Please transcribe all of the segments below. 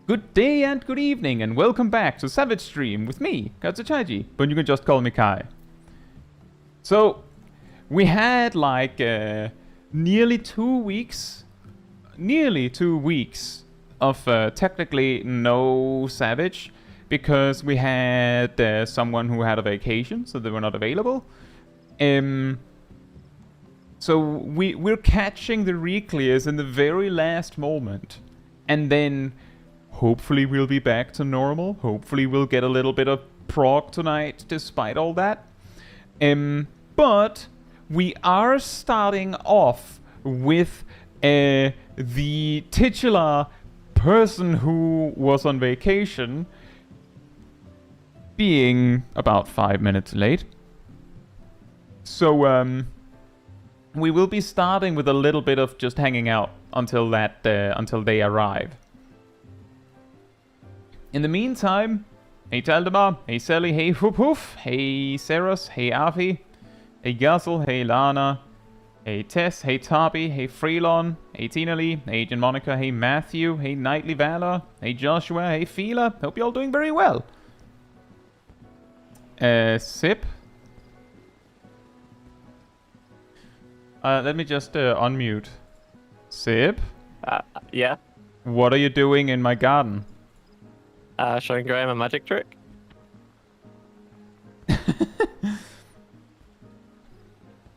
Good day and good evening, and welcome back to Savage Stream with me, Caetsu Chaiji, but you can just call me Kai. So, we had like nearly 2 weeks of technically no Savage, because we had someone who had a vacation, so they were not available. So we're catching the Reclears in the very last moment, and then hopefully we'll be back to normal. Hopefully we'll get a little bit of Prog tonight, despite all that. But we are starting off with the titular person who was on vacation being about 5 minutes late. So we will be starting with a little bit of just hanging out until they arrive. In the meantime, hey Taldemar, hey Sally, hey Hoof Hoof, hey Ceros, hey Afi, hey Guzzle, hey Lana, hey Tess, hey Tabi, hey Freelon, hey Tina Lee, hey Agent Monica, hey Matthew, hey Knightly Valor, hey Joshua, hey Fila. Hope you're all doing very well. Sip. Let me just unmute. Sip? Yeah? What are you doing in my garden? Showing Graham a magic trick.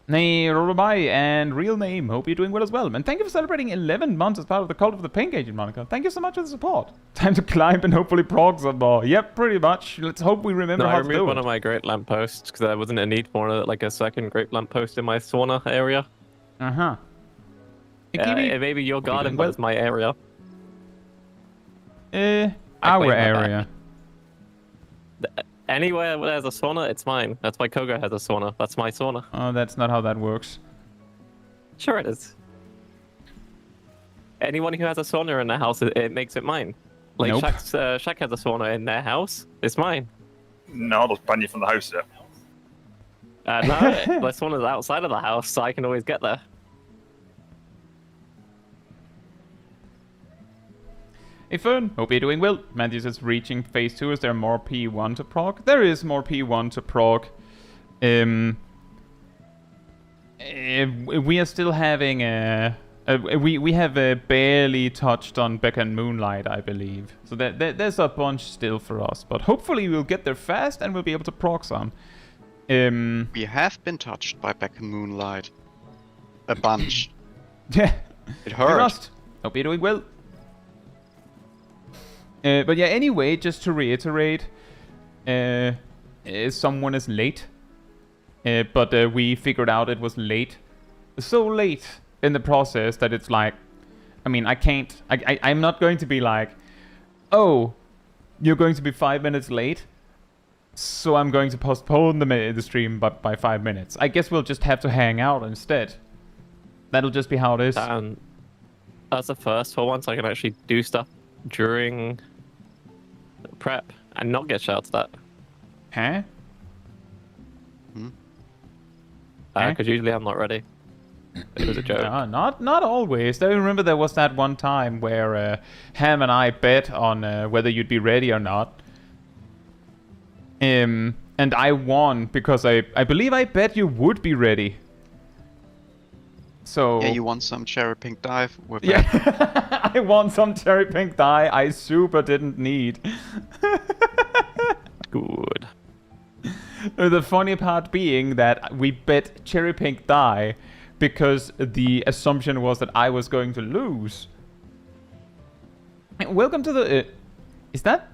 Hey, Robai and real name. Hope you're doing well as well. And thank you for celebrating 11 months as part of the Cult of the Pink, Agent Monica. Thank you so much for the support. Time to climb and hopefully prog some more. Yep, pretty much. Let's hope we remember how to do it. I removed one of my great lampposts because there wasn't a need for like a second great lamppost in my sauna area. Uh-huh. It may be your garden, but it's my area. Our area. Anywhere where there's a sauna, it's mine. That's why Koga has a sauna. That's my sauna. Oh, that's not how that works. Sure it is. Anyone who has a sauna in their house, it makes it mine. Like nope. Shaq has a sauna in their house. It's mine. No, I'll just ban you from the house there. No, the sauna's outside of the house, so I can always get there. Hey Fern, hope you're doing well. Matthew says reaching phase 2. Is there more P1 to prog? There is more P1 to prog. We are still having we have barely touched on Beck and Moonlight, I believe. So there's a bunch still for us, but hopefully we'll get there fast and we'll be able to prog some. We have been touched by Beck and Moonlight. A bunch. Yeah. It hurt. Hope you're doing well. But yeah, anyway, just to reiterate, someone is late, but we figured out it was late. So late in the process that it's like, I mean, I'm not going to be like, oh, you're going to be 5 minutes late, so I'm going to postpone the stream by 5 minutes. I guess we'll just have to hang out instead. That'll just be how it is. That's the first for once I can actually do stuff during prep and not get shouted at. Huh? Because usually I'm not ready. It was a joke. Not always. I remember there was that one time where Ham and I bet on whether you'd be ready or not. And I won because I believe I bet you would be ready. So yeah, you want some cherry pink dye with yeah. I want some cherry pink dye I super didn't need. Good. The funny part being that we bet cherry pink dye because the assumption was that I was going to lose. Welcome to the... is that...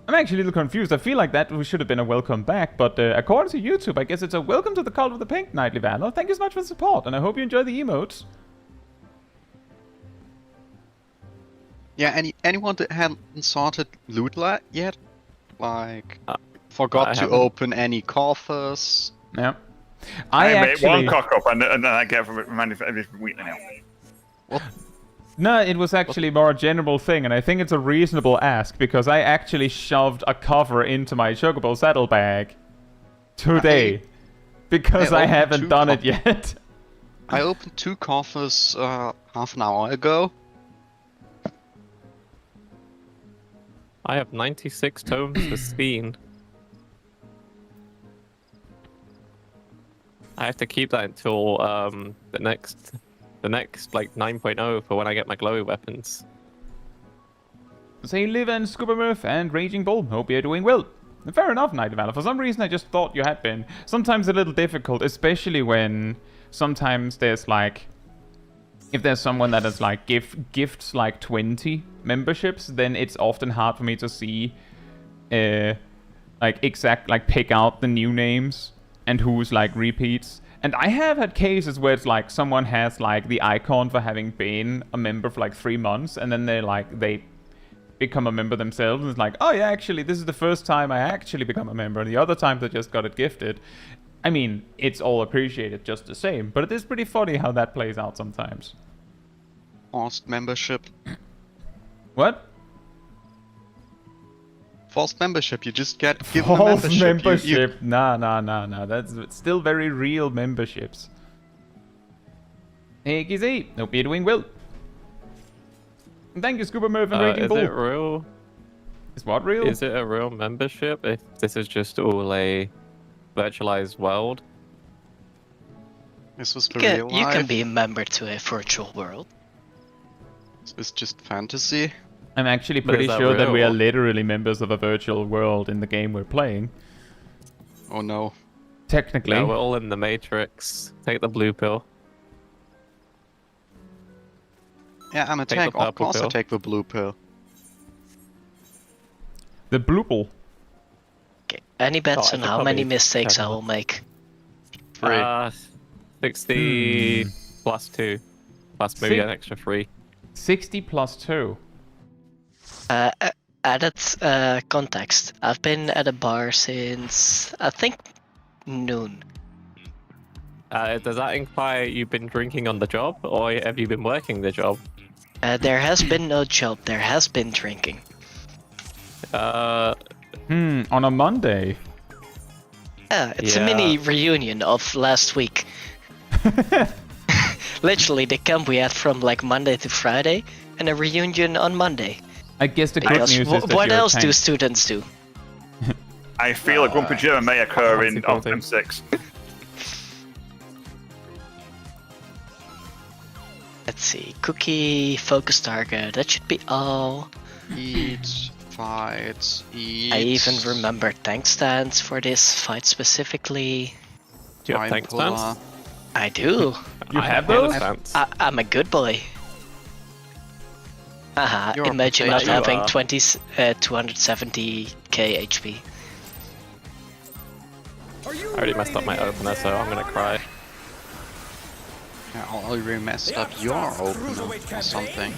I'm actually a little confused. I feel like that should have been a welcome back, but according to YouTube, I guess it's a welcome to the Cult of the Pink, Knightly Valor. Thank you so much for the support, and I hope you enjoy the emotes. Yeah, anyone that hadn't sorted loot yet? Like, forgot to open any coffers? Yeah. I actually... made one cock up, and then I get reminded every week now. What? No, it was actually more a general thing, and I think it's a reasonable ask, because I actually shoved a cover into my Chocobo saddlebag today, because I haven't done it yet. I opened 2 coffers half an hour ago. I have 96 tomes for Steen. I have to keep that until the next like 9.0 for when I get my glowy weapons. Say Liv and Scuba and Raging Bull, hope you're doing well. Fair enough, Night Valor. For some reason I just thought you had been. Sometimes a little difficult, especially when sometimes there's like, if there's someone that is like gifts like 20 memberships, then it's often hard for me to see like pick out the new names and who's like repeats. And I have had cases where it's like someone has like the icon for having been a member for like 3 months, and then they become a member themselves, and it's like, oh yeah, actually this is the first time I actually become a member, and the other times I just got it gifted. I mean, it's all appreciated just the same, but it is pretty funny how that plays out sometimes. Forced membership. What? False membership, you just get given a False membership. membership. Nah. That's still very real memberships. Hey, Gizzy. Hope you're doing well. Thank you, Scuba Murph and Raging Bull. Is it real? Is what real? Is it a real membership if this is just all a virtualized world? This was for real You life. can be a member to a virtual world. This was just fantasy. I'm actually But pretty is that sure that we are real? literally members of a virtual world in the game we're playing. Oh no. Technically. Yeah, we're all in the Matrix. Take the blue pill. Yeah, I'm a Take the tank. Of purple course I pill. take the blue pill. The bloople. Okay. Any bets I on should how many probably mistakes I have will make? 3. 60 plus 2. Plus maybe an extra 3. 60 plus 2. Added context. I've been at a bar since, I think, noon. Does that imply you've been drinking on the job, or have you been working the job? There has been no job, there has been drinking. On a Monday. It's a Yeah. mini reunion of last week. Literally, the camp we had from like Monday to Friday, and a reunion on Monday. I guess the good Because news is that what you're a else do tank. students do? I feel a grumpy German may occur in Difficulty. M6. Let's see, cookie, focus target, that should be all. Eat, fight, eat. I even remember tank stands for this fight specifically. Do you have Time tank puller. stance? I do. You I have mana those? stance. I'm a good boy. Haha, You're a imagine not potato. having You are. 270k HP. I already messed up my opener, so I'm gonna cry. Yeah, I already messed up your opener or something.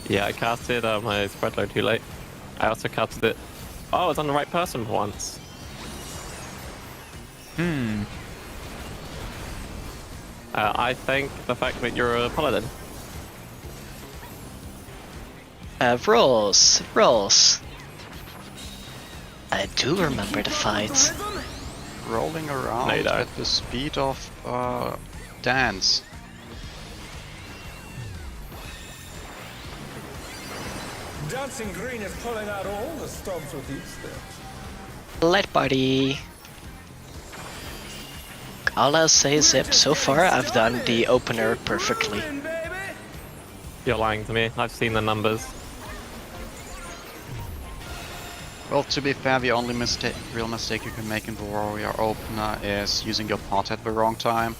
Yeah, I casted my spread load too late. I also casted it. Oh, I was on the right person for once. I think the fact that you're a paladin. Rolls. I do remember the fight. Rolling around No, you don't. at the speed of dance. Dancing Green is pulling out all the stops with these steps. Light party. All I'll say is that so far I've done the opener perfectly. You're lying to me. I've seen the numbers. Well, to be fair, the only real mistake you can make in the warrior opener is using your pot at the wrong time.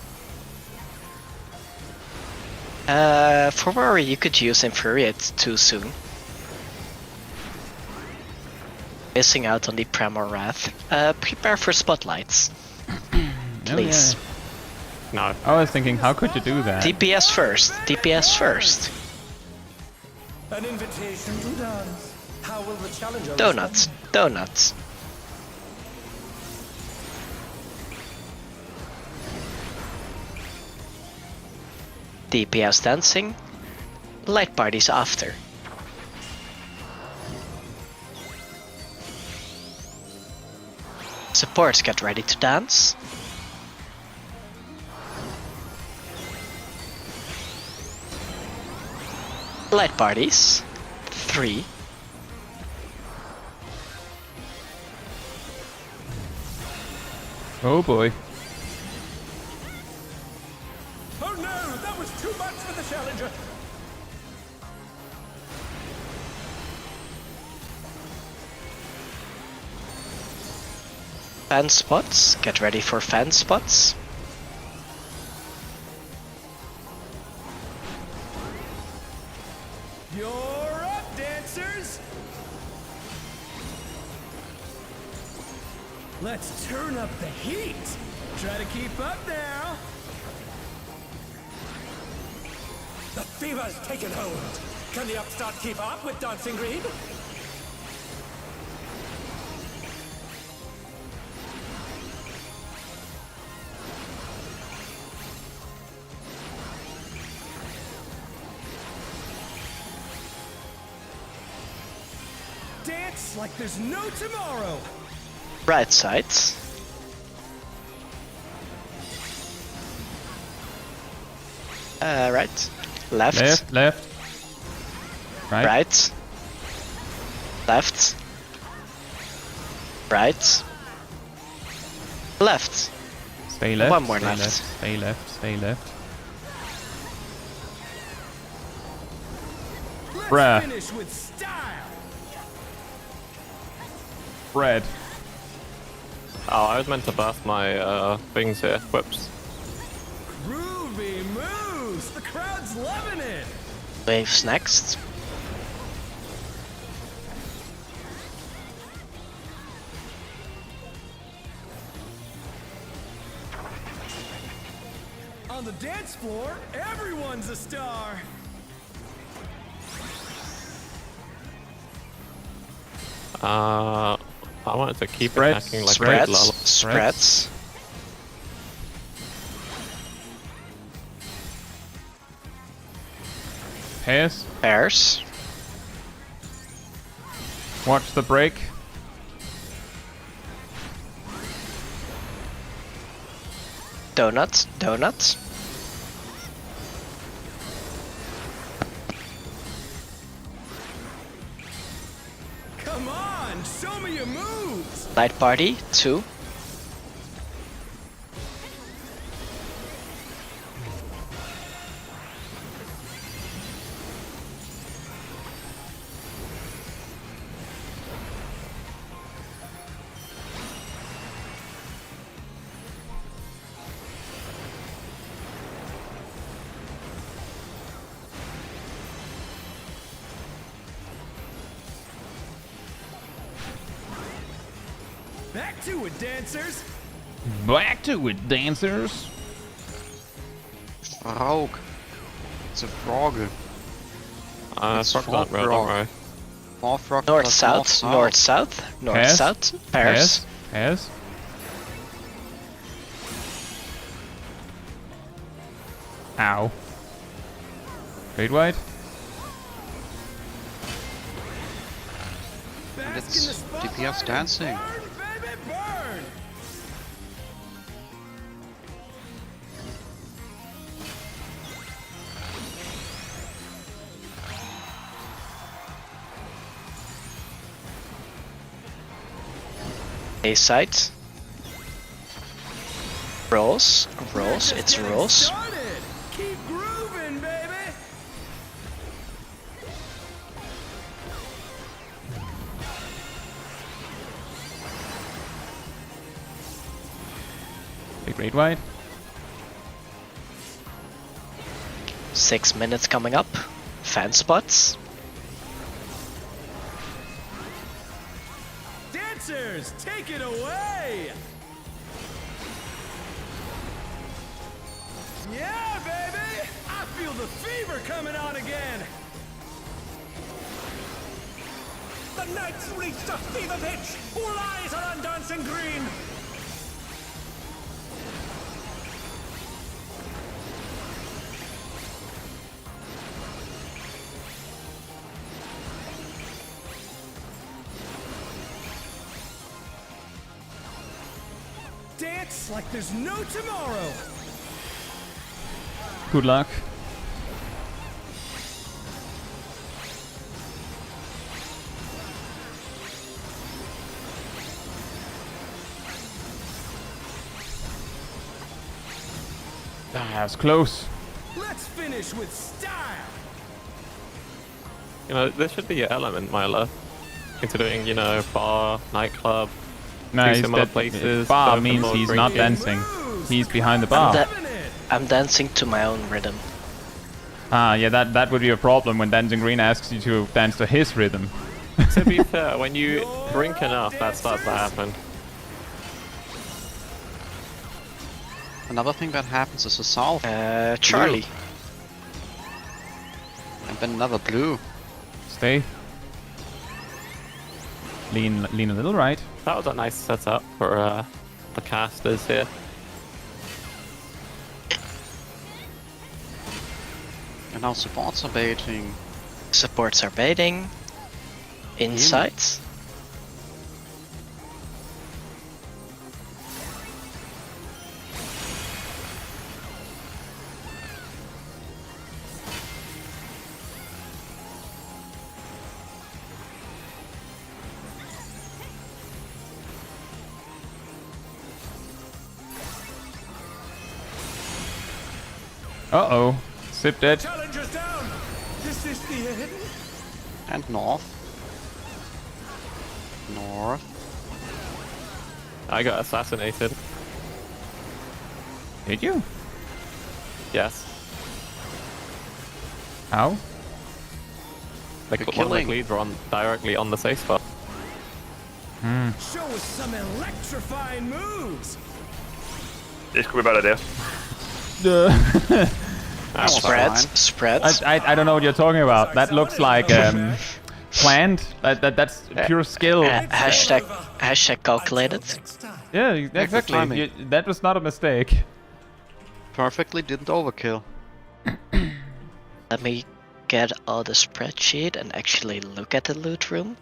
For Rory you could use Infuriate too soon. Missing out on the Premor Wrath. Prepare for spotlights. Please. No. I was thinking, how could you do that? DPS first. DPS first. An invitation to dance. How will the challenger Donuts. Donuts. DPS dancing. Light parties after. Supports get ready to dance. Light parties. 3, Oh boy. Oh no, that was too much for the challenger. Fan spots. Get ready for fan spots. You're up, dancers. Let's turn up the heat. Try to keep up now. The fever's taken hold. Can the upstart keep up with Dancing Green? Dance like there's no tomorrow. Right sides. Right. Left. Left, left. Right. Right. Left. Right. Left. Stay left. One more stay left. Stay left. Stay left. Let's Bruh. finish with style. Red. Oh, I was meant to burst my things here. Whoops. Groovy moves. The crowd's loving it. Waves next. On the dance floor, everyone's a star. I wanted to keep Spreads, attacking like Spreads. a Spreads. Pairs. Pairs. Watch the break. Donuts. Donuts. Come on, show me your moves. Light party. 2. Back to it, dancers. Back to it, dancers. Frog. It's a frog. It's Frog frog, don't roll, bro. don't worry. More frog North plus south. North south. North Pairs. south. Pairs. Pairs. Ow. Straight wide. Bask it's in the spotlight DPS and dancing. Burn, baby, burn. A side. Rolls. Rolls. It's Getting rolls. started. Keep grooving, baby. Big straight wide. 6 minutes coming up. Fan spots. Dancers, take it away. Yeah, baby. I feel the fever coming on again. The night's reached a fever pitch. All eyes are on Dancing Green. Dance like there's no tomorrow. Good luck. That's close. Let's finish with style. You know, this should be your element, Milo. Considering, you know, bar, nightclub, No, two he's similar that places. bar both means involve he's not drinking. dancing. He's behind the bar. I'm dancing to my own rhythm. Ah, yeah, that would be a problem when Dancing Green asks you to dance to his rhythm. To be fair, when you drink enough, that starts to happen. Another thing that happens is a south. Charlie. And then another blue. Stay. Lean a little right. That was a nice setup for the casters here. And now supports are baiting. Supports are baiting. Insights. Uh-oh. Sip dead. Challengers down. Is this the end? And north. North. I got assassinated. Did you? Yes. How? Like Good one of the killing. leads were on directly on the safe spot. Show us some electrifying moves. This could be a bad idea. That's Spreads. fine. Spreads. I don't know what you're talking about. That looks like planned. That's pure skill. Hashtag calculated. Yeah, exactly. timing. That was not a mistake. Perfectly didn't overkill. Let me get out the spreadsheet and actually look at the loot room.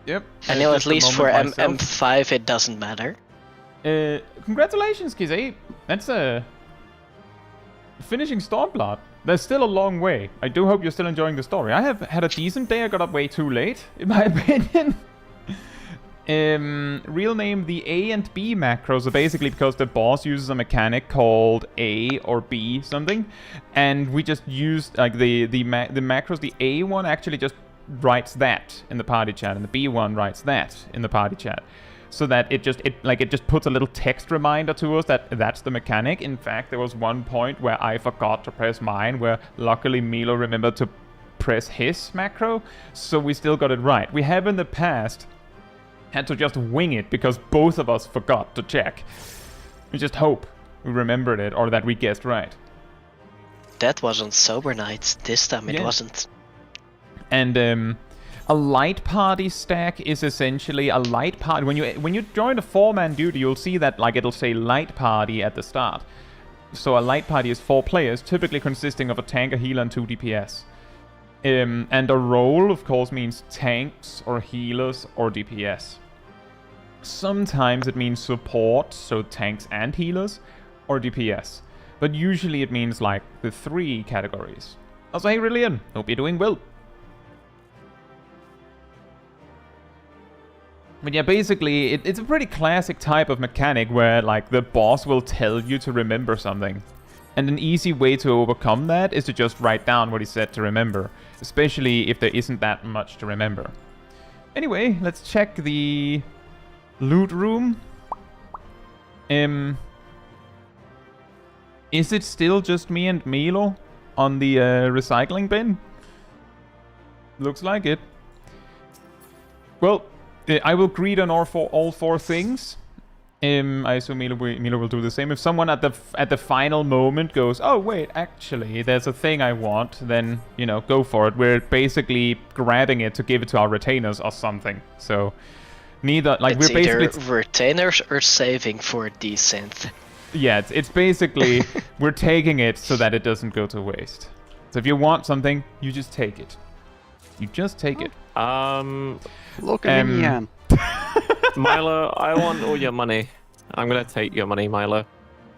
Yep. I know at Just a least for moment myself. M5 it doesn't matter. Congratulations, Kizzy. That's finishing Stormblood. There's still a long way. I do hope you're still enjoying the story. I have had a decent day. I got up way too late, in my opinion. Real name, the A and B macros are basically because the boss uses a mechanic called A or B something, and we just used like the macros. The A one actually just writes that in the party chat, and the B one writes that in the party chat. So that it just puts a little text reminder to us that that's the mechanic. In fact, there was one point where I forgot to press mine, where luckily Milo remembered to press his macro, so we still got it right. We have in the past had to just wing it because both of us forgot to check. We just hope we remembered it or that we guessed right. That was on sober nights. This time it Yeah. wasn't. And a light party stack is essentially a light party. When you join a 4-man duty, you'll see that like it'll say light party at the start. So a light party is 4 players, typically consisting of a tank, a healer, and 2 DPS. And a role, of course, means tanks or healers or DPS. Sometimes it means support, so tanks and healers, or DPS. But usually it means like the 3 categories. Also, hey Rillian, hope you're doing well. But yeah, basically, it's a pretty classic type of mechanic where, like, the boss will tell you to remember something. And an easy way to overcome that is to just write down what he said to remember. Especially if there isn't that much to remember. Anyway, let's check the loot room. Is it still just me and Milo on the recycling bin? Looks like it. Well, I will greet on all 4 things. I assume Milo will do the same. If someone at the final moment goes, oh wait, actually there's a thing I want, then you know, go for it. We're basically grabbing it to give it to our retainers or something. So neither, like, It's we're basically either retainers or saving for desynth. yeah, it's basically we're taking it so that it doesn't go to waste. So if you want something, you just take it. You just take it. Look at me, Ian. Milo, I want all your money. I'm gonna take your money, Milo.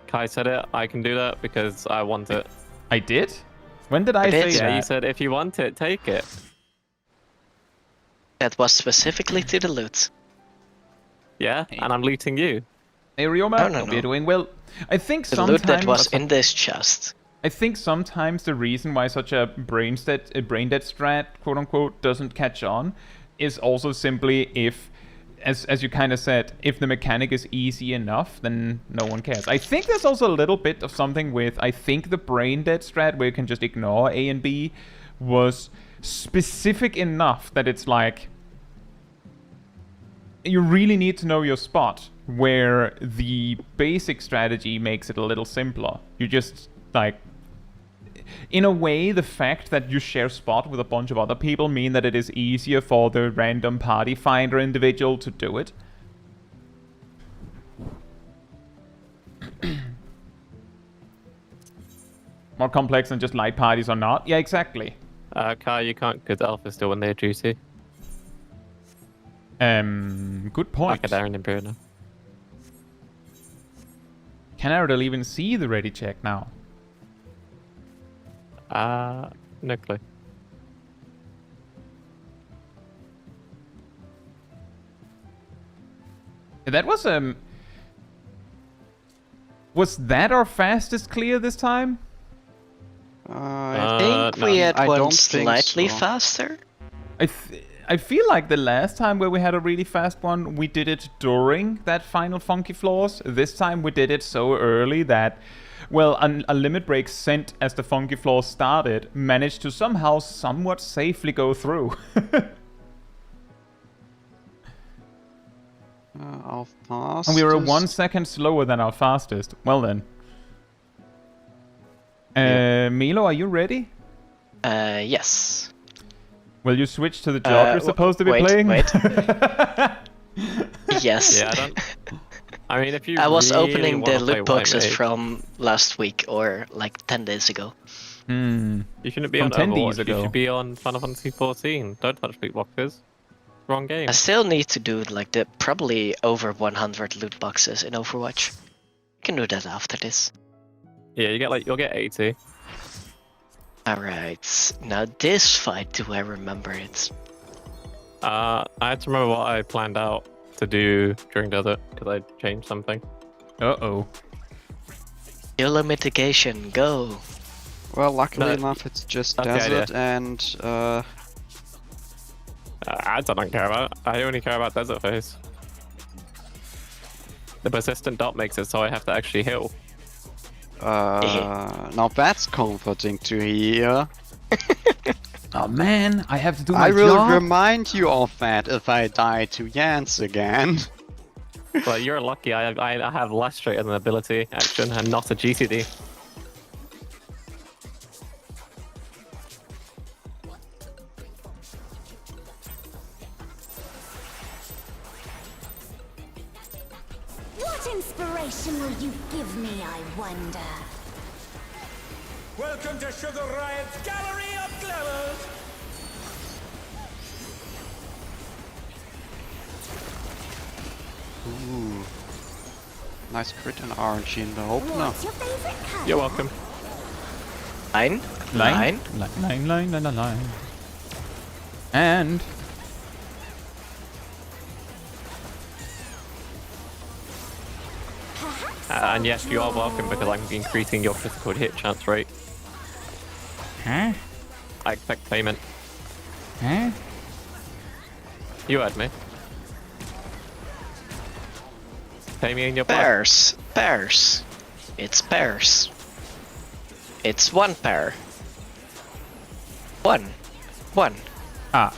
Kai said it. I can do that because I want it. I did? When did I say did. that? Yeah, you said if you want it, take it. That was specifically to the loot. Yeah, and I'm looting you. Hey, Ryoma, No. hope you're doing well. I think The loot that sometimes... was in this chest. I think sometimes the reason why such a brain dead strat, quote unquote, doesn't catch on is also simply if, as you kind of said, if the mechanic is easy enough, then no one cares. I think there's also a little bit of something with, I think the brain dead strat where you can just ignore A and B was specific enough that it's like, you really need to know your spot, where the basic strategy makes it a little simpler. You just, like, in a way, the fact that you share spot with a bunch of other people mean that it is easier for the random party finder individual to do it. More complex than just light parties or not? Yeah, exactly. Kai, you can't, because Alpha's still in their duty. Good point. Arcadion Imperial now. Can Aerodel even see the ready check now? No clue. That was that our fastest clear this time? I think we had I one don't think slightly so. faster. I feel like the last time where we had a really fast one, we did it during that final funky floors. This time we did it so early that, well, a limit break sent as the funky floors started managed to somehow somewhat safely go through. Our fastest. And we were 1 second slower than our fastest. Well then. Milo, are you ready? Yes. Will you switch to the job you're supposed to be playing? Wait. Yes. Yeah, I don't. I mean, if you. I was really opening the wanna play loot boxes White Mage, from last week or like 10 days ago. You shouldn't be from on 10 days Overwatch. ago. You should be on Final Fantasy 14. Don't touch loot boxes. Wrong game. I still need to do like the probably over 100 loot boxes in Overwatch. You can do that after this. Yeah, you'll get 80. Alright, now this fight, do I remember it? I had to remember what I planned out to do during desert because I changed something. Uh-oh. Yellow mitigation, go! Well, luckily No. enough, it's just Okay, desert and I don't care about it. I only care about desert phase. The persistent dot makes it so I have to actually heal. now that's comforting to hear. Oh man, I have to do my I will job. remind you of that if I die to Jans again. But you're lucky. I have last straight as an ability action and not a GCD. What inspiration will you give me, I wonder? Welcome to Sugar Riot's Gallery of Glamours! Ooh. Nice crit and RNG in the opener. What's your favorite color? You're welcome. Line? Line. And And yes, you are welcome because I'm increasing your critical hit chance rate. huh? I expect payment. Huh? You heard me. Pay me in your blood. Pairs. It's pairs. It's one pair. One. Ah.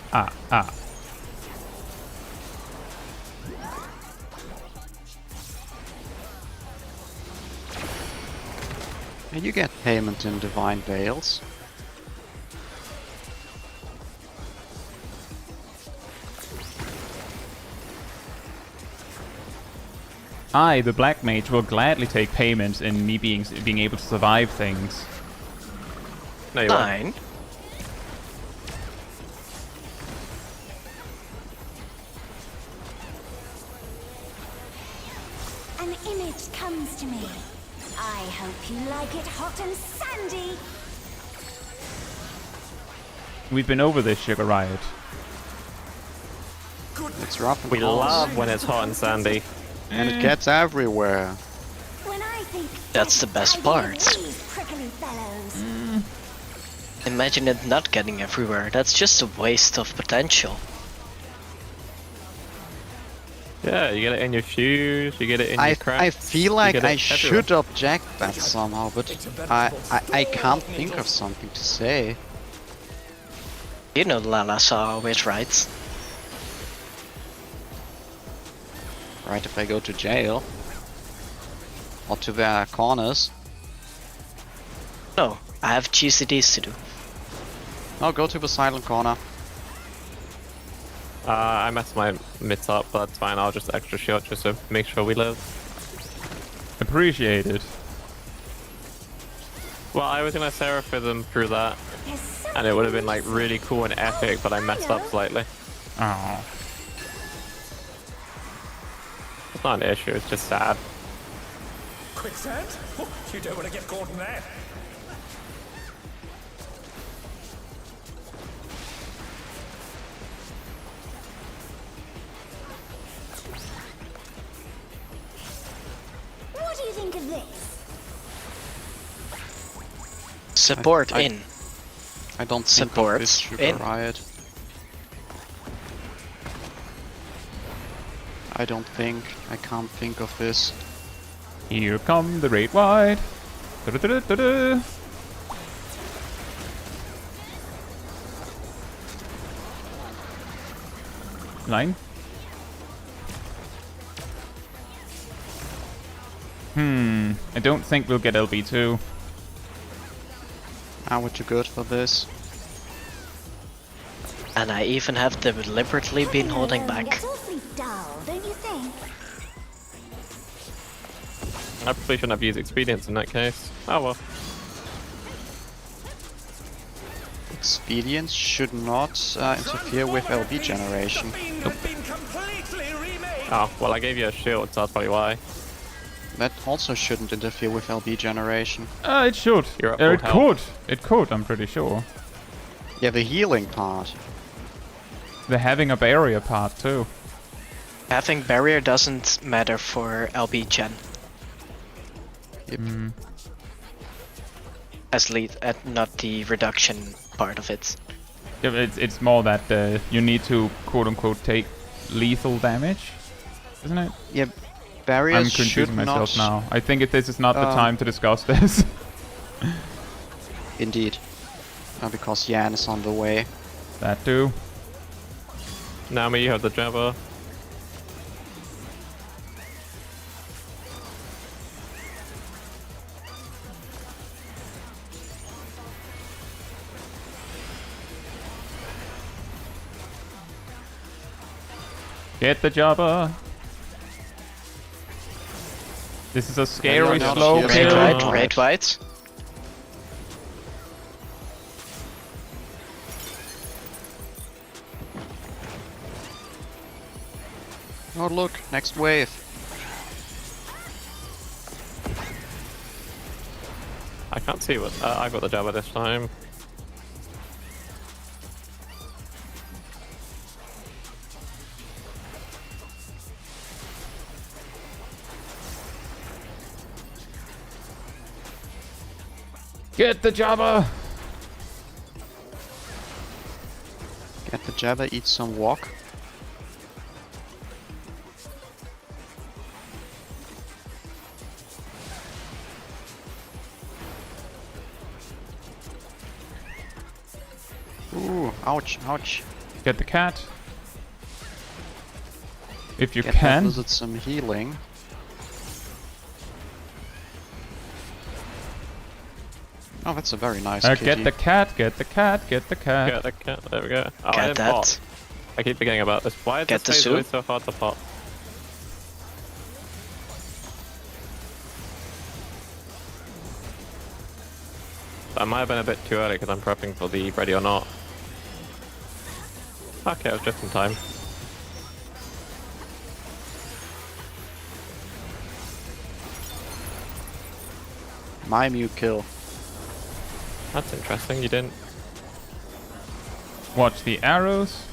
And you get payment in Divine Veils. I, the Black Mage, will gladly take payment in me being able to survive things. No, you won't. Line. An image comes to me. I hope you like it hot and sandy. We've been over this, Sugar Riot. It's rough and We cold. love when it's hot and sandy. And it gets everywhere. When I think That's the best part. these prickly fellows. Imagine it not getting everywhere. That's just a waste of potential. Yeah, you get it in your shoes, you get it in your crafts. I feel you like get it I everywhere. should object that somehow, but I can't think of something to say. You know Lala's always right. Right, if I go to jail. Or to the corners. No, I have GCDs to do. No, go to the silent corner. I messed my mitts up, but that's fine. I'll just extra shield just to make sure we live. Appreciate it. Well, I was gonna Seraphim them through that, There's so and it would have been like many really cool and epic, but I messed up slightly. Oh. It's not an issue, it's just sad. Quicksand? Oh, you don't want to get caught in that. What do you think of this? Support I- in. I don't think of Support this Sugar in. Riot. I don't think. I can't think of this. Here come the Great White. Da-da-da-da-da. Line. I don't think we'll get LB2. Ah, we're too good for this. And I even have deliberately been holding back. Gets awfully dull, don't you think? I probably shouldn't have used expedience in that case. Oh well. Expedience should not interfere with LB generation. Been completely remade. Oh, well I gave you a shield, so that's probably why. That also shouldn't interfere with LB generation. It should. You're at It full could. health. It could, I'm pretty sure. Yeah, the healing part. The having a barrier part too. Having barrier doesn't matter for LB gen. Yep. Not the reduction part of it. Yeah, it's more that you need to quote unquote take lethal damage, isn't it? Yeah, I'm barriers should confusing myself not. now. I think this is not the time to discuss this. Indeed. Because Yan is on the way. That too. Naomi, you have the Jabba. Get the Jabba. This is a scary not slow here. Red kill. white, red white. Oh look, next wave. I can't see what. I got the Jabba this time. Get the Jabba. Get the Jabba, eat some wok. Ooh, ouch, ouch. Get the cat. If you Get that can. lizard some healing. Oh, that's a very nice kitty. Get the cat, get the cat, get the cat. Get the cat. There we go. Oh, I Get didn't that. pop. I keep forgetting about this. Why is Get this the phase always soup. so hard to pop? That might have been a bit too early because I'm prepping for the ready or not. Okay, I was just in time. My Mew kill. That's interesting, you didn't. Watch the arrows.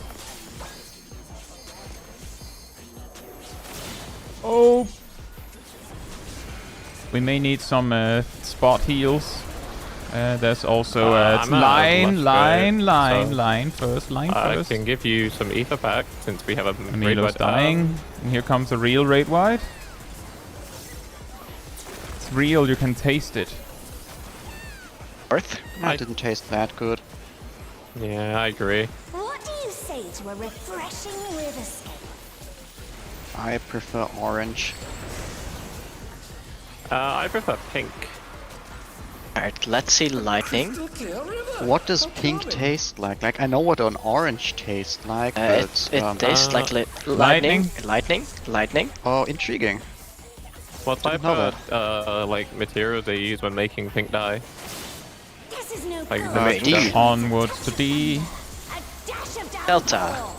Oh! We may need some spot heals. There's also I'm out of line left, first. I can give you some ether pack since we have a raid Emilo's wide. dying. And here comes a real raid wide. It's real, you can taste it. North. It didn't taste that good. Yeah, I agree. What do you say to a refreshing riverscape? I prefer orange. I prefer pink. Alright, let's see lightning. Crystal clear river. What does pink taste like? Like, I know what an orange tastes like, but... It tastes like lightning. lightning. Oh, intriguing. What type know of like material they use when making pink dye? This is no Like the problem. mixture. D. Onwards to D. A dash of Delta. downfall.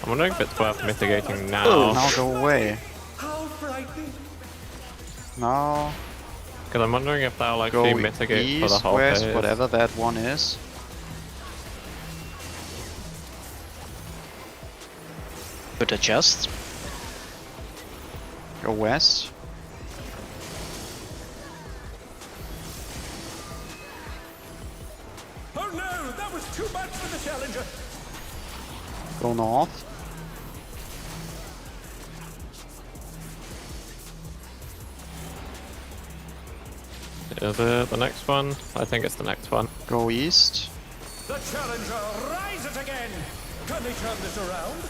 I'm wondering if it's worth mitigating now. Ooh. Now go away. How frightening. Now Because I'm wondering if that'll go actually mitigate for the east, whole west, phase. whatever that one is. Could adjust. Go west. Oh no, that was too much for the challenger. Go north. Is it the next one? I think it's the next one. Go east. The challenger rises again. Can they turn this around?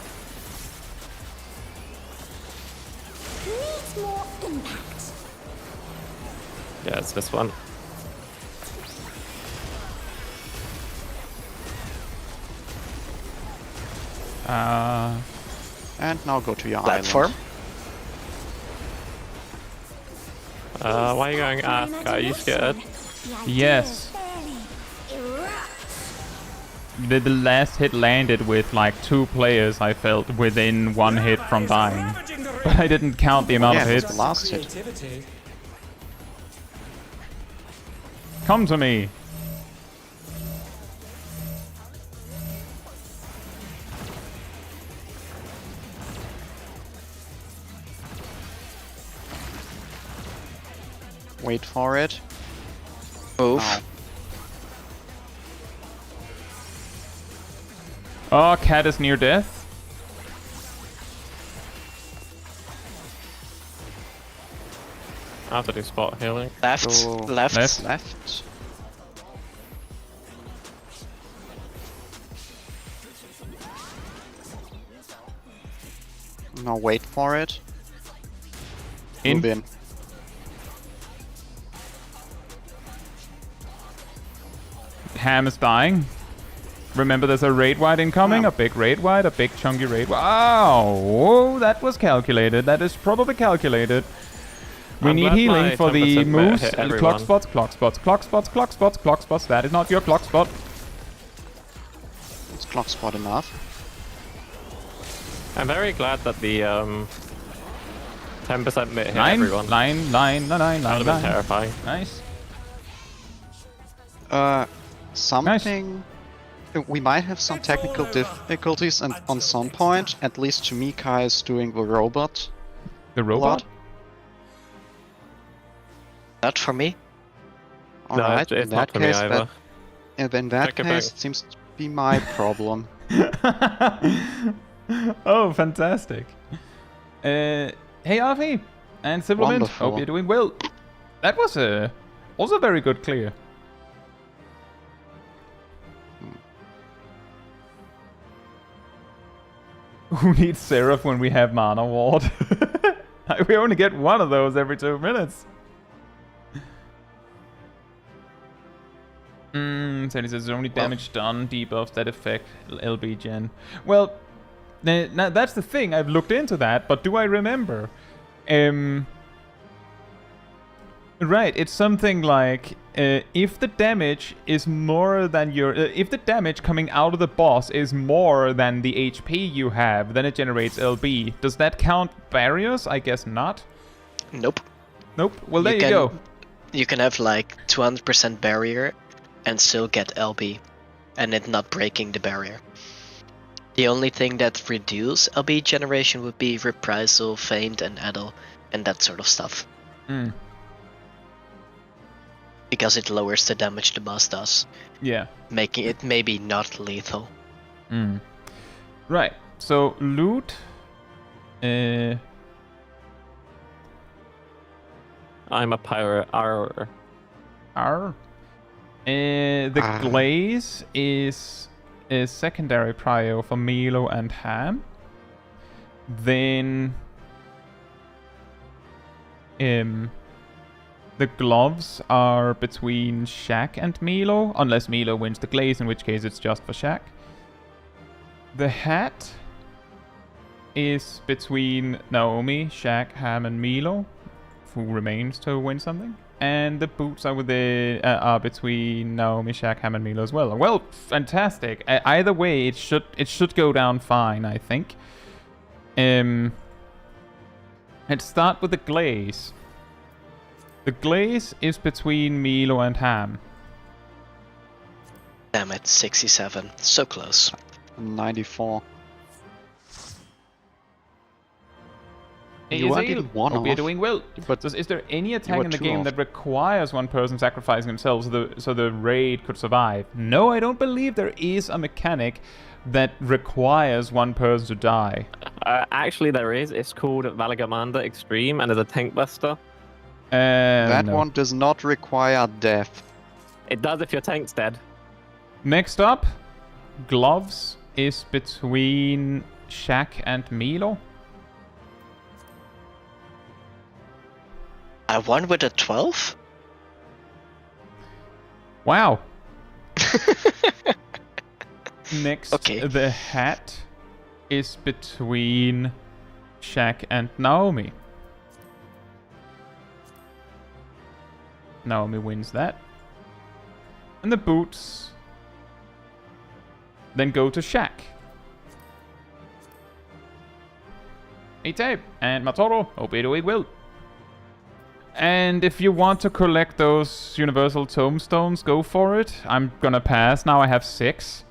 Needs more impact. Yeah, it's this one. And now go to your Platform. Why are you going Ask? Are you scared? Yes. The last hit landed with like 2 players, I felt, within 1 hit from dying. But I didn't count the amount Yeah, of that's hits. the last hit. Creativity. Come to me. Wait for it. Move. Now. Oh, cat is near death. I have to do spot healing. Left. Go Left. left. Now wait for it. In. Move in. Ham is dying. Remember, there's a raid wide incoming. Yeah. A big raid wide, a big chunky raid wide. Wow, whoa, that was calculated. That is probably calculated. We I'm need glad healing my for the 10% moves. hit Clock everyone. spots, clock spots, clock spots, clock spots, clock spots. That is not your clock spot. It's clock spot enough. I'm very glad that the 10% hit Line, everyone. line, line, line, line, That would have been line. terrifying. Nice. Something... We might have some technical difficulties and on some point. At least to me, Kai is doing the robot. The a robot? lot. Not for me. No, Alright, it's in not that for me case, either. in that Check it case, back. it seems to be my problem. Oh, fantastic. Hey, Avi and Simplement. Wonderful. Hope you're doing well. That was also a very good clear. Who needs Seraph when we have Mana Ward? We only get one of those every 2 minutes. So he says there's only damage done, debuffs that affect LB gen. Well, now that's the thing. I've looked into that, but do I remember? Right, it's something like if the damage is more than your, if the damage coming out of the boss is more than the HP you have, then it generates LB. Does that count barriers? I guess not. Nope. Nope. Well, there you go. You can have like 200% barrier and still get LB, and it not breaking the barrier. The only thing that reduce LB generation would be Reprisal, Feint, and Addle, and that sort of stuff. Mm. Because it lowers the damage the boss does, Yeah. making it maybe not lethal. Mm. Right. So loot. I'm a pirate. Arr. The glaze is a secondary prio for Milo and Ham. Then the gloves are between Shaq and Milo, unless Milo wins the glaze, in which case it's just for Shaq. The hat is between Naomi, Shaq, Ham, and Milo, who remains to win something. And the boots are between Naomi, Shaq, Ham, and Milo as well. Well, fantastic. Either way, it should go down fine, I think. Let's start with the glaze. The glaze is between Milo and Ham. Damn it, 67. So close. 94. You are getting one hope you're off. doing well. But Is there any attack were in the two game off. that requires one person sacrificing themselves so the raid could survive? No, I don't believe there is a mechanic that requires one person to die. Actually, there is. It's called Valagamanda Extreme, and there's a tank buster. that No. one does not require death. It does if your tank's dead. Next up, gloves is between Shaq and Milo. I won with a 12? Wow. Next, Okay. the hat is between Shaq and Naomi. Naomi wins that. And the boots then go to Shaq. Itape and Matoro, hope you're doing well. And if you want to collect those universal tombstones, go for it. I'm gonna pass. Now I have 6.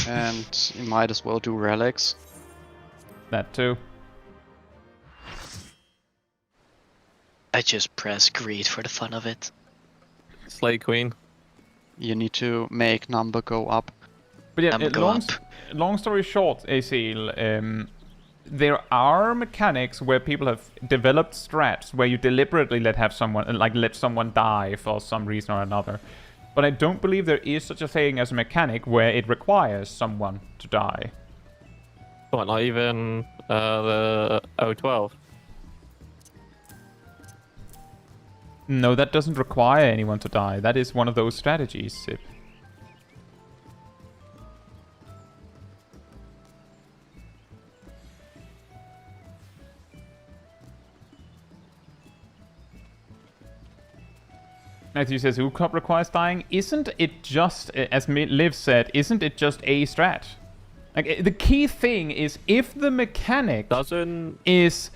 And you might as well do relics. That too. I just press greed for the fun of it. Slay Queen. You need to make number go up. But yeah, Go up. long story short, Acil, there are mechanics where people have developed strats where you deliberately let someone die for some reason or another. But I don't believe there is such a thing as a mechanic where it requires someone to die. What, not even the 012? No, that doesn't require anyone to die. That is one of those strategies, Sip. Matthew says, Ukop requires dying. Isn't it just, as Liv said, isn't it just a strat? Like, the key thing is if the mechanic Doesn't... is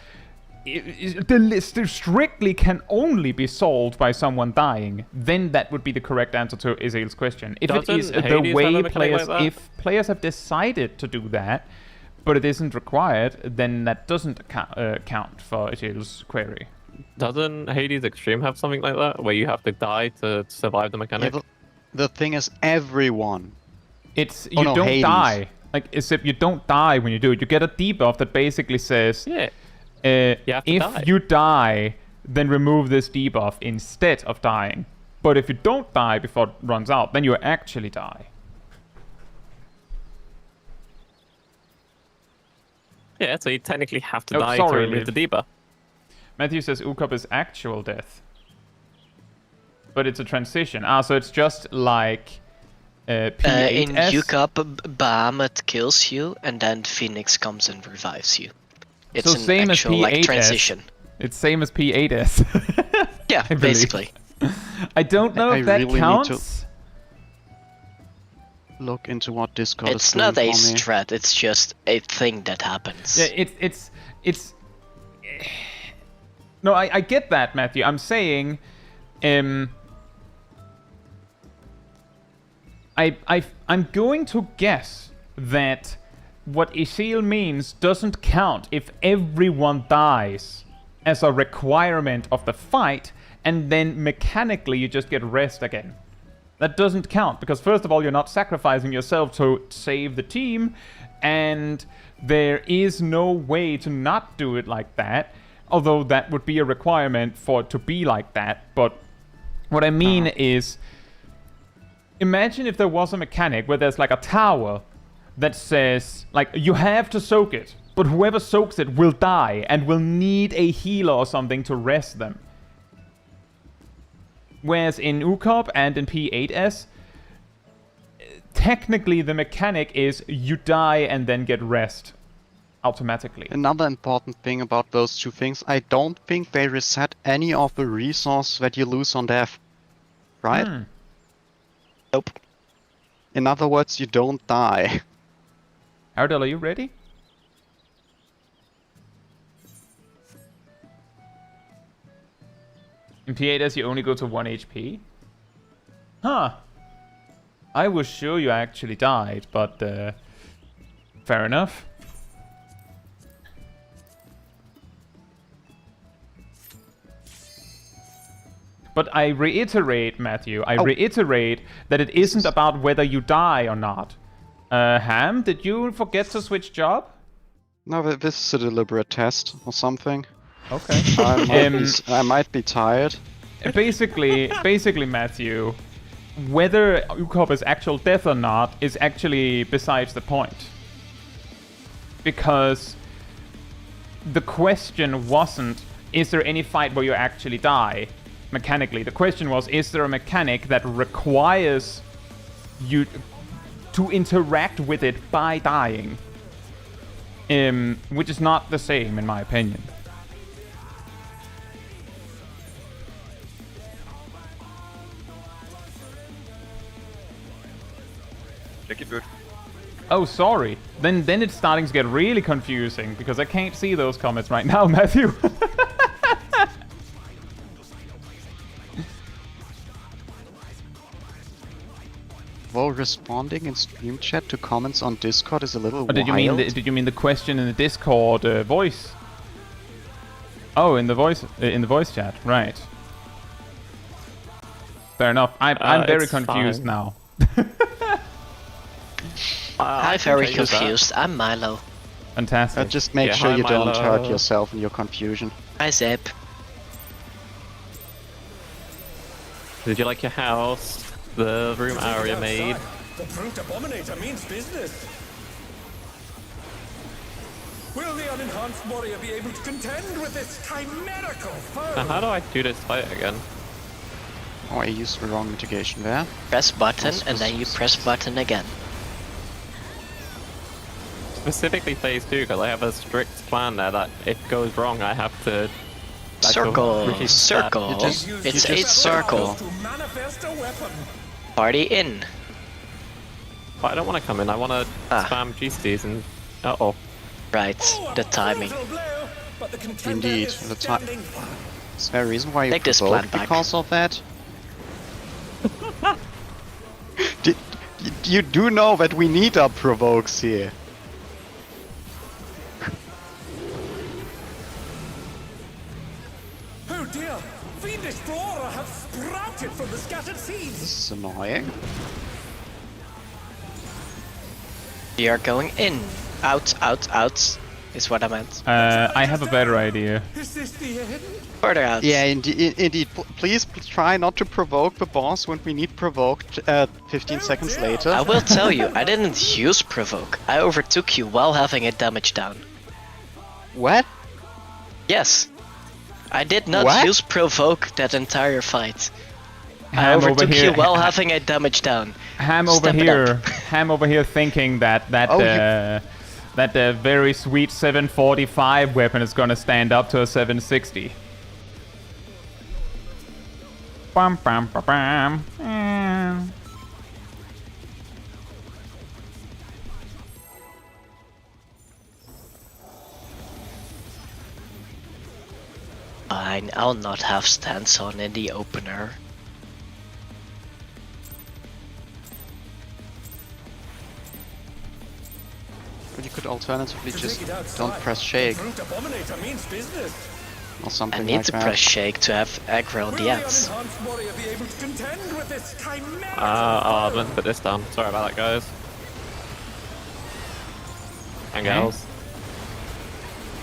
the list strictly can only be solved by someone dying, then that would be the correct answer to Izil's question. If it is Doesn't the Hades way have a mechanic players, like that? if players have decided to do that, but it isn't required, then that doesn't count for Izil's query. Doesn't Hades Extreme have something like that, where you have to die to survive the Yeah, mechanic? the thing is, everyone. It's Oh, you no, don't Hades. die. Like, except you don't die when you do it. You get a debuff that basically says, Yeah. if You have to die. you die, then remove this debuff instead of dying. But if you don't die before it runs out, then you actually die. Yeah, so you technically have to Oh, die to sorry, remove Liv. the debuff. Matthew says Ukop is actual death. But it's a transition. So it's just like P8S. In UCAP, Bahamut kills you, and then Phoenix comes and revives you. It's So an same as actual like P8S. transition. It's same as P8S. Yeah, I believe. basically. I don't know I if that really need counts. Look into what Discord It's is doing not a for me. strat, it's just a thing that happens. Yeah, it's. No, I get that, Matthew. I'm saying, I'm going to guess that what Isil means doesn't count if everyone dies as a requirement of the fight, and then mechanically you just get rest again. That doesn't count, because first of all, you're not sacrificing yourself to save the team, and there is no way to not do it like that, although that would be a requirement for it to be like that. But what I mean is, imagine if there was a mechanic where there's like a tower that says, like, you have to soak it, but whoever soaks it will die and will need a healer or something to rest them. Whereas in UCOP and in P8S, technically the mechanic is you die and then get rest automatically. Another important thing about those two things, I don't think they reset any of the resource that you lose on death. Right? Nope. In other words, you don't die. Ardell, are you ready? In P8S you only go to 1 HP? Huh. I was sure you actually died, but fair enough. But I reiterate, Matthew, reiterate that it isn't about whether you die or not. Ham, did you forget to switch job? No, this is a deliberate test or something. Okay. I might be tired. Basically, Matthew, whether UCOP is actual death or not is actually besides the point. Because the question wasn't, is there any fight where you actually die mechanically? The question was, is there a mechanic that requires you to interact with it by dying? Which is not the same, in my opinion. Check it good. Oh, sorry. Then it's starting to get really confusing, because I can't see those comments right now, Matthew. While responding in stream chat to comments on Discord is a little wild. Did you mean the question in the Discord voice? Oh, in the voice chat, right? Fair enough. I'm very confused now. I'm very confused. I'm Milo. Fantastic. Just make sure you don't hurt yourself in your confusion. Hi, Zip. Did you like your house? The room Aria made? The brute abominator means business. Will the unenhanced warrior be able to contend with this chimerical foe? Now, how do I do this fight again? Oh, I used the wrong mitigation there. Press button and then you press button again. Specifically phase 2, because I have a strict plan there that if it goes wrong, I have to... Circle, circle. It's a circle. To manifest a weapon. Party in. But I don't want to come in, I want to spam GCs and... Uh-oh. Right, the timing. Indeed, the time. Is there a reason why you Take this provoked plan back. because of that? You do know that we need our provokes here. Oh dear! Fiendish flora have sprouted from the scattered seeds! This is annoying. We are going in. Out, out, out. Is what I meant. I have a better idea. Is this the end? Further out. Yeah, indeed. Please try not to provoke the boss when we need provoked 15 seconds later. I will tell you, I didn't use provoke. I overtook you while having a damage down. What? Yes. I did not use provoke that entire fight. I Ham over overtook here. you while having a damage down. Ham over Step it here. up. Ham over here thinking that that very sweet 745 weapon is gonna stand up to a 760. Bam bam bam bam. Fine, I'll not have stance on in the opener. could alternatively To just take it don't outside, press shake the Brute Abominator means business. or something I like need to that. press shake to have aggro on Will the the ants. unenhanced warrior be able to contend with this chimera? I meant to put this down. Sorry about that, guys. And Okay. girls.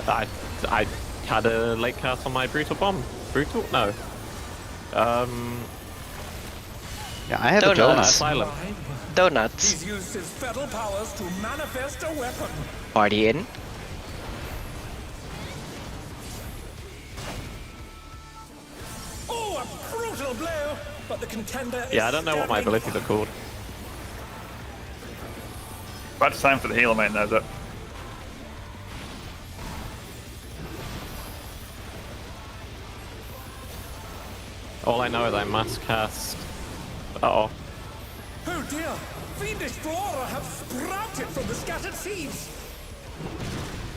I had a late cast on my brutal bomb. Brutal? No. Yeah, I have a Donuts. donut. Asylum. Donuts. He's used his fetal powers to manifest a weapon. Party in. Oh, a brutal blow! But the contender is Yeah, I don't know what my standing abilities are called. About time for the healer mate knows it. All I know is I must cast. Uh oh. Oh dear! Fiendish flora have sprouted from the scattered seeds!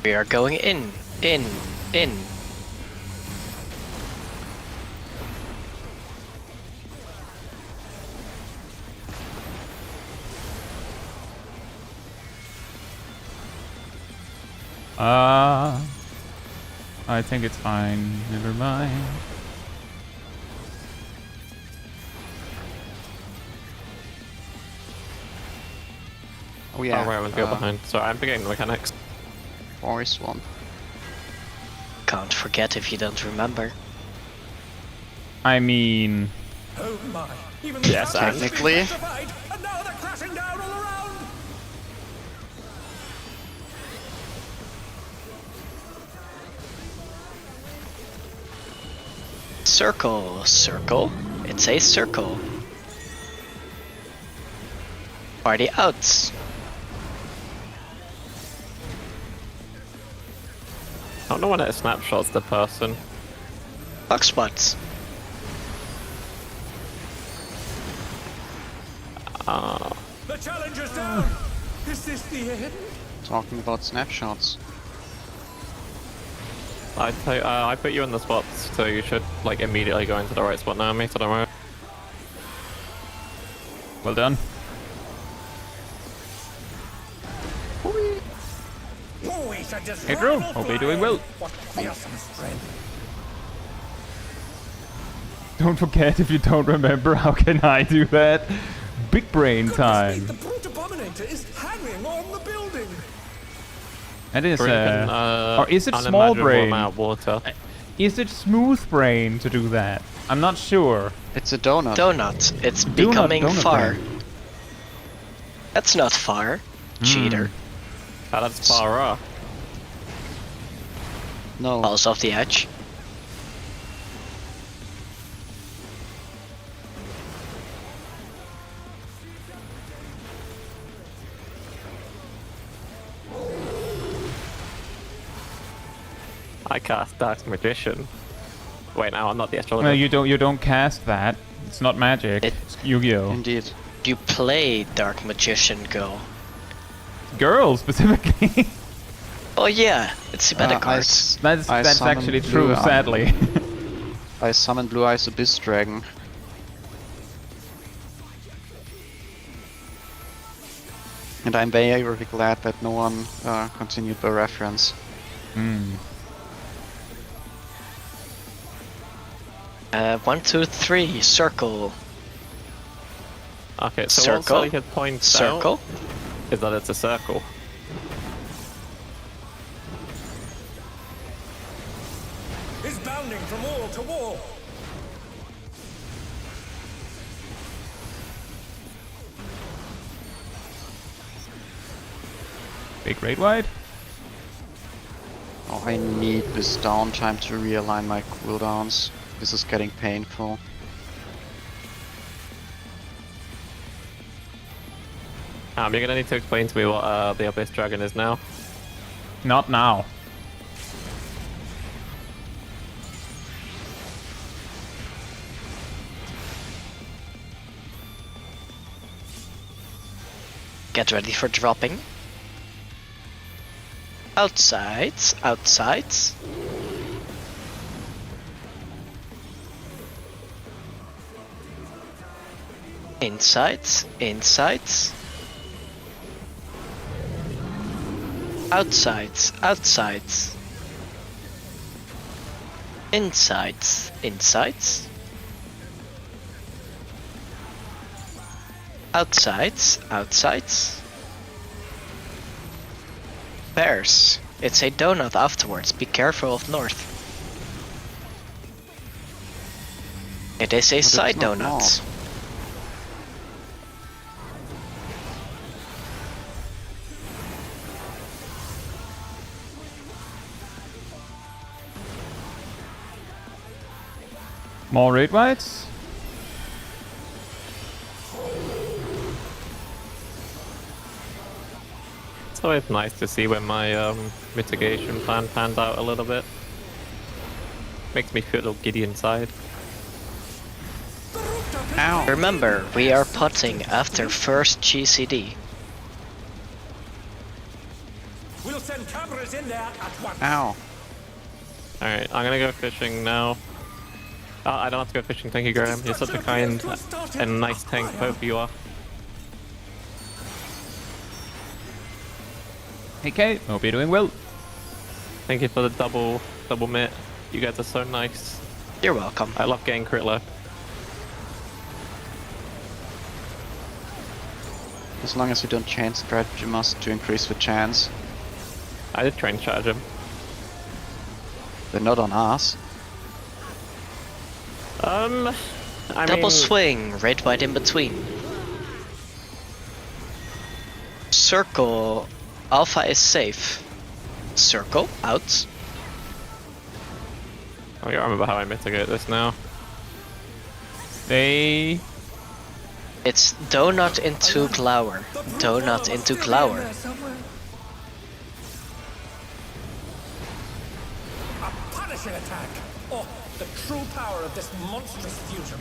We are going in. In. I think it's fine. Never mind. Oh yeah, Oh, right, I went to go behind. Sorry, I'm forgetting the mechanics. Forest Swamp. Can't forget if you don't remember. I mean, Oh my! Even the Yes, castles have been technically. petrified, and now they're crashing down all around! Circle. Circle. It's a circle. Party outs. I don't know when it snapshots the person. Bug spots. The challenger's down! Is this the end? Talking about snapshots. I put you in the spots, so you should like immediately go into the right spot now, mate. I don't know. well done. Oh, he's a Hey, Drew. disgruntled Hope you're doing flyer. well. What fearsome strength! Don't forget, if you don't remember, how can I do that? Big brain Goodness time. me, the Brute Abominator is hanging on the building! That is, Freaking, or is it small unimaginable brain? amount of water. Is it smooth brain to do that? I'm not sure. It's a donut. Donut. It's becoming donut far. brain. That's not far. Cheater. Oh, that's far off. No. Falls off the edge. I cast Dark Magician. Wait, no, I'm not the astrologer. No, you don't cast that. It's not magic. It- It's Yu-Gi-Oh. Indeed. You play Dark Magician Go. Girls specifically. Oh yeah, it's a better I card. that's I summoned actually Blue true, Eye. sadly. I summoned Blue Eyes Abyss Dragon. And I'm very glad that no one continued the reference. 1, 2, 3, circle. Okay, so Circle. what Sally points Circle. out is that it's a circle. Is bounding from wall to wall! Big raid wide. Oh, I need this downtime to realign my cooldowns. This is getting painful. You're gonna need to explain to me what the Abyss Dragon is now. Not now. Get ready for dropping. Outsides, outsides. Insides, insides. Outsides, outsides. Insides, insides. Outsides, outsides. Bears. It's a donut afterwards. Be careful of north. It is a side not donut. north. More raid rights? It's always nice to see when my mitigation plan pans out a little bit. Makes me feel a little giddy inside. Ow. Remember, we are putting after first GCD. We'll send cameras in there at once. Ow. Alright, I'm gonna go fishing now. I don't have to go fishing, thank you Graham. You're such a kind and nice tank, both of you are. Hey Kate, hope you're doing well. Thank you for the double mitt. You guys are so nice. You're welcome. I love getting crit low. As long as you don't chain spread, you must to increase the chance. I did try and charge him. But not on us. I Double mean, swing, red white in between. Circle, alpha is safe. Circle, out. I gotta remember how I mitigate this now. They... It's donut into glower. Donut into glower. A punishing attack. Oh, the true power of this monstrous fusion.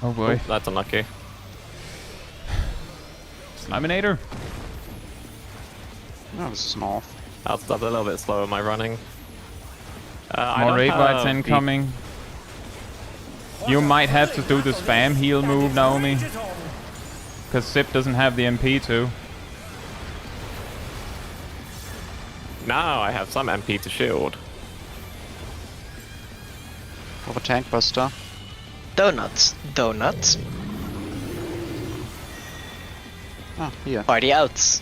Oh boy. Oh, that's unlucky. Sliminator. No, this is north. I'll stop a little bit slower my running. I More don't raid rights have incoming. You might have to do the spam heal move, Naomi. Because Sip doesn't have the MP to. Now I have some MP to shield. For the tank buster. Donuts, donuts. Ah, here. Party outs.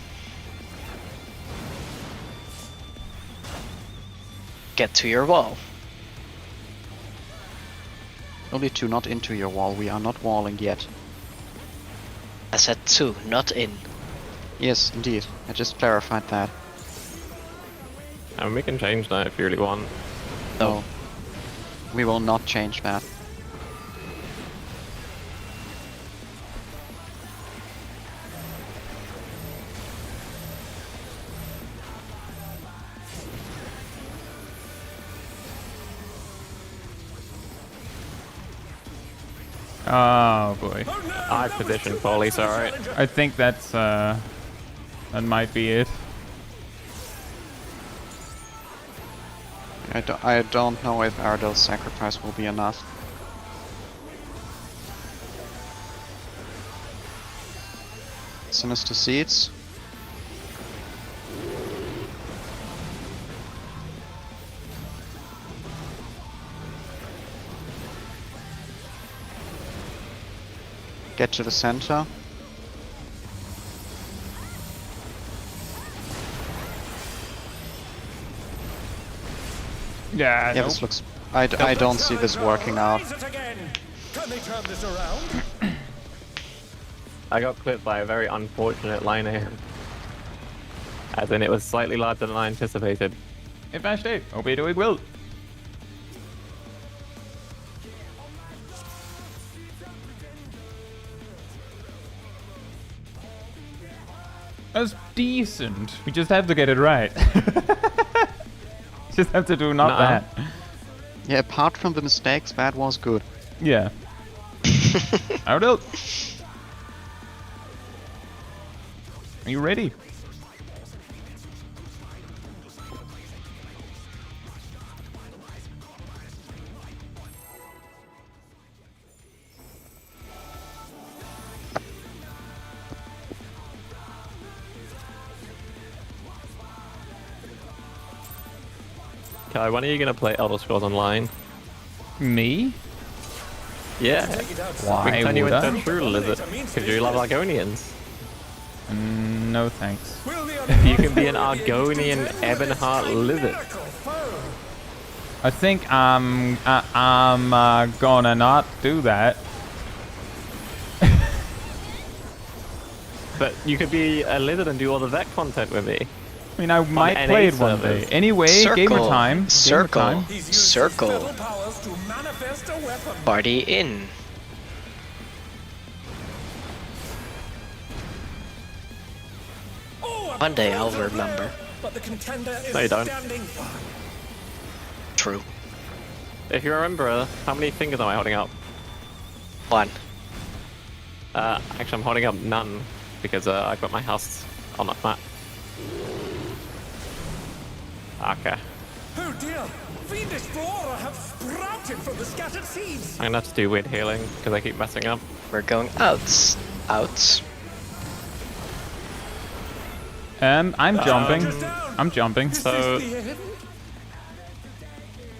Get to your wall. Only 2, not into your wall. We are not walling yet. I said 2, not in. Yes, indeed. I just clarified that. And we can change that if you really want. No. We will not change that. Oh boy. I positioned Polly, so alright. I think that's that might be it. I don't know if Ardell's sacrifice will be enough. Sinister Seeds. Get to the center. Yeah, Yeah, this looks... I don't see this working out. Can they turn this around? I got clipped by a very unfortunate line aim. As in, it was slightly larger than I anticipated. Hey Bash Dave, hope you're doing well. That's decent. We just have to get it right. Just have to do not that. Yeah, apart from the mistakes, that was good. Yeah. Out out. Are you ready? Kai, when are you gonna play Elder Scrolls Online? Me? Yeah. Why We can turn you would into I? a true lizard, because you love Argonians. No thanks. You can be an Argonian Ebonheart lizard. I think I'm gonna not do that. But you could be a lizard and do all the vet content with me. I mean, I might NA play it one day. servers. Anyway, gamer Circle. time. Gamer Circle. time. Circle. Party in. One day I'll remember. But the contender is No, you don't. standing. True. If you remember, how many fingers am I holding up? One. Actually, I'm holding up none, because I've got my house on that map. Okay. Oh dear! Fiendish flora have sprouted from the scattered seeds. I'm gonna have to do weird healing, because I keep messing up. We're going out. Out. I'm jumping. I'm jumping. So, The end?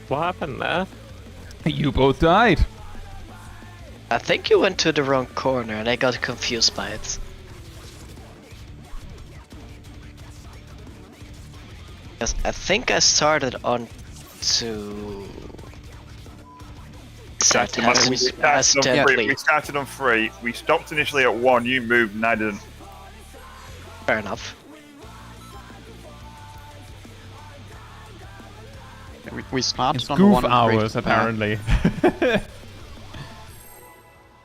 what happened there? You both died. I think you went to the wrong corner and I got confused by it. Yes, I think I started on to set We has started, on deadly. three. We started on 3. We stopped initially at 1. You moved, and I didn't. Fair enough. We started It's on the goof one with hours, great- apparently.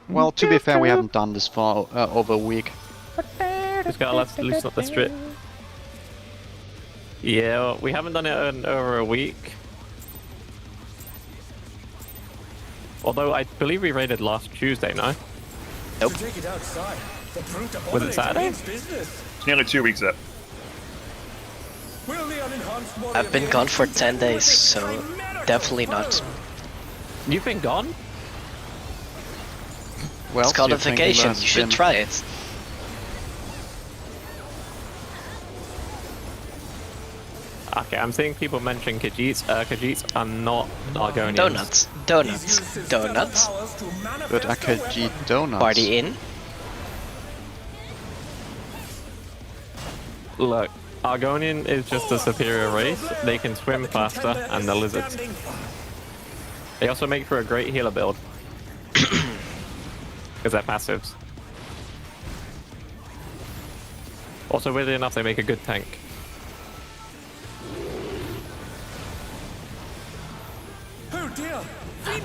Well, to be fair, we haven't done this for over a week. Just gotta loosen up the strip. Yeah, we haven't done it in over a week. Although I believe we raided last Tuesday, no? Nope. To take it outside, the brute Was it Saturday? means business. It's nearly 2 weeks up. Will the unenhanced warrior I've been be gone able for to 10 days, so chimerical definitely not. power? You've been gone? Well, It's called a do you think vacation, has you should been- try it. Okay, I'm seeing people mention Khajiits. Khajiits are not Argonians. Donuts. He's Donuts. used his Donuts. stellar powers to manifest But a Arcadion weapon. Donuts. Party in. Look, Argonian is just a superior race. They can swim The faster, contender and is they're lizards. standing. They also make for a great healer build. Because they're passives. Also, weirdly enough, they make a good tank. Oh dear!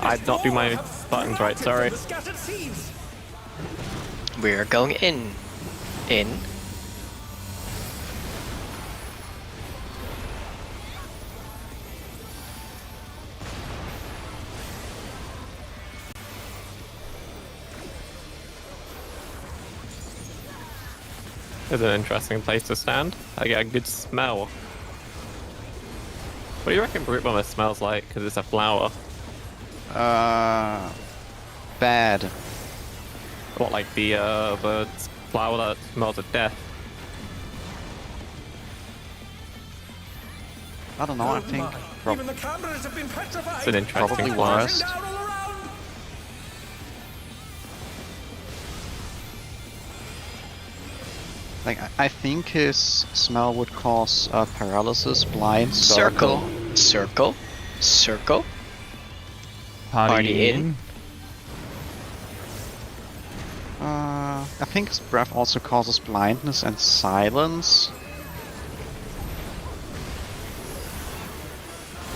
I did not do my Flora have buttons right, sprouted sorry. from the scattered seeds. We're going in. In. It's an interesting place to stand. I get a good smell. What do you reckon Brute Bomber smells like? Because it's a flower. Bad. What, like the flower that smells of death? I don't know, I think Even the cameras have been petrified. It's an interesting Probably plant. worse. Down all around. like I think his smell would cause paralysis, blind, Circle. Circle. Circle. Party in. I think his breath also causes blindness and silence.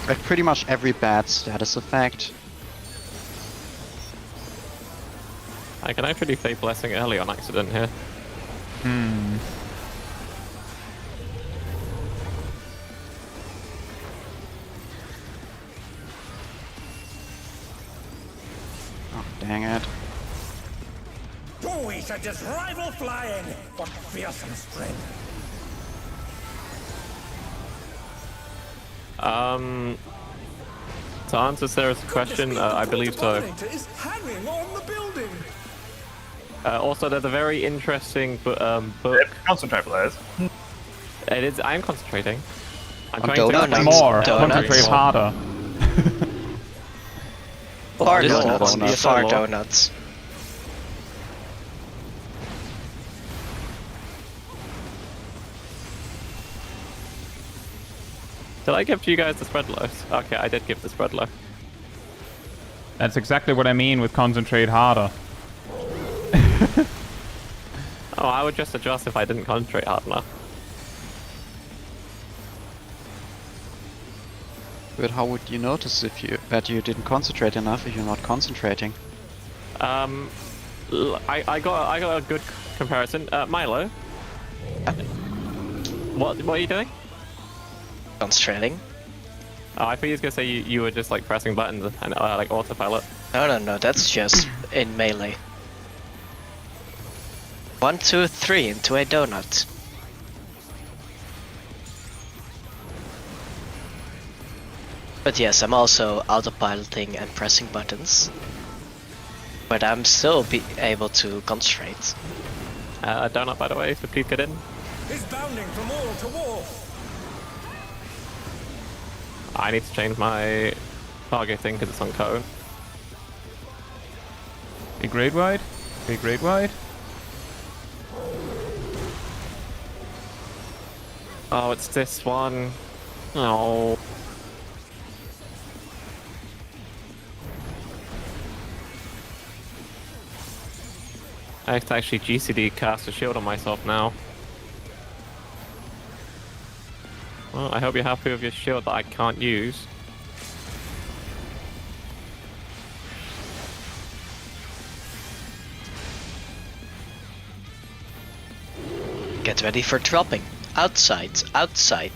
Like pretty much every bad status effect. I can actually play Blessing early on accident here. Oh, dang it. Oh, we should just rival flying. What fearsome strength. To answer Sarah's question, I believe so. Dominator is hanging on the building. Also, there's a very interesting book. Concentrate, players. It is. I'm concentrating. I'm On trying to donuts? More. Donuts. Concentrate harder. Far this is donuts. one. Yes, Far Lord. donuts. Did I give you guys the spread loaf? Okay, I did give the spread loaf. That's exactly what I mean with concentrate harder. Oh, I would just adjust if I didn't concentrate hard enough. But how would you notice if that you didn't concentrate enough if you're not concentrating? I got a good comparison. Milo. What are you doing? Concentrating. Oh, I thought you was gonna say you were just like pressing buttons and like autopilot. No, that's just in melee. 1, 2, 3 into a donut. But yes, I'm also autopiloting and pressing buttons. But I'm still able to concentrate. Donut, by the way, so please get in. is bounding from wall to wall. I need to change my targeting because it's on cone. Big raid wide. Big raid wide. Oh, it's this one. Oh. I have to actually GCD cast a shield on myself now. Well, I hope you're happy with your shield that I can't use. Get ready for dropping. Outside, outside.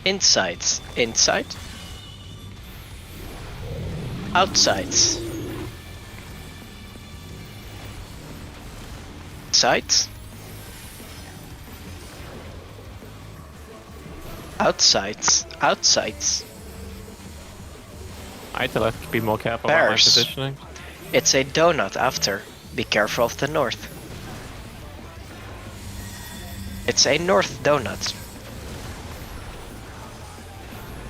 Inside, inside. Outside. Inside. Outside, outside. I had to be more careful about my Bears. positioning. It's a donut after. Be careful of the north. It's a north donut.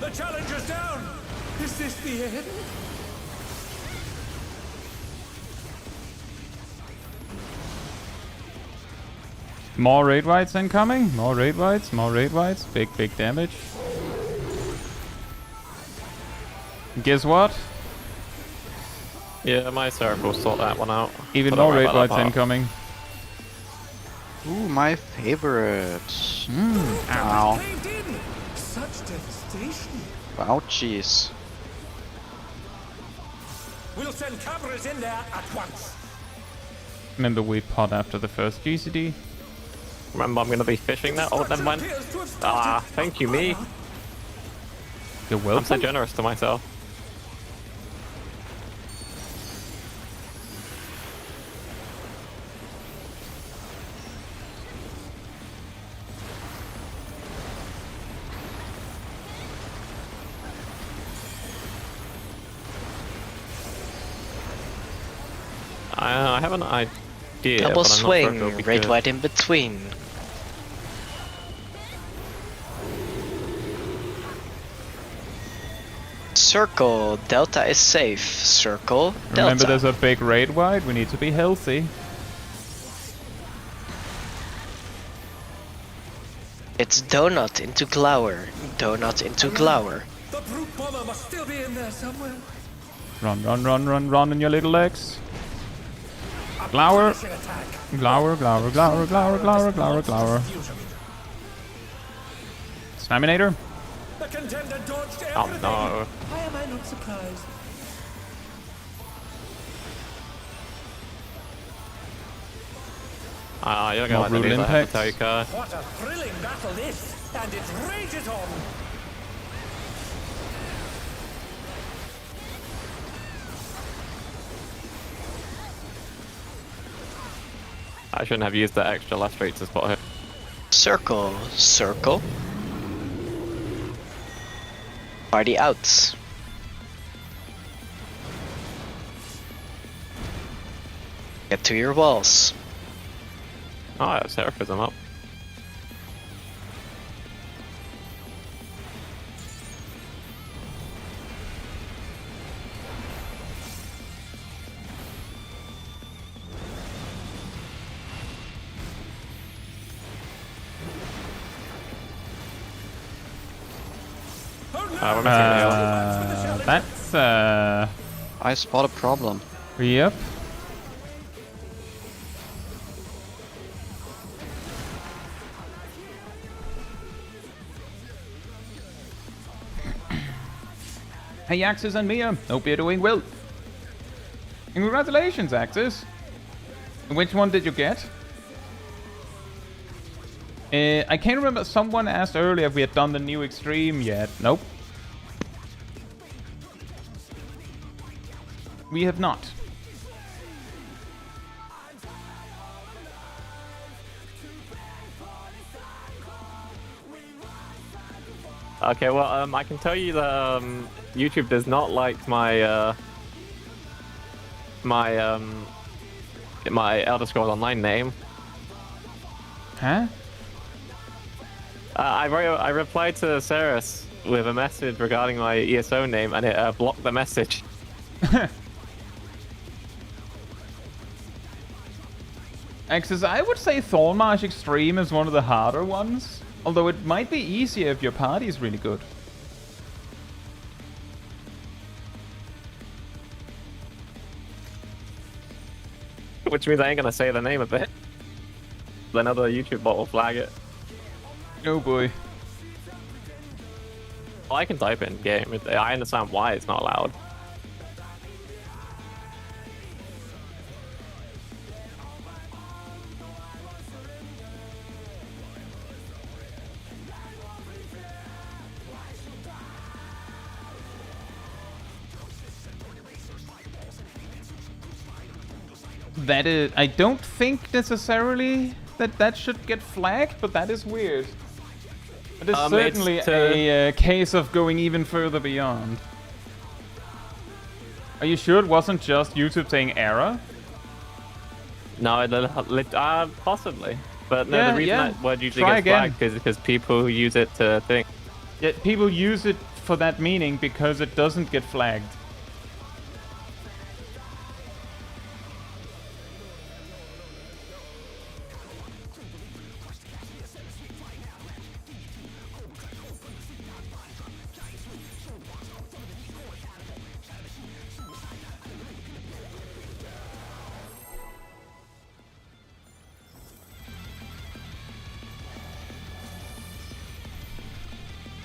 The challenger's down. Is this the end? More raid wides incoming. More raid wides. More raid wides. Big damage. Guess what? Yeah, my Seraph will sort that one out. Even But don't more worry raid about that wides part. incoming. Ooh, my favorite. Wow. Ow. Caved in. Such devastation. Ouchies. We'll send cameras in there at once. Remember we pot after the first GCD. Remember, I'm gonna be fishing now. Oh, never mind. Appears to have Ah, started. thank you, me. You're I'm so welcome. generous to myself. I have an idea. Double but I'm not sure if swing, it'll be raid good. wide in between. Circle, Delta is safe. Circle, Delta. Remember there's a big raid wide. We need to be healthy. It's donut into glower. Donut into glower. The brute bomber must still be in there somewhere. Run in your little legs. Glower. Finishing attack. Glower. Slaminator. The contender dodged Oh everything. no. Why am I not surprised? You're More gonna like brutal the news I have impacts. to tell you, Kai. What a thrilling battle this, and it rages on. I shouldn't have used that extra left rate to spot him. Circle, circle. Party outs. Get to your walls. Oh, I have Seraphism up. We're missing the That's I spot a problem. yep. Hey Axis and Mia, hope you're doing well. And congratulations, Axis. Which one did you get? I can't remember. Someone asked earlier if we had done the new Extreme yet. Nope. We have not. Okay, well, I can tell you that YouTube does not like my my Elder Scrolls Online name. Huh? I replied to Ceres with a message regarding my ESO name, and it blocked the message. Axis, I would say Thornmarsh Extreme is one of the harder ones. Although it might be easier if your party is really good. Which means I ain't gonna say the name of it. Another YouTube bot will flag it. Oh boy. Well, I can type it in game. I understand why it's not allowed. That is, I don't think necessarily that should get flagged, but that is weird. It is certainly a case of going even further beyond. Are you sure it wasn't just YouTube saying error? No, possibly. But no, Yeah, the reason yeah. that word usually Try gets again. flagged is because people use it to think. Yeah, people use it for that meaning because it doesn't get flagged.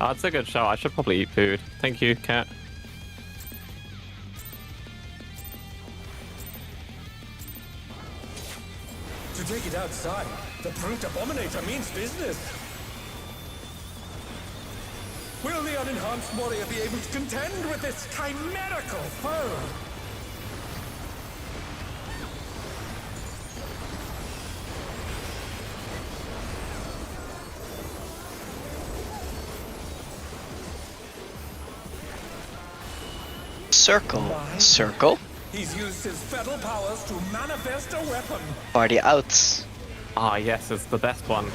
Oh, it's a good show. I should probably eat food. Thank you, Cat. To take it outside, the brute abominator means business. Will the unenhanced warrior be able to contend with this chimerical foe? Circle. Circle. He's used his fetal powers to manifest a weapon. Party out. Ah, yes, it's the best one.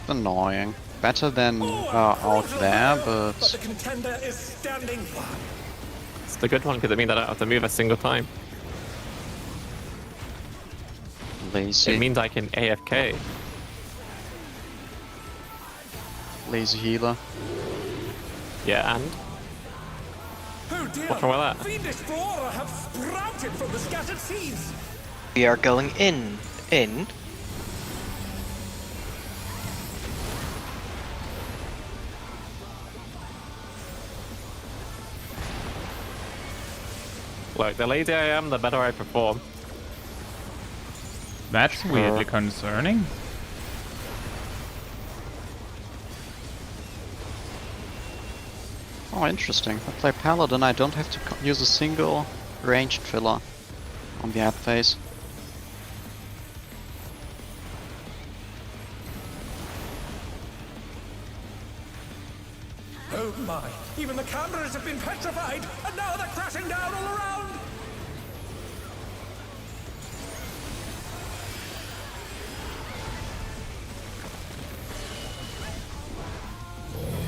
Annoying. Better than out there, But but the contender is standing firm. It's the good one because it means I don't have to move a single time. lazy. It means I can AFK. Lazy healer. Yeah, and? Oh dear! What's wrong with that? Fiendish flora have sprouted from the scattered seeds. We are going in. In. Look, the lazier I am, the better I perform. That's weirdly concerning. Oh, interesting. If I play Paladin, I don't have to use a single ranged filler on the ad phase. Oh my! Even the cameras have been petrified, and now they're crashing down all around.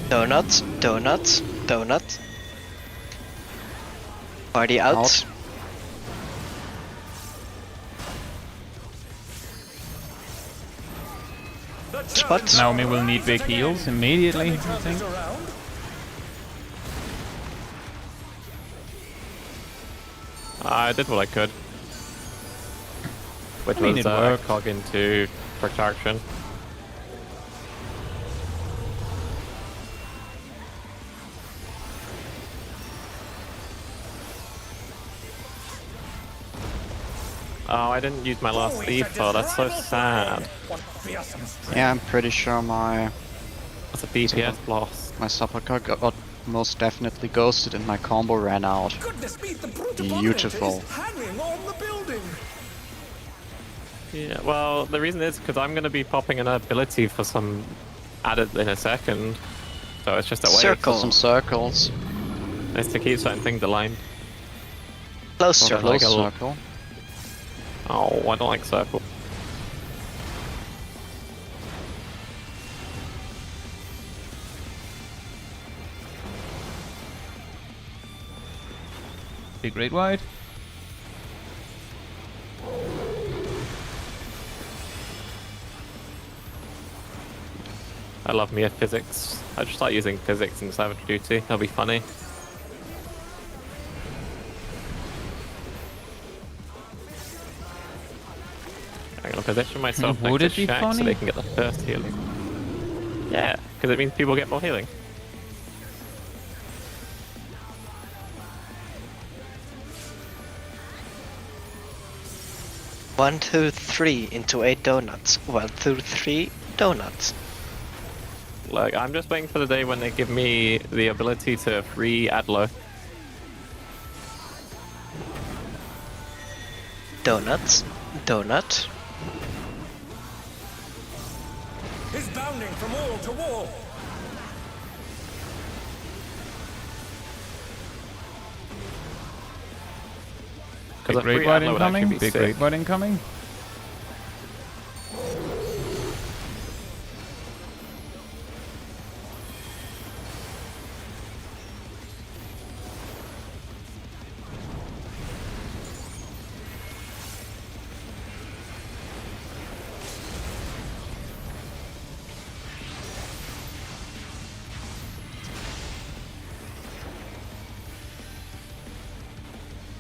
Donut. Donut. Donut. Party out. spot. Naomi will need big heals immediately, I think. I did what I could. Which I mean, was it worked. cog into protection. Oh, I didn't use my last Ether, that's so sad. Yeah, I'm pretty sure my That's a DPS loss. Supplica got most definitely ghosted and my combo ran out. Beautiful. Yeah, well, the reason is because I'm going to be popping an ability for some added in a second. So it's just a way Circle. Some circles. It's to keep certain things aligned. Close Sort of circle. like a little- Circle. Oh, I don't like circle. Big red white. I love me at physics. I should start using physics in Savage Duty. That'll be funny. I'm gonna position myself Would next to it be Shaq so funny? they can get the first healing. Yeah, because it means people get more healing. One, two, three into 8 donuts. 1, 2, 3 donuts. Look, I'm just waiting for the day when they give me the ability to free Adler. Donuts. Donut. Is bounding from wall to wall. Because Big great white incoming. Big sick. great white incoming.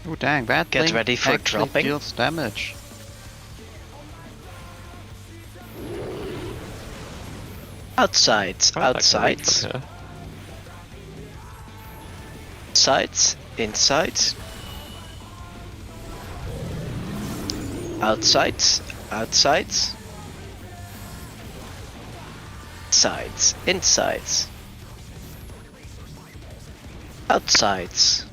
Oh dang, that Get thing ready for actually dropping. deals damage. Outsides. Quite like the reach Outsides. from here. Sides. Inside. Outsides. Outsides. Sides. Insides. Outsides.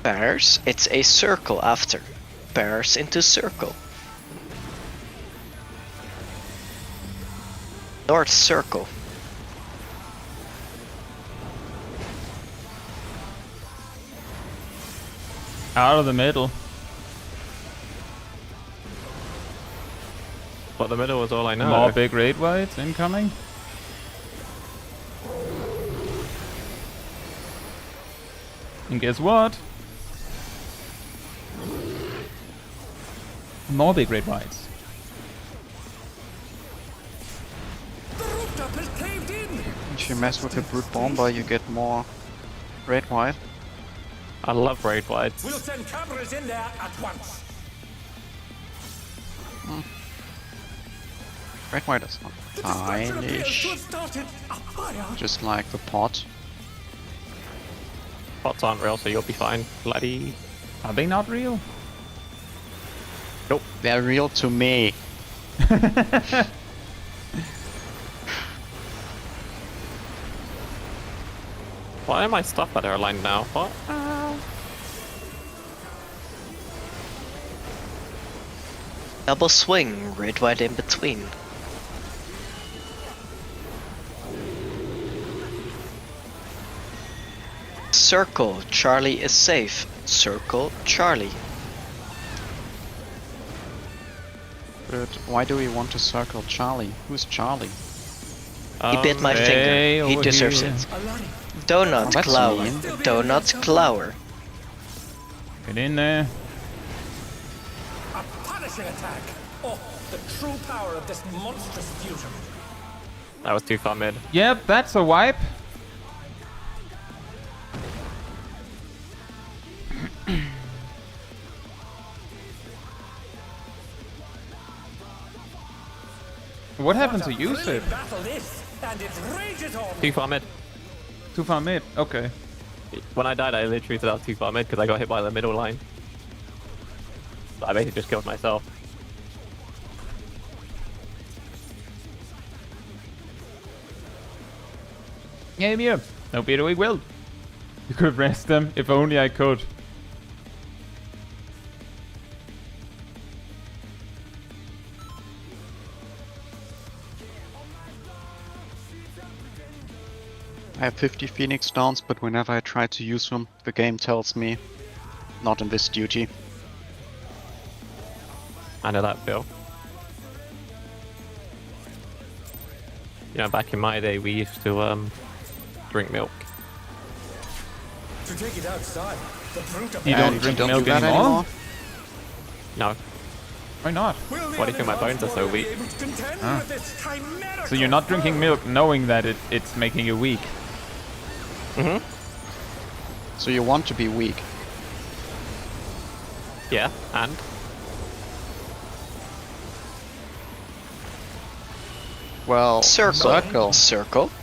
Bears. It's a circle after. Bears into circle. North circle. Out of the middle. But the middle was all I know. More big red whites incoming. And guess what? More big red whites. The rooftop is caved in. If you mess with the brute bomber, you get more red white. I love raid whites. We'll send cameras in there at once. Red white is not The destruction appears to fine-ish. have started a fire. Just like the pot. Pots aren't real, so you'll be fine, bloody. Are they not real? They're real to me. Why am I stuff better aligned now? What? Double swing. Red white in between. Circle. Charlie is safe. Circle. Charlie. But why do we want to circle Charlie? Who's Charlie? He bit my Hey, finger. He over deserves here. it. Alani, Donut Oh, that's Clower. mean. Donut Clower. Get in there. a punishment Astonishing attack! Oh, the true power of this monstrous fusion. That was too far mid. Yep, that's a wipe. What happened to Yusuf? Brilliant battle this, and it rages on. Too far mid. Too far mid. Okay. When I died, I literally thought I was too far mid because I got hit by the middle line. So I basically just killed myself. Yeah. No better we will. You could rest them, if only I could. I have 50 Phoenix Downs, but whenever I try to use them, the game tells me, not in this duty. I know that feel. You know, back in my day, we used to drink milk. To take it outside, the brute of You don't drink milk anymore? No. Why not? Why do you think my bones are so weak? So you're not drinking milk knowing that it's making you weak. Mm-hmm. So you want to be weak. Yeah, and? Well, Circle.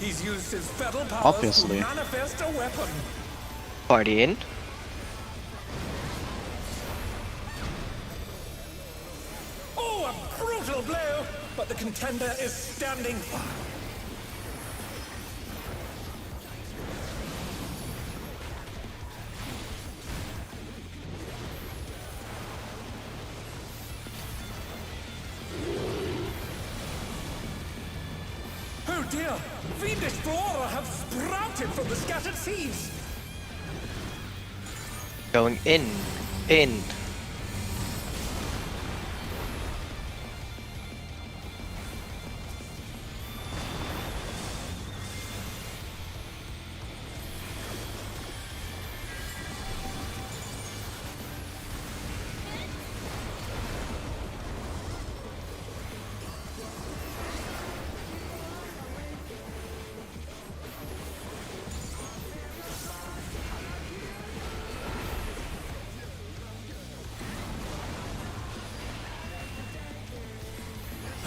He's used his fatal powers Obviously. to manifest a weapon. Party in. Oh, a brutal blow! But the contender is standing firm. Oh dear! Fiendish flora have sprouted from the scattered seas! Going in.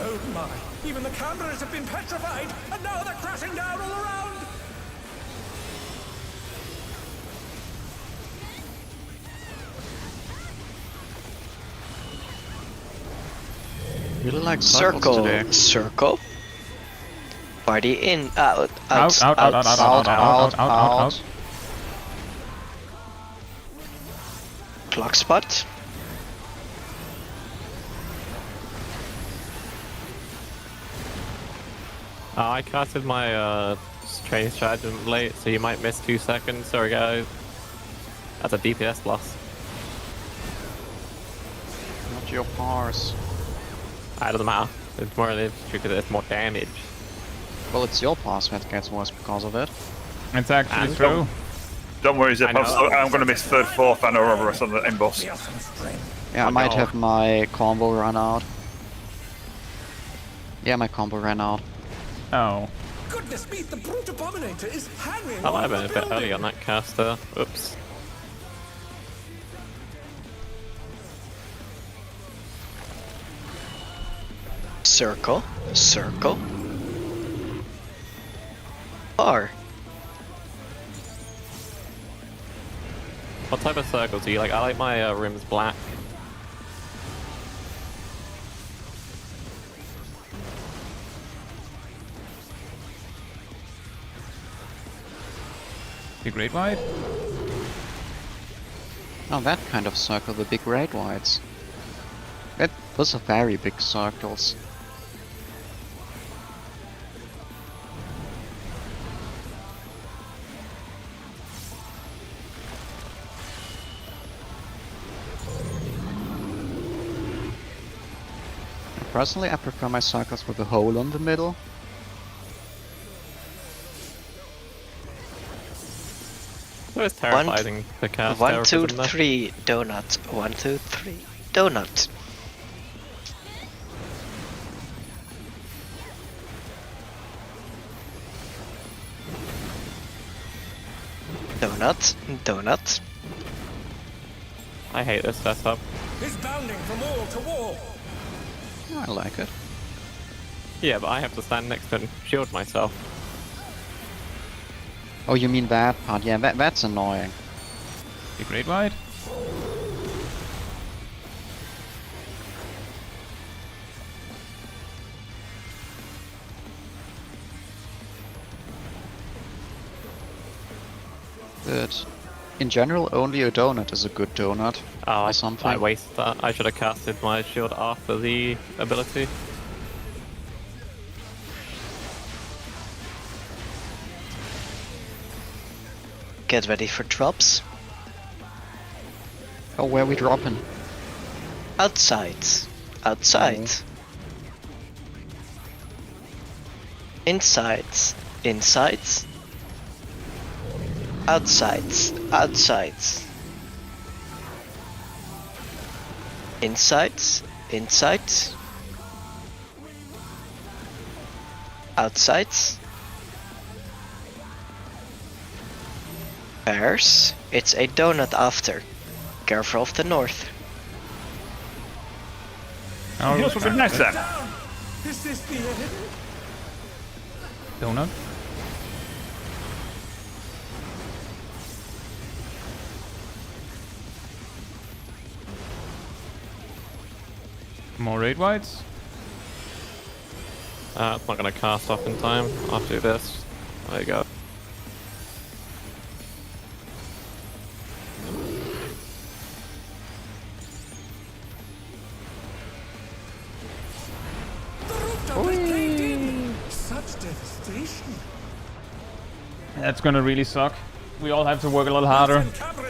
Oh my! Even the cameras have been petrified, and now they're crashing down all around! Really like circles today. Circle. Party in, out. Clock spot. I casted my training strategy late, so you might miss 2 seconds. Sorry, guys. That's a DPS loss. Not your parse. It doesn't matter. It's more because it's more damage. Well, it's your parse that gets worse because of it. It's actually And true. Don't worry, Zip. I'm going to miss third, fourth, and over rest on the end boss. Yeah, I might have my combo run out. Yeah, my combo ran out. Oh. Goodness me, the brute abominator is hanging That might have on been a the bit building. early on that caster. Oops. Circle. R. What type of circles do you like? I like my rims black. The Great White? Oh, that kind of circle, the big red whites. Those are very big circles. Personally, I prefer my circles with a hole in the middle. So it's terrifying to cast 1, 2, terrorism there. 3, donut. 1, 2, 3, donut. Donut, donut. I hate this setup. is bounding from wall to wall. I like it. Yeah, but I have to stand next to it and shield myself. Oh, you mean that part? Yeah, that's annoying. The Great White. But in general, only a donut is a good donut. Oh, Or something. I wasted that. I should have casted my shield after the ability. Get ready for drops. Oh, where are we dropping? Outside. Outside. Inside. Inside. Outside. Outside. Inside. Inside. Outside. Bears. It's a donut after. Careful of the north. Oh, Here's what nice then. Is this the end? donut. More raid whites. It's not gonna cast off in time. I'll do this. There you go. The rooftop is caved in. Such devastation. That's gonna really suck. We all have to work a little harder.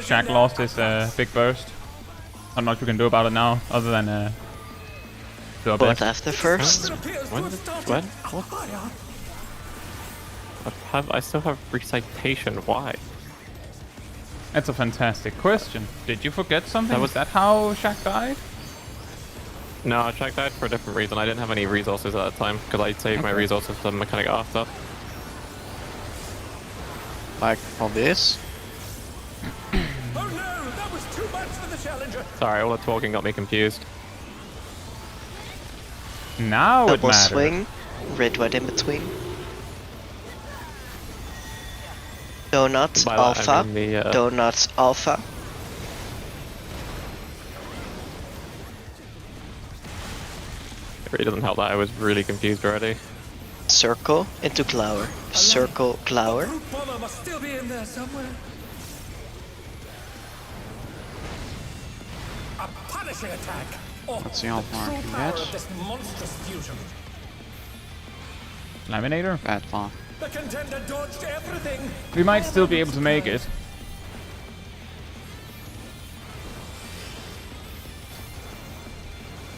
Shaq lost his big burst. Not much we can do about it now, other than do our But best. after first, When? I still have recitation. Why? That's a fantastic question. Did you forget something? That Was was- that how Shaq died? No, I checked that for a different reason. I didn't have any resources at the time because I saved my resources for the mechanic after. Like for this? Oh no, that was too much for the challenger. Sorry, all the talking got me confused. Now it double matters. swing, red white in between. Donuts By that, I alpha, mean the, donuts alpha. It really doesn't help that I was really confused already. Circle into Glower. Circle Glower. Root bomber must still be in there somewhere. A punishing attack. Oh, Let's see how far I true can power get. of this monstrous fusion. Laminator. Bad far. The contender dodged everything. We might still be able to make it.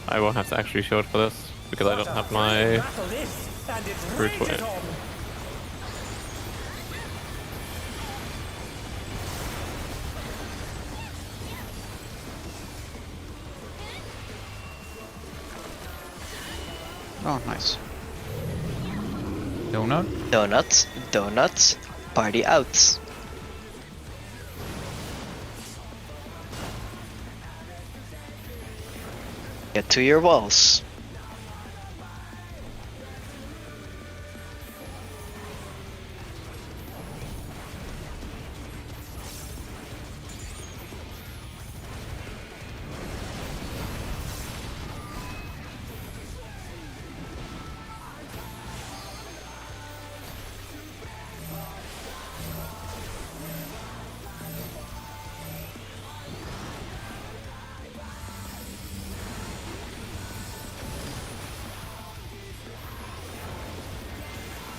I won't have to actually shield for this because I don't have my Battle is, and it's Brute rated White. on. Oh, nice. Donut. Donuts, donuts, party out. Get to your walls.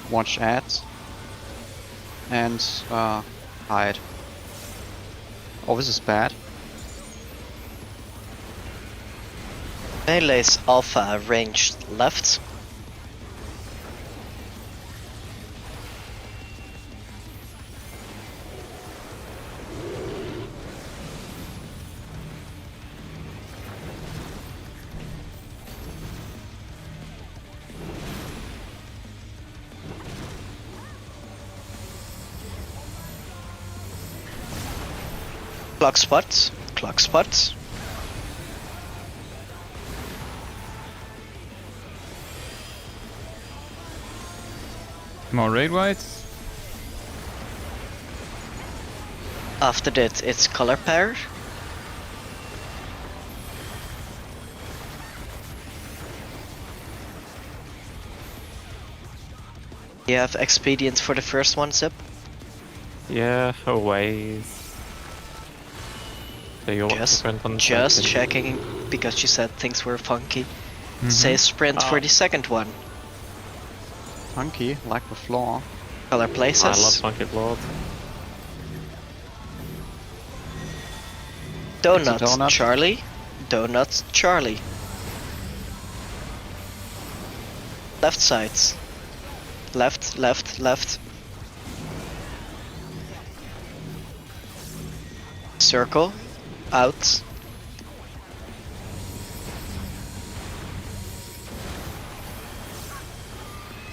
Watch ads. And hide. Oh, this is bad. Melee's alpha ranged left. Clock spot. Clock spot. More raid whites. After that, it's color pair. You have expedience for the first one, Zip? Yeah, always. So you want to sprint on the Just second? checking, because you said things were funky. Say sprint for the second one. Funky, like the floor. Color places. I love funky lord. Donut, donut. Charlie. Donut, Charlie. Left sides. Left, left, left. Circle. Out.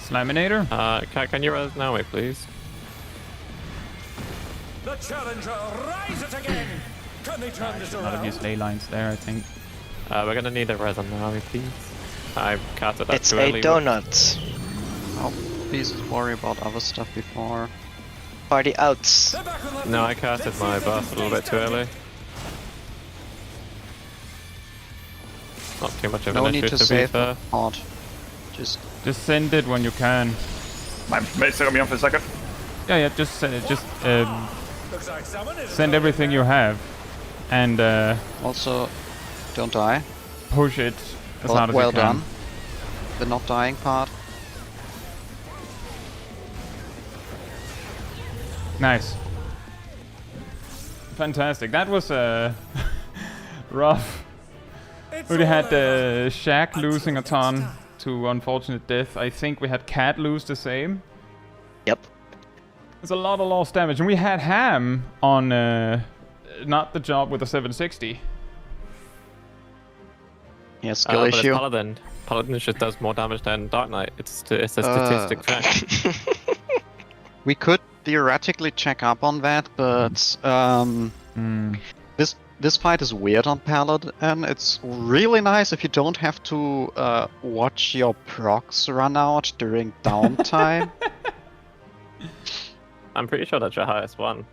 Slaminator. Can you res now, wait, please? The challenger rises again. Can they turn this A lot of around? use ley lines there, I think. We're gonna need a res on Navi, please. I casted that It's too a early. donut. Oh, please worry about other stuff before. Party outs. They're back on that No, I lead. casted Let's see my if they buff a can little bit too stay early. Not too much of No an need issue to to be save fair. hard. Just Just send it when you can. My mate's still got me on for a second. Yeah, just Looks like someone is send everything you have, and also don't die. push it as hard as Well you can. done. The not dying part. Nice. Fantastic. That was rough. It's We had all over. Shaq losing a Until ton next time. to unfortunate death. I think we had Cat lose the same. Yep. There's a lot of lost damage. And we had Ham on not the job with the 760. Yeah, skill But it's issue. Paladin. Paladin just does more damage than Dark Knight. It's a statistic fact. We could theoretically check up on that, but this fight is weird on Paladin. It's really nice if you don't have to watch your procs run out during downtime. I'm pretty sure that's your highest one.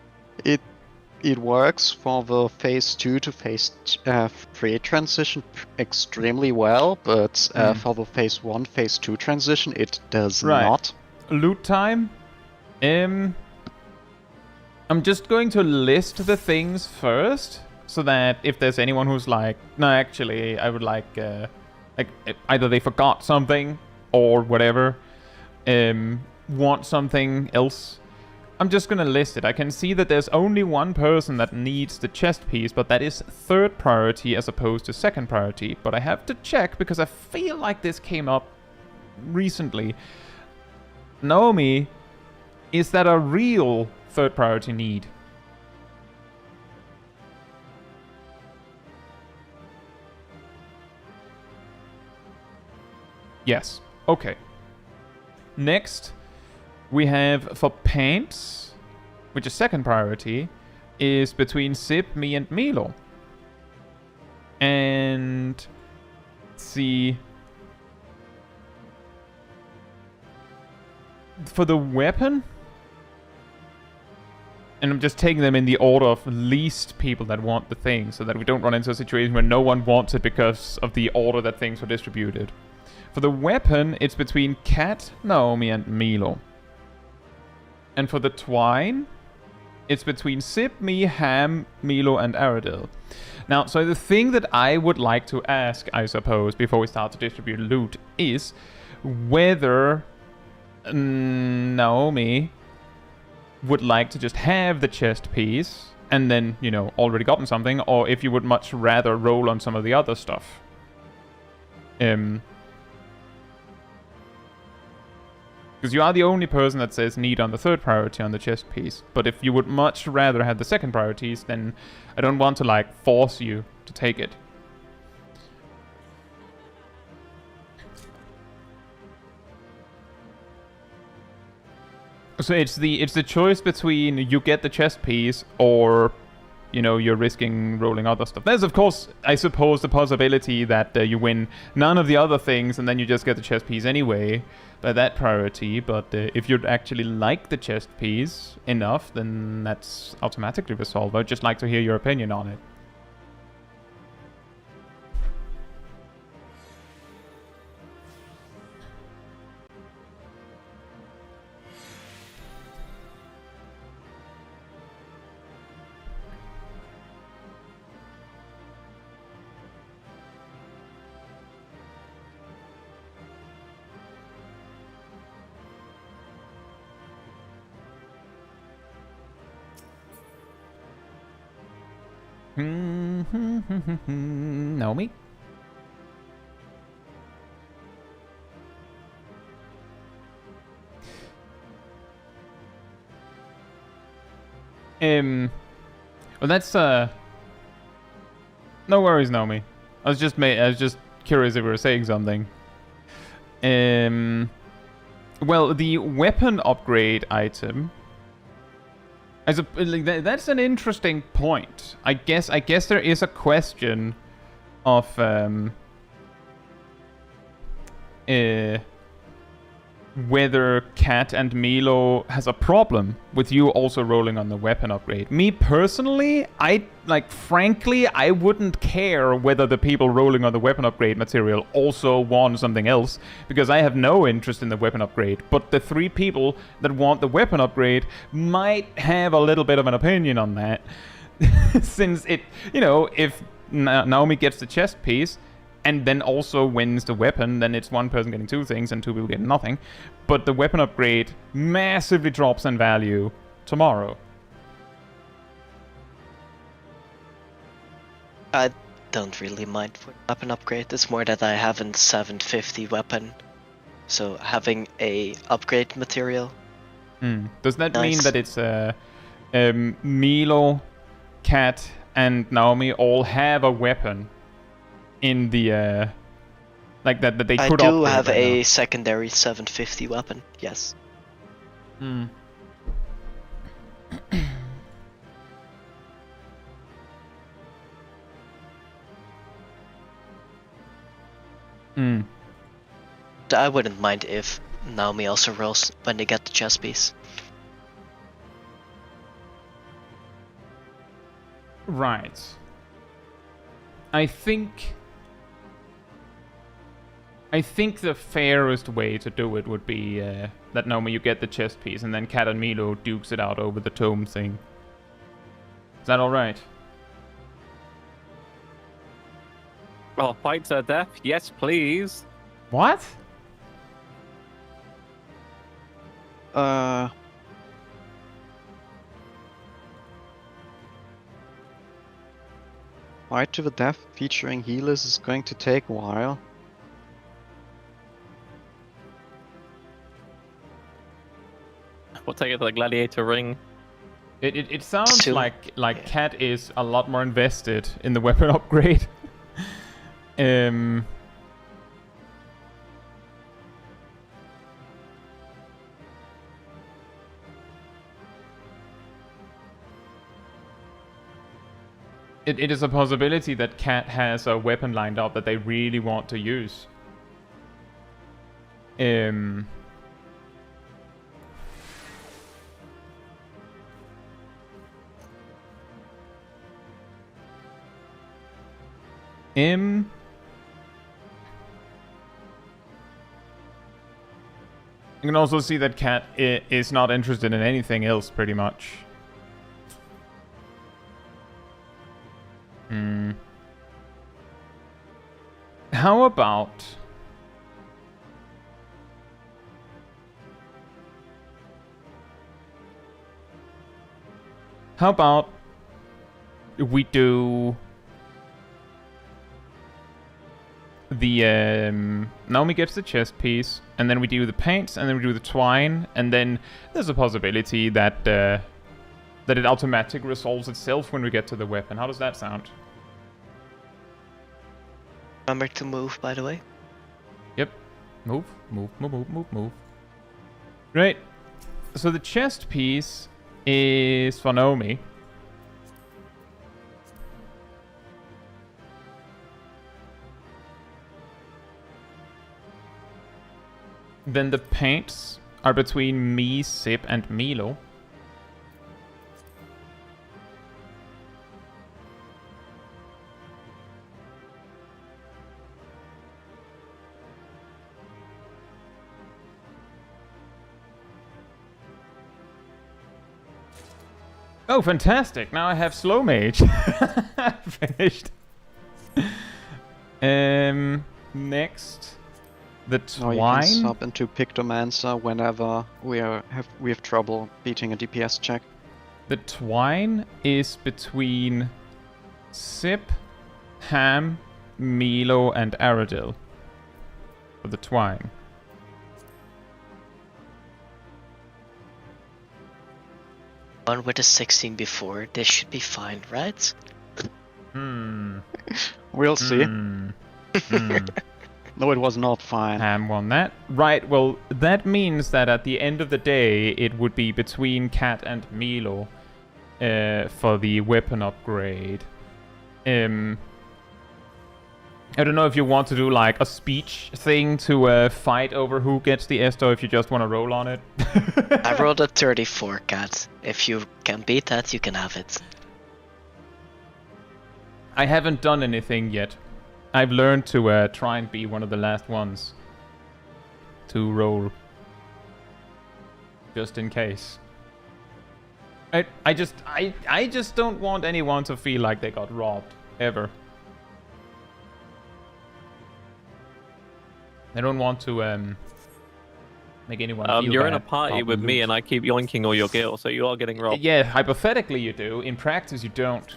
It works for the phase 2 to phase 3 transition extremely well, but for the phase 1, phase 2 transition, it does Right. not. Loot time. I'm just going to list the things first, so that if there's anyone who's like, no, actually, I would like either they forgot something or whatever, want something else. I'm just gonna list it. I can see that there's only one person that needs the chest piece, but that is third priority as opposed to second priority. But I have to check because I feel like this came up recently. Naomi, is that a real third priority need? Yes. Okay. Next, we have for paints, which is second priority, is between Zip, me, and Milo. And let's see. For the weapon, and I'm just taking them in the order of least people that want the thing, so that we don't run into a situation where no one wants it because of the order that things were distributed. For the weapon, it's between Kat, Naomi, and Milo. And for the twine, it's between Zip, me, Ham, Milo, and Aradil. Now, so the thing that I would like to ask, I suppose, before we start to distribute loot, is whether Naomi would like to just have the chest piece and then, you know, already gotten something, or if you would much rather roll on some of the other stuff. Because you are the only person that says need on the third priority on the chest piece. But if you would much rather have the second priorities, then I don't want to, like, force you to take it. So it's the choice between you get the chest piece or you know, you're risking rolling other stuff. There's, of course, I suppose, the possibility that you win none of the other things and then you just get the chest piece anyway by that priority. But if you'd actually like the chest piece enough, then that's automatically resolved. I'd just like to hear your opinion on it. Naomi? Well, that's no worries, Naomi. I was just curious if we were saying something. Well, the weapon upgrade item. That's an interesting point. I guess there is a question of whether Cat and Milo has a problem with you also rolling on the weapon upgrade. Me personally, frankly, I wouldn't care whether the people rolling on the weapon upgrade material also want something else, because I have no interest in the weapon upgrade. But the 3 people that want the weapon upgrade might have a little bit of an opinion on that. Since it, you know, if Naomi gets the chest piece, and then also wins the weapon, then it's one person getting 2 things and 2 people getting nothing. But the weapon upgrade massively drops in value tomorrow. I don't really mind for weapon upgrade. It's more that I haven't 750 weapon, so having a upgrade material. Does that Nice. mean that it's Milo, Cat, and Naomi all have a weapon in the like that they I could do upgrade have right a now? secondary 750 weapon, yes. I wouldn't mind if Naomi also rolls when they get the chest piece. Right. I think the fairest way to do it would be that Naomi, you get the chest piece, and then Cat and Milo dukes it out over the tome thing. Is that alright? Well, fight to death? Yes, please. What? Fight to the death featuring healers is going to take a while. We'll take it to the gladiator ring. It sounds Still- like yeah. Cat is a lot more invested in the weapon upgrade. It is a possibility that Cat has a weapon lined up that they really want to use. You can also see that Cat is not interested in anything else, pretty much. How about... we do... the Naomi gets the chest piece, and then we do the paints, and then we do the twine, and then there's a possibility that that it automatically resolves itself when we get to the weapon. How does that sound? Remember to move, by the way. Yep. Move, move, move, move, move, move. Great. So the chest piece is for Naomi. Then the paints are between me, Sip, and Milo. Oh, fantastic! Now I have Slow Mage. Finished. Next, the Now you can Twine. sub into Pictomancer whenever we have trouble beating a DPS check. The Twine is between Sip, Ham, Milo, and Aradil. For the Twine. One with a 16 before, they should be fine, right? We'll see. No, it was not fine. Ham won that. Right, well, that means that at the end of the day, it would be between Cat and Milo for the weapon upgrade. I don't know if you want to do like a speech thing to fight over who gets the Est, or if you just want to roll on it. I rolled a 34, Cat. If you can beat that, you can have it. I haven't done anything yet. I've learned to try and be one of the last ones to roll. Just in case. I just don't want anyone to feel like they got robbed. Ever. I don't want to make anyone feel You're bad in a party about with me loot. and I keep yoinking all your gil, so you are getting robbed. Yeah, hypothetically you do. In practice you don't.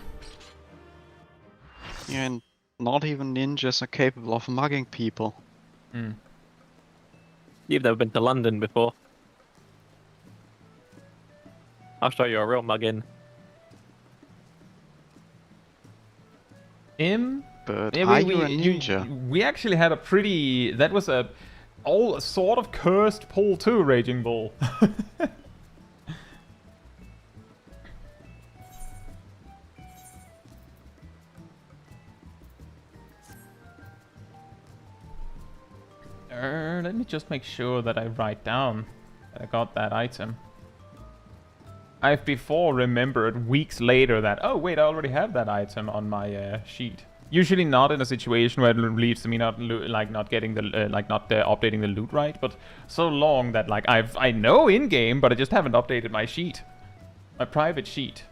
Yeah, and not even ninjas are capable of mugging people. You've never been to London before. I'll show you a real muggin. But Yeah, are you a ninja? we actually had a pretty... That was a all sort of cursed pull too, Raging Bull. Let me just make sure that I write down that I got that item. I've before remembered weeks later that, oh wait, I already have that item on my sheet. Usually not in a situation where it leads to me not getting the not updating the loot right, but so long that like I know in game, but I just haven't updated my sheet, my private sheet.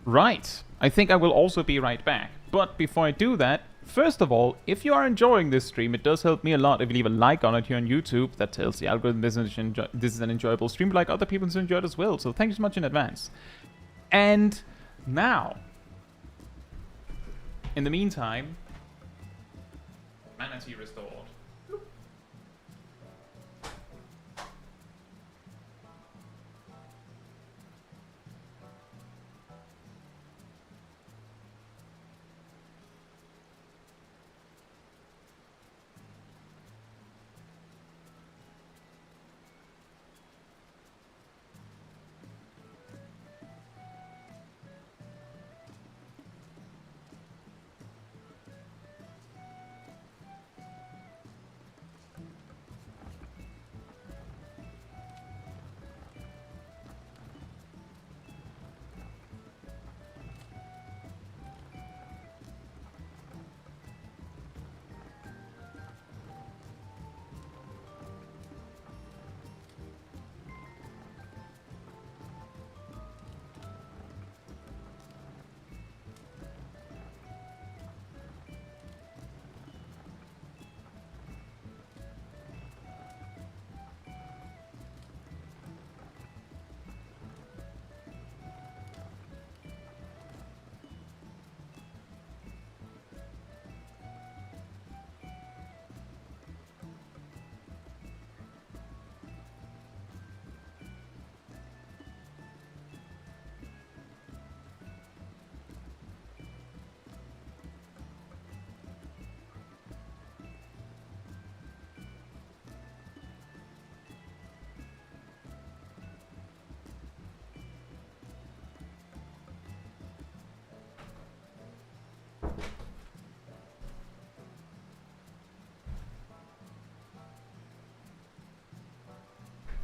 Right, I think I will also be right back. But before I do that, first of all, if you are enjoying this stream, it does help me a lot if you leave a like on it here on YouTube. That tells the algorithm this is an enjoyable stream, like other people to enjoy it as well. So thank you so much in advance. And now, in the meantime, Manatee restored.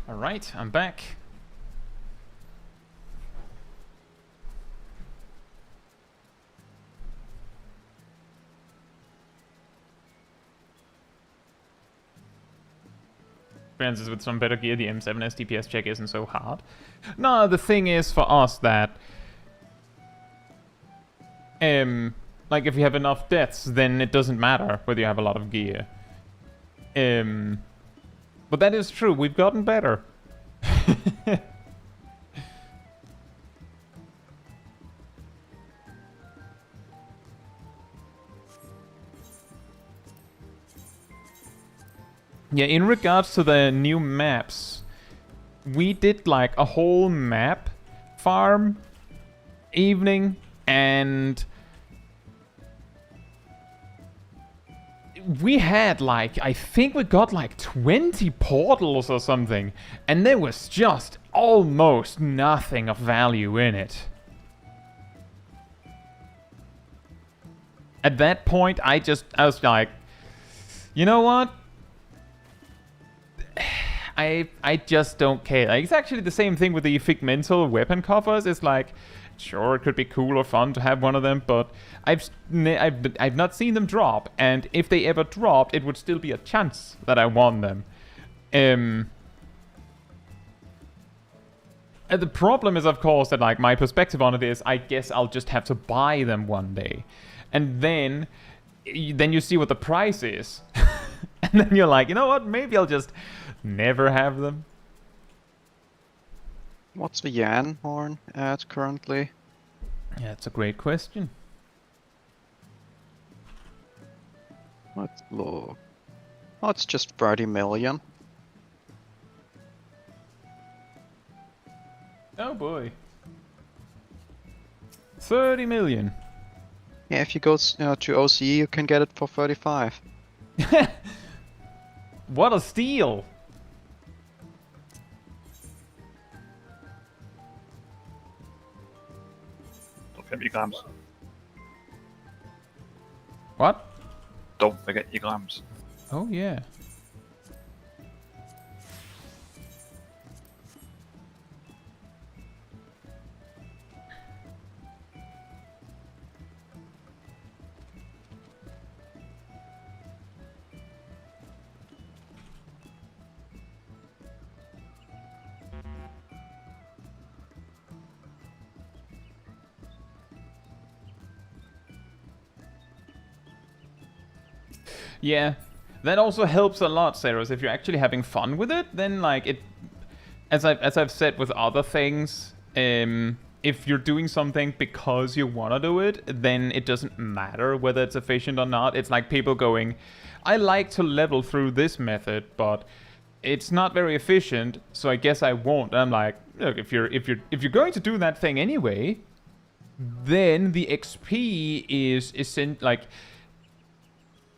Alright, I'm back. Francis, with some better gear, the M7S DPS check isn't so hard. No, the thing is for us that... like, if you have enough deaths, then it doesn't matter whether you have a lot of gear. But that is true, we've gotten better. Yeah, in regards to the new maps, we did like a whole map farm evening, and we had like, I think we got like 20 portals or something, and there was just almost nothing of value in it. At that point, I was like, you know what? I just don't care. Like, it's actually the same thing with the Figmental weapon covers. It's like, sure, it could be cool or fun to have one of them, but I've not seen them drop. And if they ever dropped, it would still be a chance that I won them. And the problem is, of course, that like my perspective on it is, I guess I'll just have to buy them one day, and then you see what the price is, and then you're like, you know what? Maybe I'll just never have them. What's the Yan horn at currently? Yeah, it's a great question. Let's look. Oh, it's just 30 million. Oh boy. 30 million. Yeah, if you go to OCE, you can get it for 35. What a steal! Don't forget your glams. What? Don't forget your glams. Oh yeah. Yeah, that also helps a lot, Saros. If you're actually having fun with it, then like it, as I've said with other things, if you're doing something because you want to do it, then it doesn't matter whether it's efficient or not. It's like people going, I like to level through this method, but it's not very efficient, so I guess I won't. And I'm like, look, if you're going to do that thing anyway, then the XP is like.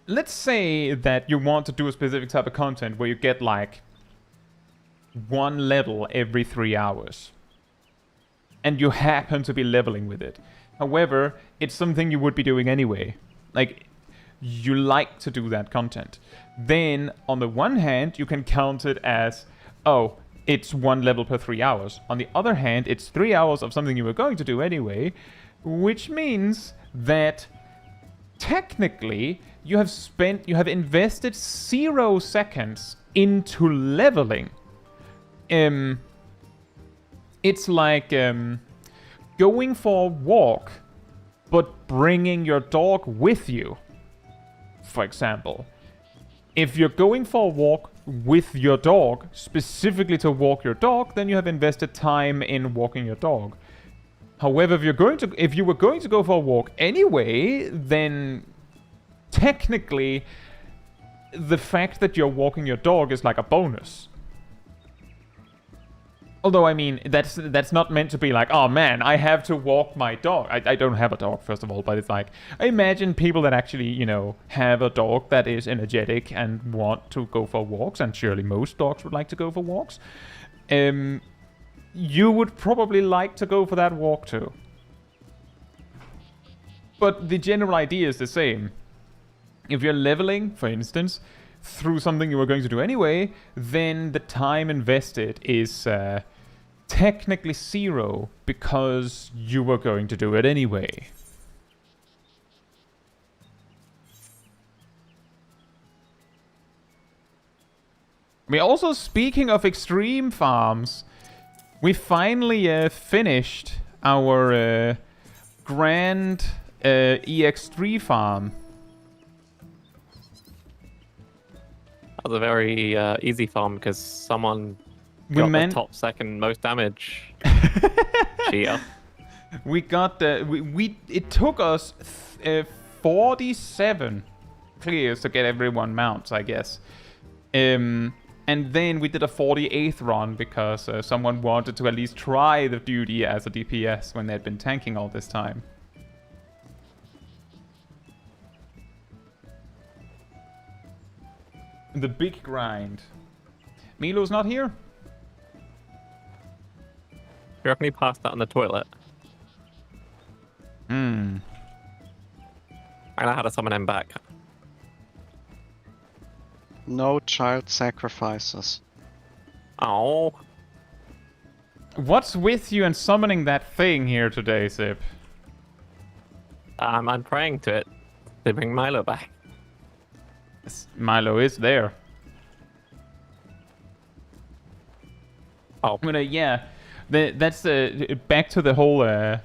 Let's say that you want to do a specific type of content where you get like one level every 3 hours, and you happen to be leveling with it. However, it's something you would be doing anyway. Like, you like to do that content. Then, on the one hand, you can count it as, oh, it's one level per 3 hours. On the other hand, it's 3 hours of something you were going to do anyway, which means that technically you have invested 0 seconds into leveling. It's like going for a walk, but bringing your dog with you, for example. If you're going for a walk with your dog, specifically to walk your dog, then you have invested time in walking your dog. However, if you were going to go for a walk anyway, then technically the fact that you're walking your dog is like a bonus. Although, I mean, that's not meant to be like, oh man, I have to walk my dog. I don't have a dog, first of all, but it's like, I imagine people that actually, you know, have a dog that is energetic and want to go for walks, and surely most dogs would like to go for walks. You would probably like to go for that walk too. But the general idea is the same. If you're leveling, for instance, through something you were going to do anyway, then the time invested is technically 0 because you were going to do it anyway. I mean, also speaking of extreme farms, we finally finished our grand EX3 farm. That was a very easy farm because someone got the top second most damage. Cheater. We got the it took us 47 clears to get everyone mounts, I guess. And then we did a 48th run because someone wanted to at least try the duty as a DPS when they'd been tanking all this time. The big grind. Milo's not here? You reckon he passed that on the toilet? Hmm. I know how to summon him back. No child sacrifices. Oh. What's with you and summoning that thing here today, Zip? I'm praying to it to bring Milo back. Milo is there. Oh. I mean, yeah. That's back to the whole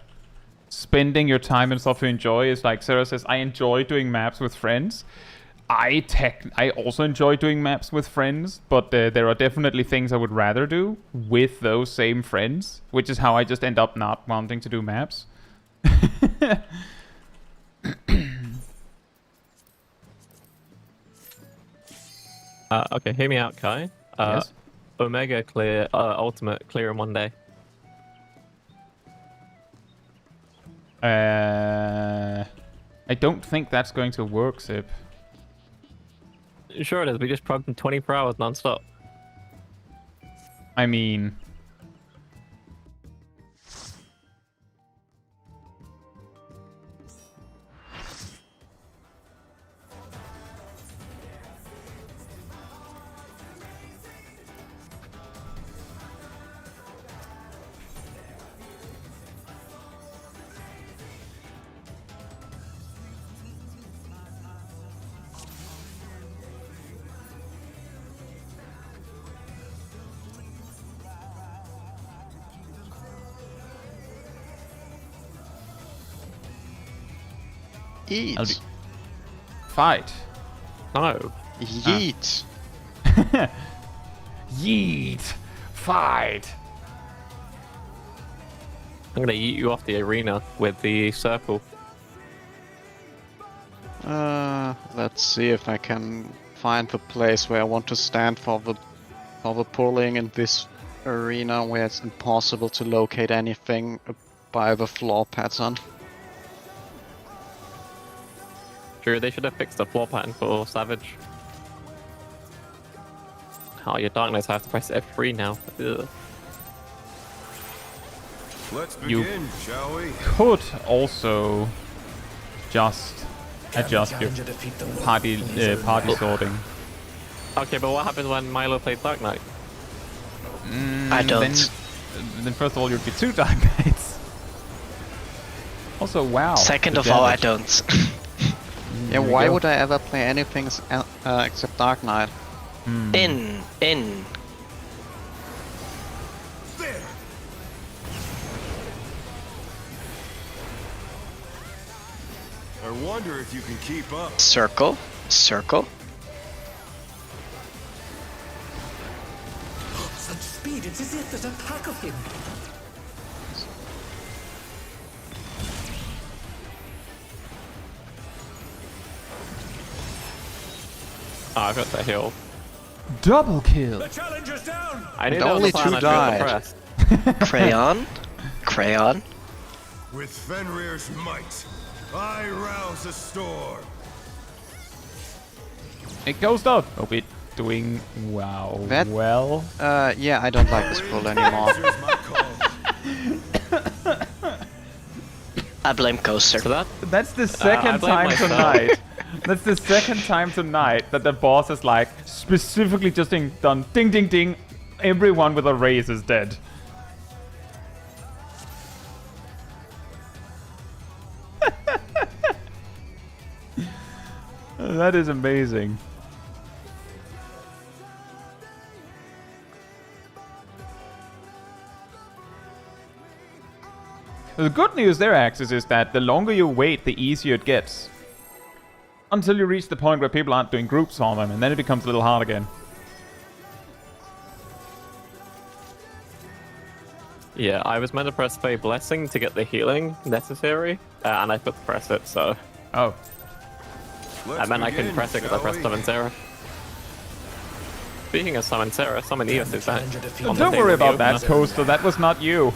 spending your time and stuff to enjoy. Is like Sarah says, I enjoy doing maps with friends. I also enjoy doing maps with friends, but there are definitely things I would rather do with those same friends, which is how I just end up not wanting to do maps. Okay, hear me out, Kai. Yes? Omega clear, ultimate clear in 1 day. I don't think that's going to work, Zip. Sure it is, we just progged in 24 hours non-stop. I mean... Eat. Fight. No. Yeet. Yeet. Fight. I'm gonna eat you off the arena with the circle. Let's see if I can find the place where I want to stand for the pulling in this arena where it's impossible to locate anything by the floor pattern. Sure, they should have fixed the floor pattern for Savage. Oh, your Dark Knights have to press F3 now. Ugh. Let's You begin, shall we? could also just adjust your party sorting. Okay, but what happens when Milo plays Dark Knight? I don't. Then first of all, you'd be 2 Dark Knights. Also, wow. Second the of all, I damage. don't. Yeah, There we why go. would I ever play anything except Dark Knight? In. There! I wonder if you can keep up. Circle. Such speed, it's as if there's a pack of him. Oh, I got the hill. Double kill. The challenger's down! I knew And there was only a plan, 2 I died. forgot to press. Crayon. With Fenrir's might, I rouse the storm. It goes down. Oh, we're doing That- well. Yeah, I don't like this pull anymore. Answers my call. I blame Coaster. So that That's the second blame time myself. tonight That's the second time tonight that the boss has like specifically just done ding ding ding. Everyone with a raise is dead. That is amazing. The good news there, Axis, is that the longer you wait, the easier it gets. Until you reach the point where people aren't doing groups on them, and then it becomes a little hard again. Yeah, I was meant to press Fey Blessing to get the healing necessary, and I forgot to press it, so... Oh. I meant I couldn't press it because I pressed Summon Sarah. Speaking of Summon Sarah, Summon Eos is that. Don't worry about that, Coaster. That was not you.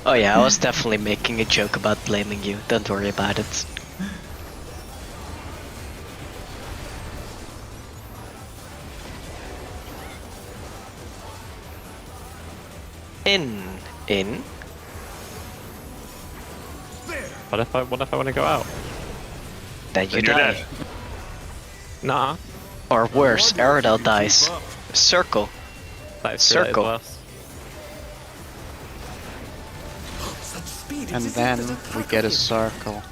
Oh yeah, I was definitely making a joke about blaming you. Don't worry about it. In. What if I want to go out? Then you Then you're die. dead. Nah, Or worse, Aerodel dies. Circle. that is Circle. worse. Such speed And exists then as a we get a Arcadion. circle.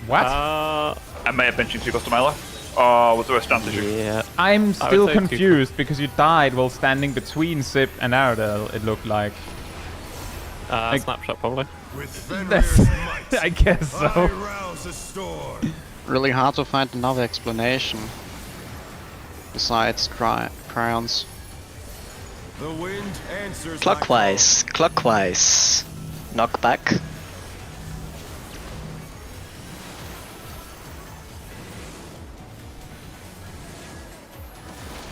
What? I may have mentioned 2 cost to my left. Oh, was there a stance issue? Yeah. I'm would still say confused because you died while standing between Zip and Aradel, it looked like. Snapshot probably. With That's, Fenrir's might, I guess I so. rouse a storm. Really hard to find another explanation. Besides crayons. The wind answers Clockwise. Clockwise. Knockback.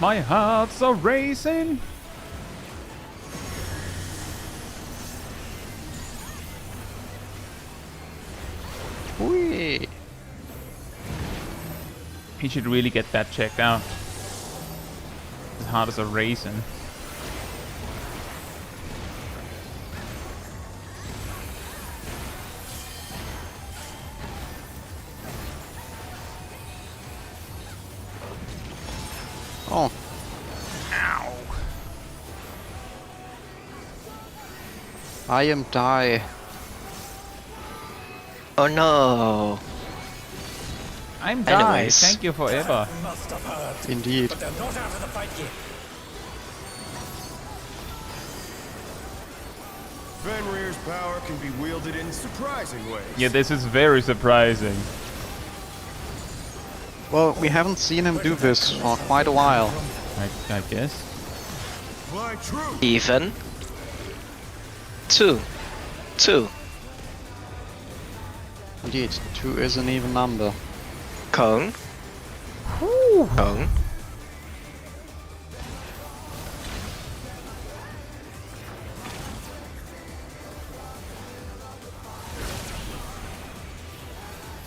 My heart's a racing. Whee! He should really get that checked out. His heart is a racing. Oh, Ow. I am die. Oh no. I'm dying. Anyways. Thank you forever. Must have heard. Indeed. But they're not out of the fight yet. Fenrir's power can be wielded in surprising ways. Yeah, this is very surprising. Well, we haven't seen him do this for quite a while. I guess. Fly true. Even. 2. Indeed, 2 is an even number. Cone. Cone.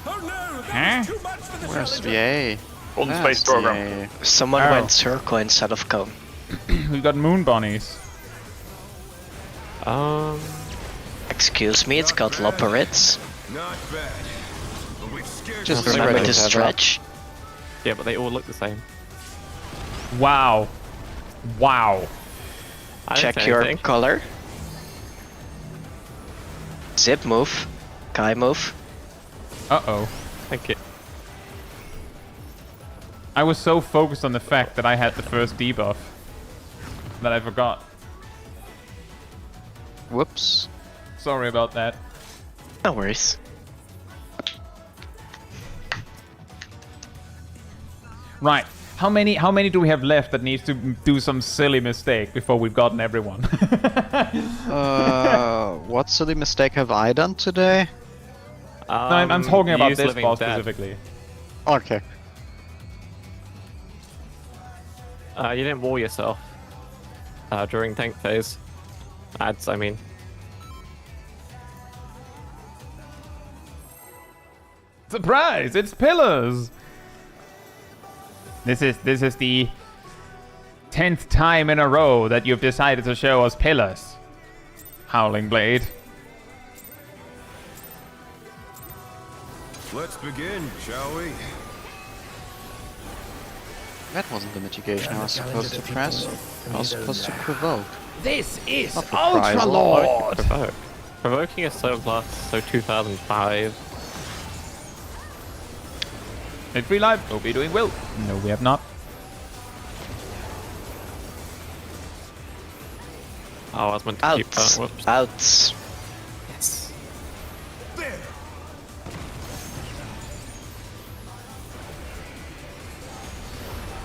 Oh no, Huh? that was too much for the Where's challenger. the A? Golden That's Space the Program. A. Someone Ow. went circle instead of cone. We got moon bunnies. Excuse me, it's got Loporits. Not bad. But we've scared Just them. Remember ready to to have stretch. Yeah, but they all look the same. Wow. Wow. I didn't Check say your anything. color. Zip move. Kai move. Uh-oh. Thank you. I was so focused on the fact that I had the first debuff that I forgot. Whoops. Sorry about that. No worries. Right. How many do we have left that needs to do some silly mistake before we've gotten everyone? What silly mistake have I done today? No, I'm talking about use this Living boss Dead. specifically. Okay. You didn't wall yourself during tank phase. I mean. Surprise! It's pillars. This is the 10th time in a row that you've decided to show us pillars. Howling Blade. Let's begin, shall we? That wasn't the mitigation I was supposed to press. I was supposed to provoke. This is Not reprisal. Why would you provoke? Provoking is so class, so 2005. Hit free live. Hope you're doing well. No, we have not. Oh, I was meant to keep that. Out. Whoops. Out. Yes. There!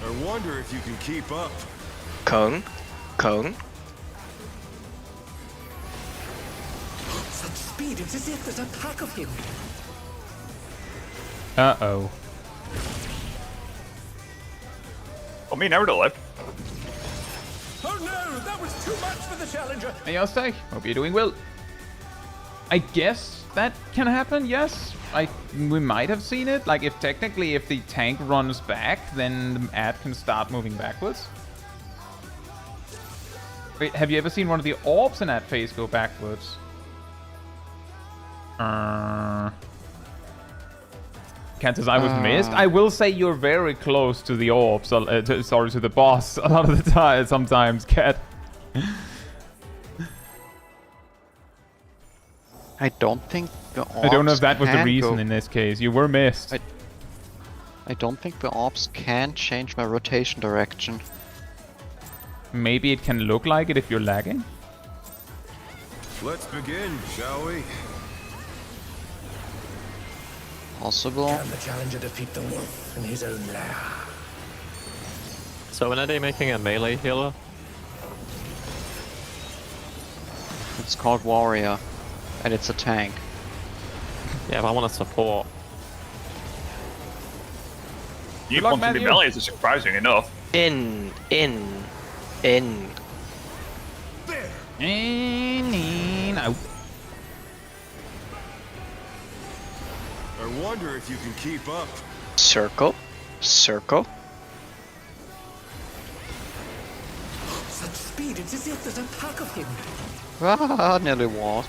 I wonder if you can keep up. Cone. Cone. Such speed, it's as if there's a pack of him. Uh-oh. Well, me never to live. Oh no, that was too much for the challenger. Hey, Yosei. Hope you're doing well. I guess that can happen, yes. We might have seen it. Like, if the tank runs back, then the ad can start moving backwards. Wait, have you ever seen one of the orbs in that phase go backwards? Can't I was missed. I will say you're very close to the orbs. Sorry, to the boss a lot of the time. Sometimes, Cat. I don't think the orbs I don't know if that was the can reason go- in this case. You were missed. I don't think the orbs can change my rotation direction. Maybe it can look like it if you're lagging. Let's begin, shall we? Possible. Can the challenger defeat the wolf in his own lair? So when are they making a melee healer? It's called Warrior. And it's a tank. Yeah, but I want to support. You luck, pumped in the Matthew. belly is surprising enough. In. There! Out. I wonder if you can keep up. Circle. Circle. Such speed, it's as if there's a pack of him. Ah, nearly was.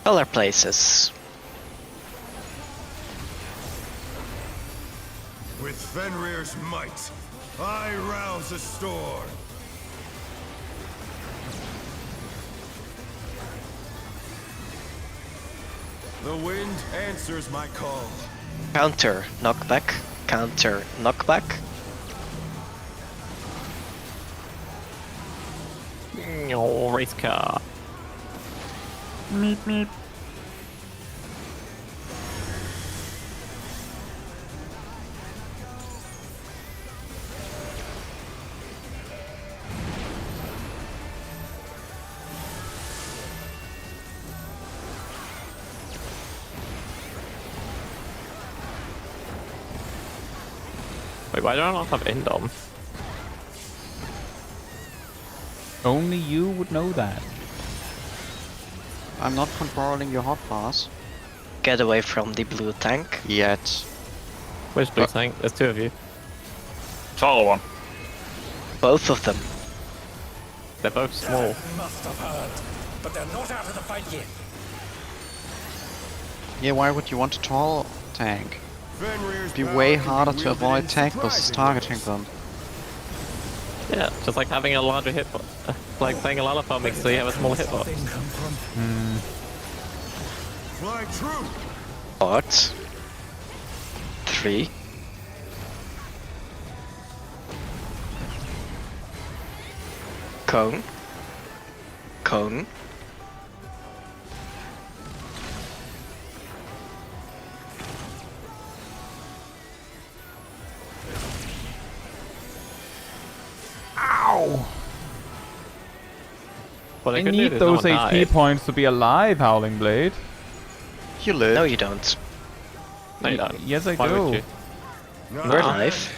Other places. With Fenrir's might, I rouse a storm. The wind answers my call. Counter. Knockback. Counter. Knockback. Oh, race car. Meep meep. Wait, why do I not have end on? Only you would know that. I'm not controlling your hotbars Get away from the blue tank. yet. Where's blue tank? There's two of you. Taller one. Both of them. They're both small. Must have heard. But they're not out of the fight yet. Yeah, why would you want a tall tank? Fenrir's It'd be power way can harder to wielded avoid in tank bosses surprising targeting them. Yeah, just like having a larger hitbox. Like playing a Lullaby makes so you have a small hitbox. Thing come from. ways. Fly true! But 3. Cone. Cone. Ow! Well, I good need news is those no one HP died. points to be alive, Howling Blade. You live. No, you don't. No, you don't. Yes, I Why do. would you? Not You're bad. alive.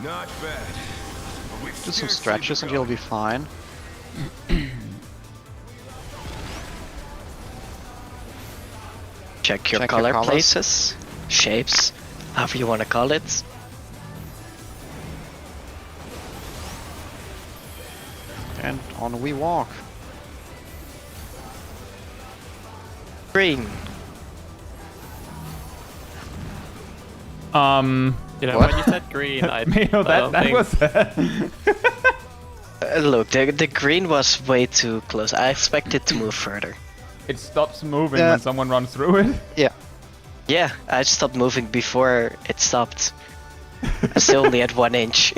Not bad. But we've Do some scarcely stretches and begun. you'll be fine. Check your Check your color colors. places. Shapes. however you want to call it. And on we walk. Green. You know, What? when you said green, I Mio, I don't that think... was. Look, the green was way too close. I expected to move further. It stops moving Yeah. when someone runs through it. Yeah. Yeah, I stopped moving before it stopped. I'm still only at 1 inch.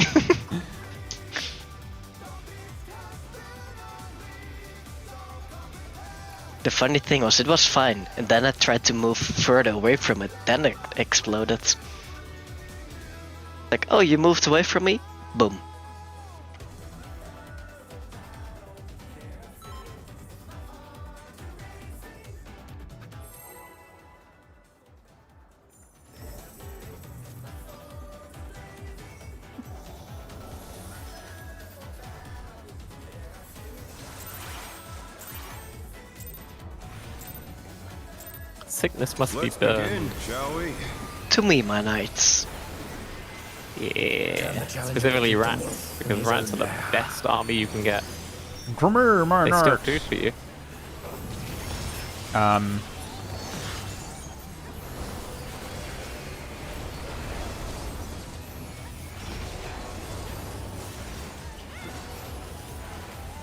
The funny thing was, it was fine, and then I tried to move further away from it, then it exploded. Like, oh, you moved away from me? Boom. Sickness must Let's be burned. begin, shall we? To me, my knights. Yeah. Specifically rats, because rats are the best army you can get. Come here, my They still narcs. do for you.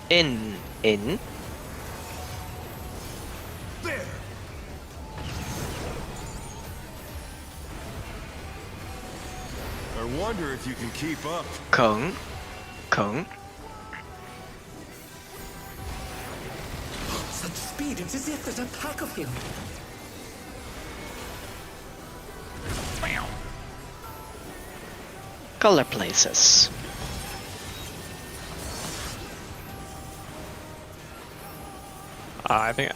In. There! I wonder if you can keep up. Cone. Such speed, it's as if there's a pack of him. Color places. I think...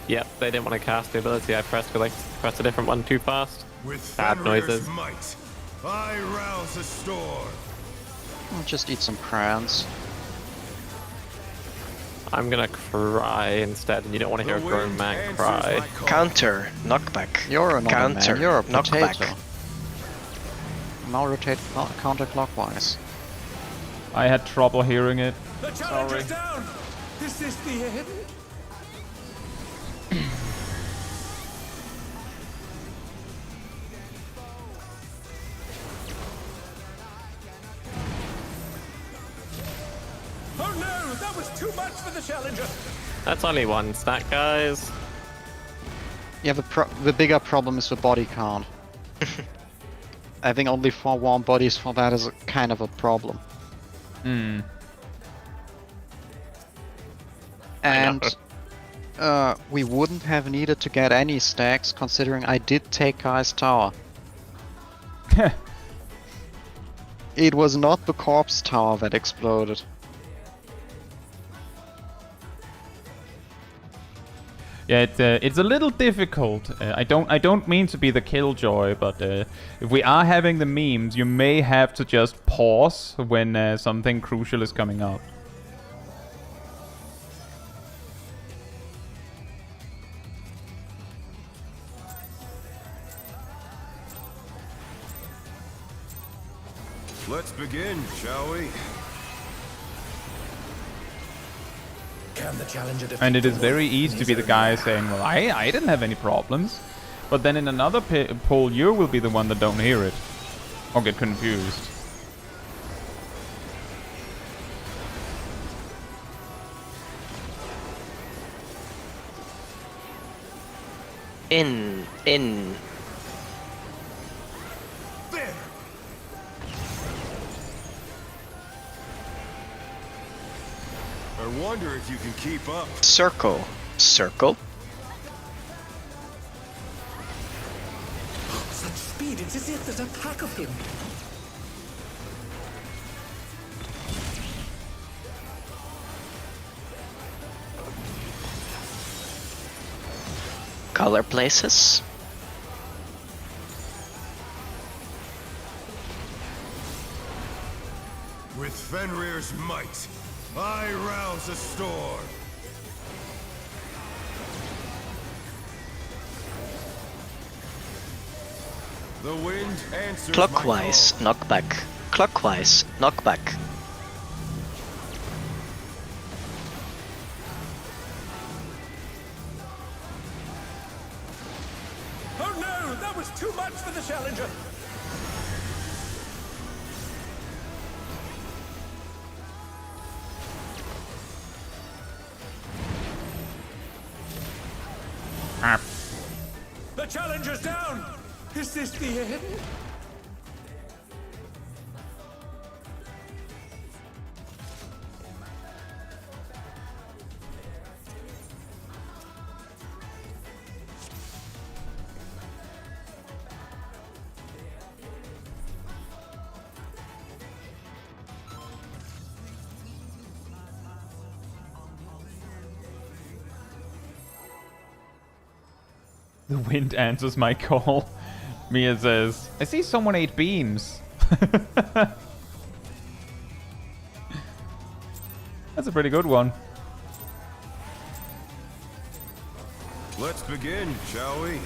Yep, they didn't want to cast the ability I pressed because I pressed a different one too fast. With Bad Fenrir's noises. might, I rouse the storm. I'll just eat some crayons. I'm gonna cry instead, and you don't want to hear a The grown wind man answers cry. my call. Counter. Knockback. You're not a Counter. man, you're a potato. Knockback. Now rotate counterclockwise. I had trouble hearing it. The challenger's down! Is this the end? Oh no! That was too much for the challenger! That's only one stack, guys. Yeah, the bigger problem is the body count. I think only 4 warm bodies for that is a kind of a problem. And we wouldn't have needed to get any stacks considering I did take Kai's tower. It was not the corpse tower that exploded. Yeah, it's a little difficult. I don't mean to be the killjoy, but if we are having the memes, you may have to just pause when something crucial is coming up. Let's begin, shall we? Can the challenger defeat And it is the very wolf easy in to be his the own guy path? saying, well, I didn't have any problems. But then in another poll, you will be the one that don't hear it. Or get confused. In. There! I wonder if you can keep up. Circle. Such speed, it's as if there's a pack of him. Color places. With Fenrir's might, I rouse the storm. The wind answers Clockwise, knockback. Clockwise, knockback. Oh no, that was too much for the challenger. Ah. The challenger's down. Is this the end? The wind answers my call. Mia says, I see someone ate beans. That's a pretty good one. Let's begin, shall we?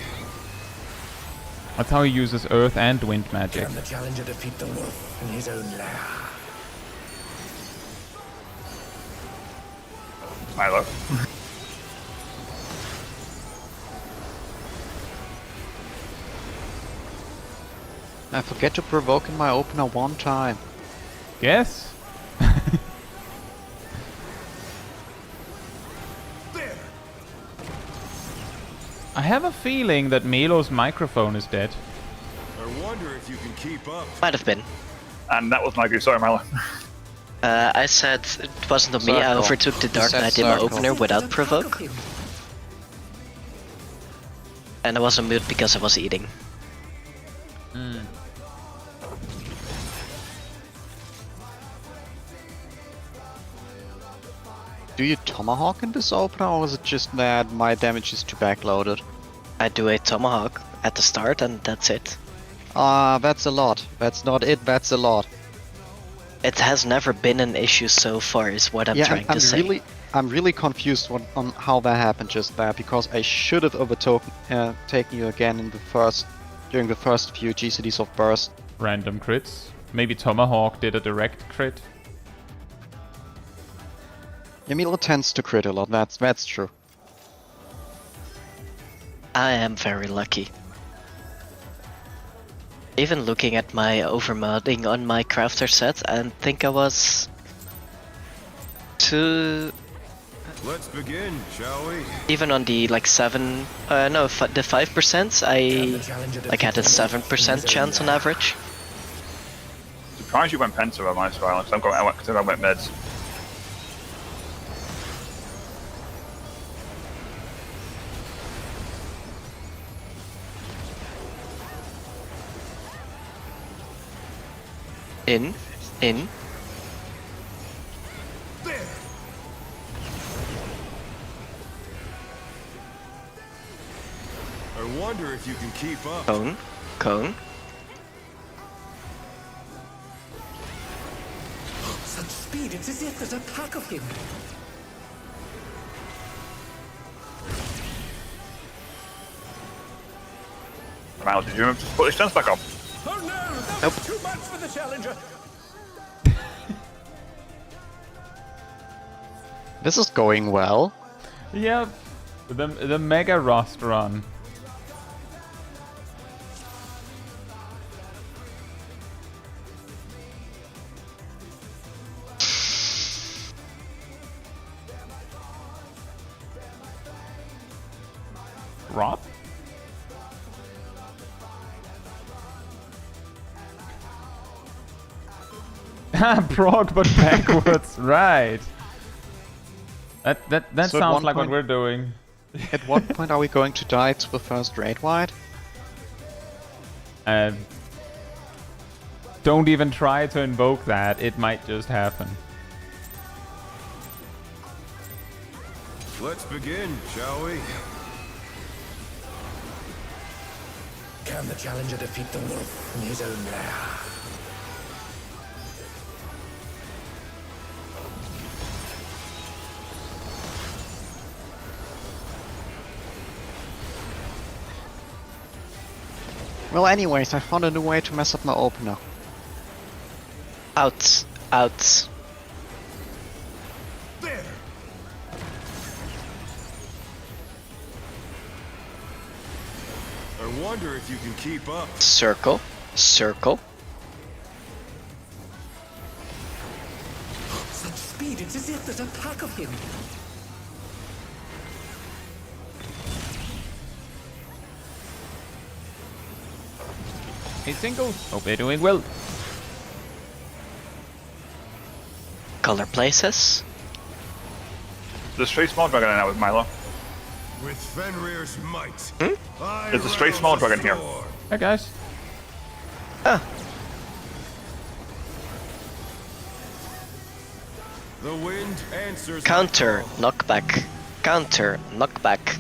That's how he uses earth and wind magic. Can the challenger defeat the wolf in his own lair? Milo. I forget to provoke in my opener one time. Yes? There! I have a feeling that Melo's microphone is dead. I wonder if you can keep up. Might have been. And that was my goose. Sorry, Milo. I said it wasn't on me. I Circle. overtook the You Dark said Knight in my circle. opener without provoke. And I was on mute because I was eating. Do you tomahawk in this opener, or was it just that my damage is too backloaded? I do a tomahawk at the start and that's it. That's a lot. That's not it, that's a lot. It has never been an issue so far is what I'm Yeah, trying to say. I'm really confused on how that happened just there, because I should have taken you again in during the first few GCDs of Burst. Random crits. Maybe Tomahawk did a direct crit. Emilio tends to crit a lot, that's true. I am very lucky. Even looking at my overmodding on my crafter set, I think I was the Let's begin, shall we? Even on the like 7, the 5%, I like had a 7% chance on average. Surprised you went Penta on my style. So I went mids. In. There! I wonder if you can keep up. Cone. Such speed, it's as if there's a pack of him. Milo, did you remember to put his stance back on? Oh no, that Nope. was too much for the challenger. This is going well. Yep. The Mega Rust run. Rob? Prog, but backwards, right. That So at sounds one like what point- we're doing. At what point are we going to die to the first raid wide? Don't even try to invoke that, it might just happen. Let's begin, shall we? Can the challenger defeat the wolf in his own lair? Well, anyways, I found a new way to mess up my opener. Out. Out. There! I wonder if you can keep up. Circle. Circle. Such speed, it's as if there's a pack of him. Hey, single. Hope you're doing well. Color places. There's a straight small dragon now with Milo. With Fenrir's might. I There's a straight rouse small the dragon here. storm. Hey, guys. The wind answers my Counter. call. Knockback. Counter. Knockback.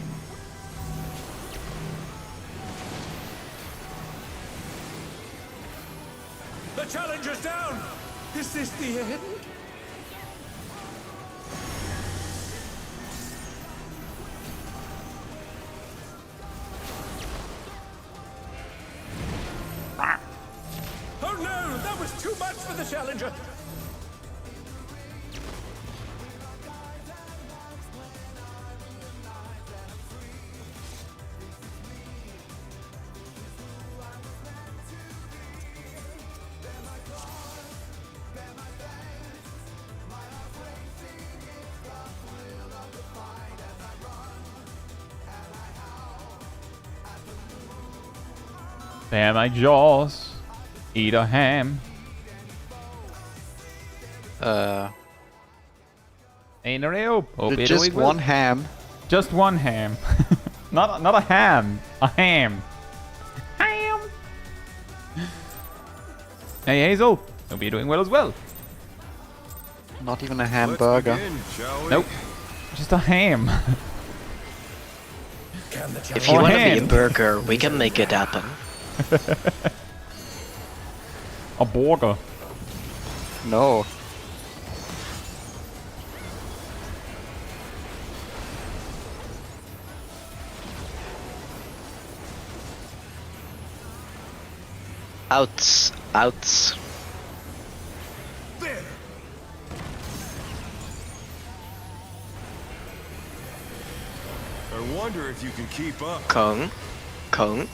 The challenger's down! Is this the end? Oh no! That was too much for the challenger! Bare my jaws. Eat a ham. Ain't a real. Hope you're Just doing well. one ham. Just one ham. not a ham. A ham. Ham. Hey Hazel. Hope you're doing well as well. Not even a Let's hamburger. begin, shall we? Nope. Just a ham. Can the If challenger... you Or want to be a hand. burger, we can make it happen. A burger. No. Outs. Outs. There! I wonder if you can keep up. Cone. Cone.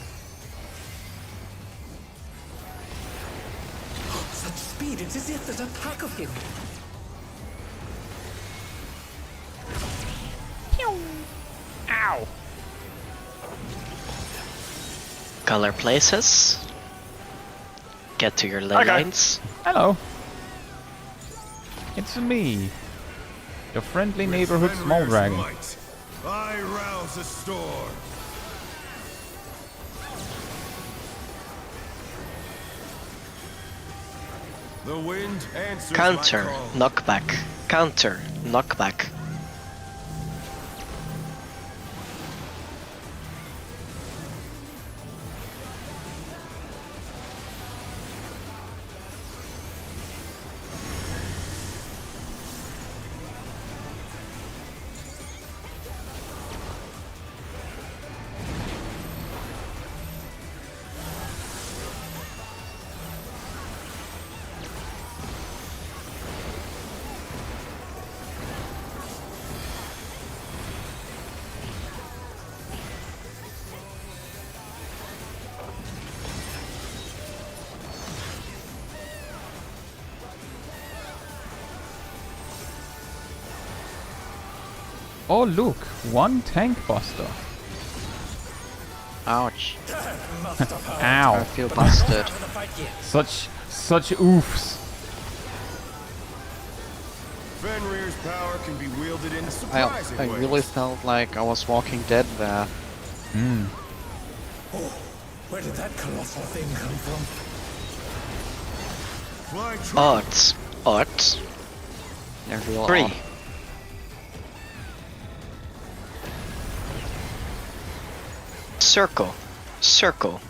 Such speed, it's as if there's a pack of him. Ow. Color places. Get to your ley Okay. lines. Hello. It's me. Your friendly With neighborhood small Fenrir's dragon. might, I rouse the storm. The wind answers Counter. my call. Knockback. Counter. Knockback. Oh look, one tank buster. Ouch. I Ow. feel busted. Such oofs. Fenrir's power can be wielded in I surprising ways. really felt like I was Walking Dead there. Where did that colossal thing come from? Fly true. Odds. Odds. They're real 3. odd. Circle. Circle.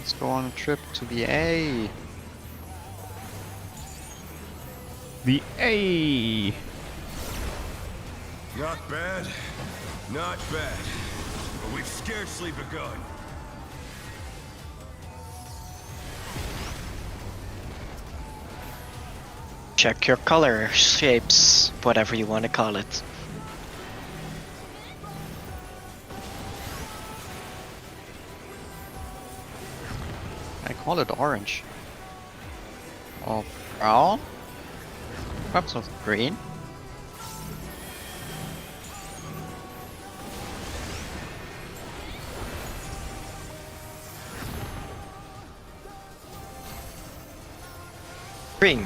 Let's go on a trip to the A. The A. Not bad. Not bad. But we've scarcely begun. Check your color, shapes, whatever you want to call it. I call it orange. Or brown? Perhaps of green? Green.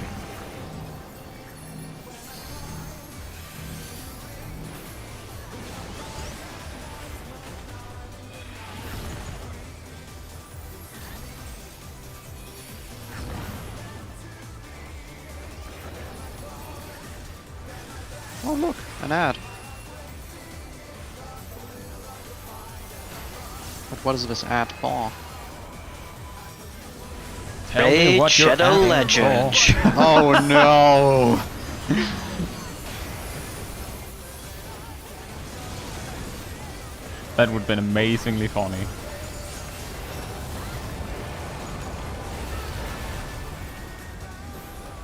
Oh look, an ad. But what is this ad for? Tell me Raid what you're Shadow adding Legend. for. Oh no! That would have been amazingly funny.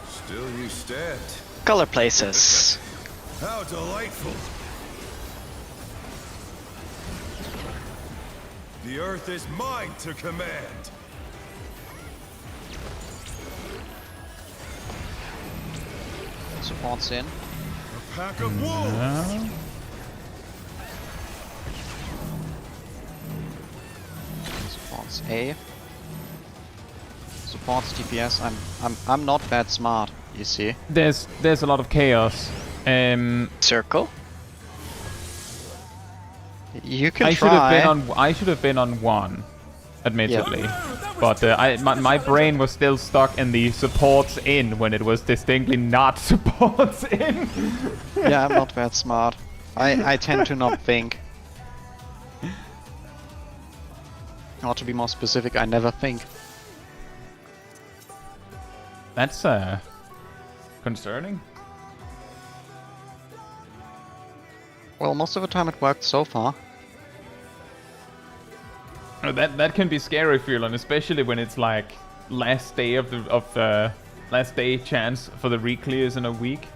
Still you stand. Color places. How delightful. The earth is mine to command. Supports in. A pack of wolves. Supports A. Supports DPS. I'm not that smart, you see. There's a lot of chaos. Circle. You can I try. should have been on 1, admittedly. that But was my brain was still stuck in the supports in when it was distinctly not supports in. Yeah, I'm not that smart. I tend to not think. Or to be more specific, I never think. That's concerning. Well, most of the time it worked so far. Oh, that can be scary, feeling, especially when it's like last day of the last day chance for the Reclears in a week.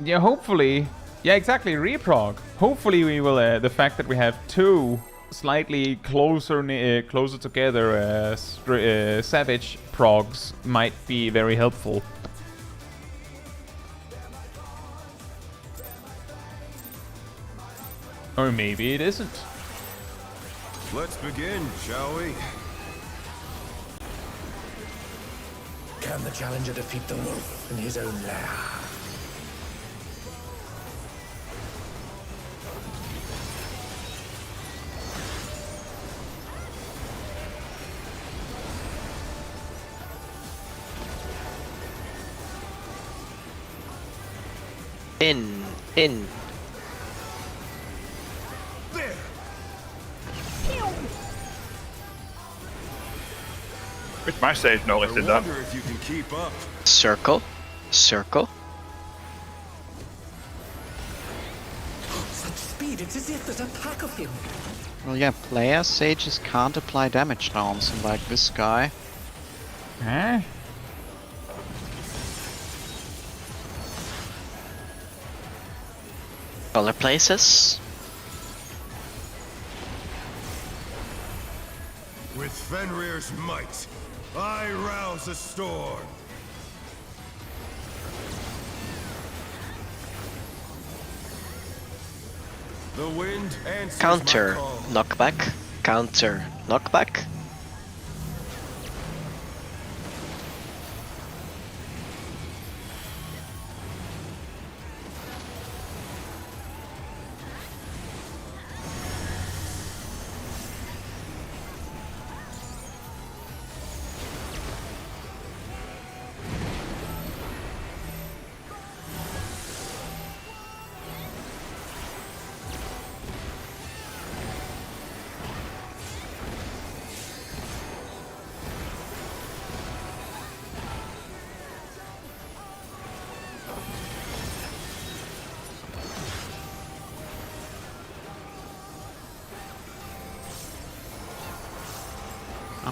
Yeah, hopefully. Yeah, exactly. Reprog. Hopefully, we will. The fact that we have 2 slightly closer together Savage progs might be very helpful. Or maybe it isn't. Let's begin, shall we? Can the challenger defeat the wolf in his own lair? In. There! Which my stage no I listed that. wonder if you can keep up. Circle. Circle. Such speed, it's as if there's a pack of him. Well, yeah, player sages can't apply damage rounds, and like this guy. Huh? Color places. With Fenrir's might, I rouse a storm. The wind answers Counter. my call. Knockback. Counter. Knockback.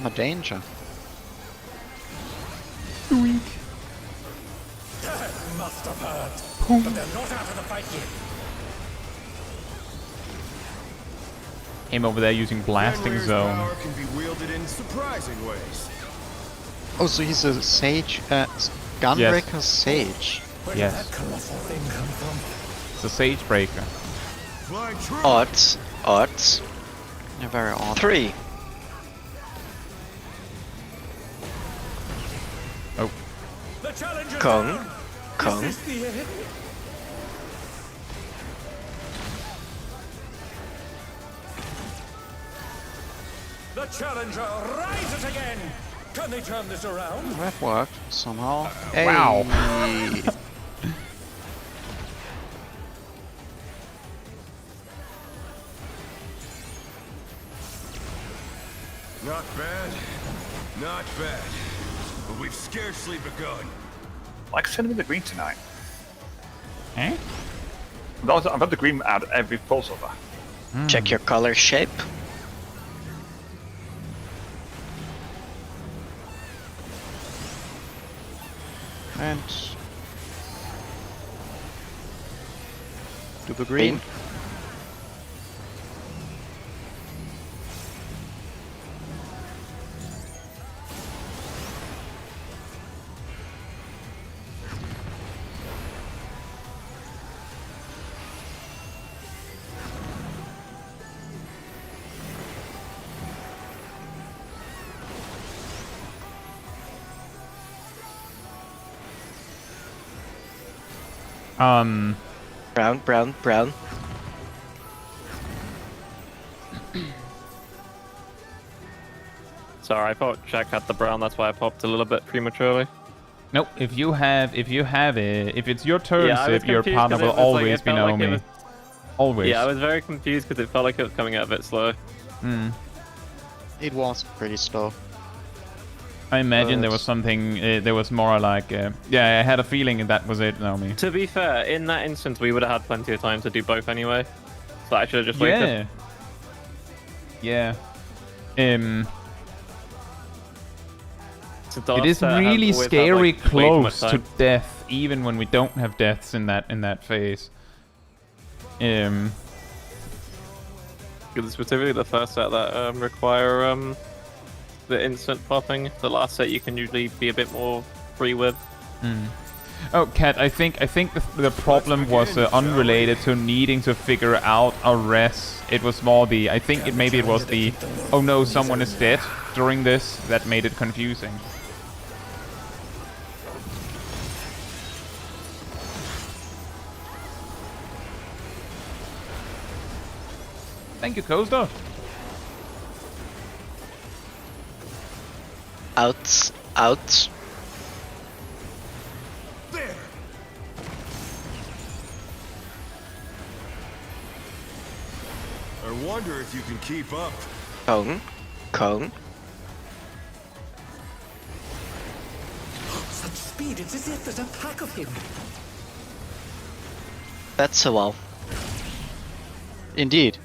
I'm a danger. Must have hurt. But they're not out of the fight yet. Him over there using blasting Fenrir's zone. power can be wielded in surprising ways. Oh, so he's a sage, Gunbreaker Sage. Where did Yes. that colossal thing come from? It's a Sage Breaker. Fly true. Odds. Odds. Yeah, very odd. 3. Oh, The challenger's Kong. down. Kong. Is this the end? The challenger rises again. Can they turn this around? That worked somehow. Wow. Hey. Not bad. Not bad. But we've scarcely begun. Like sending me the green tonight. eh? I've got the green out every pull so far. Check your color shape. And do the green. Brown, brown, brown. Sorry, I thought Jack had the brown, that's why I popped a little bit prematurely. Nope. If you have it, if it's your turn, Yeah, I was Sip, your confused partner 'cause it will was like- always it be felt like it Naomi. was- Always. Yeah, I was very confused because it felt like it was coming out a bit slow. It was pretty slow. I imagine there But- was something. There was more like. Yeah, I had a feeling that was it, Naomi. To be fair, in that instance, we would have had plenty of time to do both anyway. So I should have just waited. Yeah. Yeah. So It is Darth have really always had, scary like, way too much close to time. death, even when we don't have deaths in that phase. Because specifically the first set that require the instant popping. The last set you can usually be a bit more free with. Oh, Kat, I think the problem was unrelated to needing to figure out a res. It was more the. I think maybe it was the. Oh no, someone is dead during this that made it confusing. Thank you, Coaster. Outs. Outs. There. I wonder if you can keep up. Kong. Kong. Such speed, it's as if there's a pack of him. That's a wall. Indeed.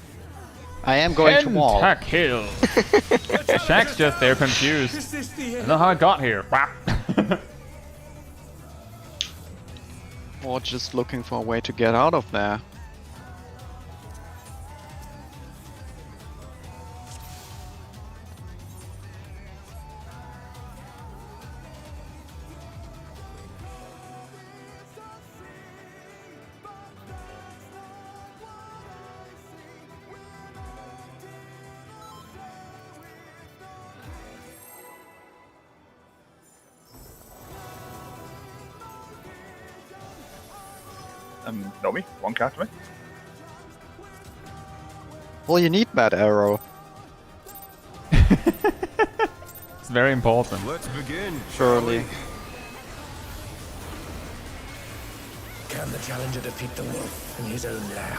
I am going to wall. Kill. Shaq's just there confused. Is this the I end? don't know how I got here. Or just looking for a way to get out of there. Nomi, one card to me. Well, you need that arrow. It's very important. Let's begin. Surely. Can the challenger defeat the wolf in his own lair?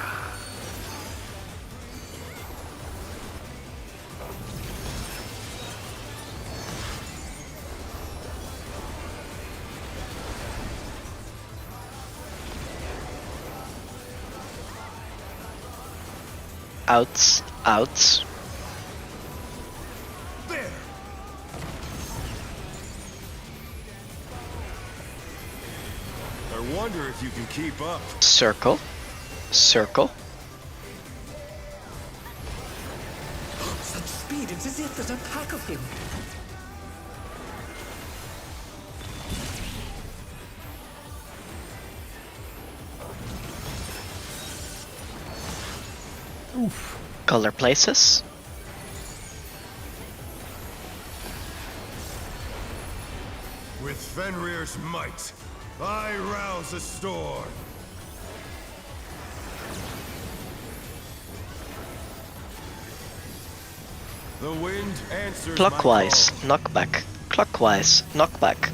Outs. Outs. There. Wonder if you can keep up. Circle. Circle. Such speed, it's as if there's a pack of him. Color places. With Fenrir's might, I rouse a storm. The wind answers Clockwise. my call. Knockback. Clockwise. Knockback.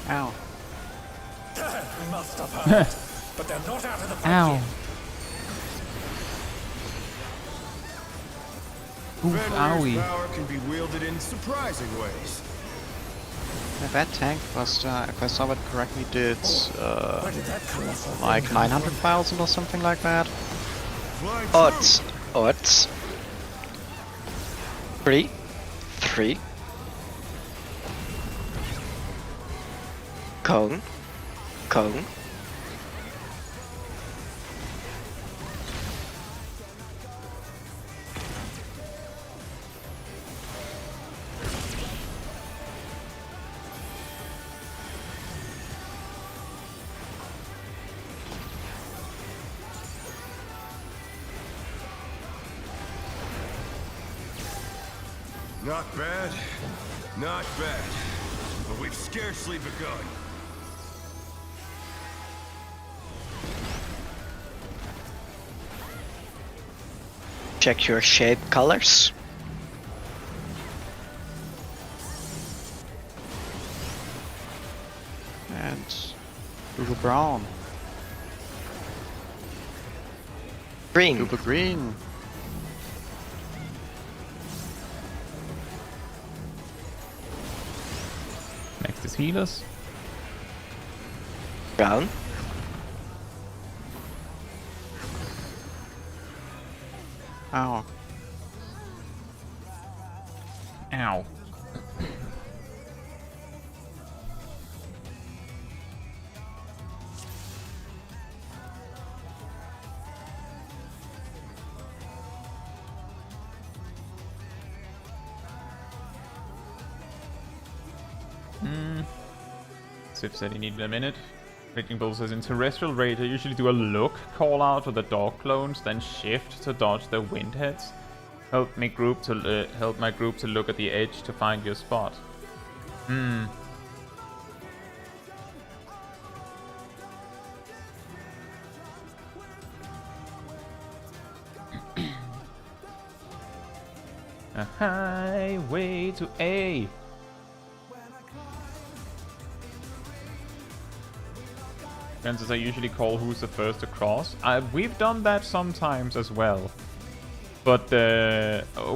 Ow. Must have heard. But they're not out of the fight Ow. yet. Oof, Fenrir's owie. power can be wielded in surprising ways. Yeah, that tank was, if I saw it correctly, did Where did that come from? like 900,000 or something like that. Fly Odds. Odds. 3. 3. Cone. Cone. Not bad. Not bad. But we've scarcely begun. Check your shape colors. And Google Brown. Green. Google Green. Next is healers. Brown. Ow. Ow. Sif said he needed a minute. Raging Bull says in Terrestrial Raid I usually do a look call out with the dog clones, then shift to dodge the windheads. Help my group to look at the edge to find your spot. A highway to A. Fences I usually call who's the first across. We've done that sometimes as well. But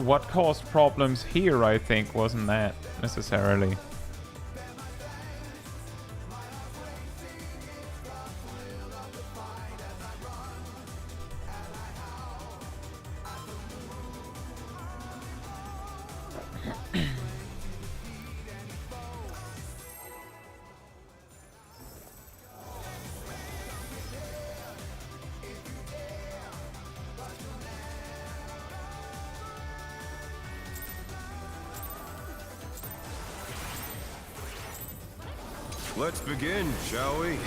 what caused problems here, I think, wasn't that necessarily. Let's begin, shall we?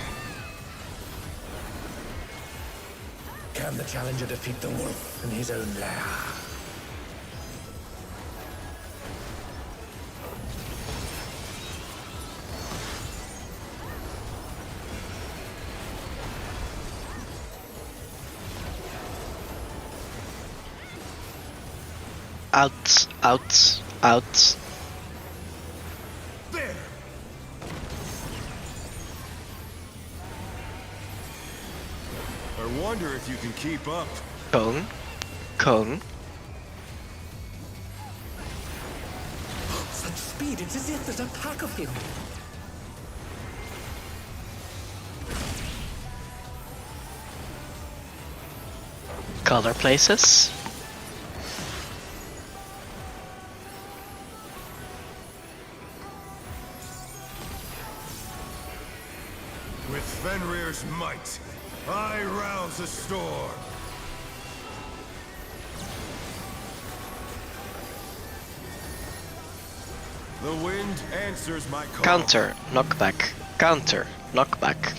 Can the challenger defeat the wolf in his own lair? Out, out, out. There! I wonder if you can keep up. Cone. Cone. Such speed, it's as if there's a pack of him. Color places. With Fenrir's might, I rouse a storm. The wind answers my call. Counter, knockback. Counter, knockback.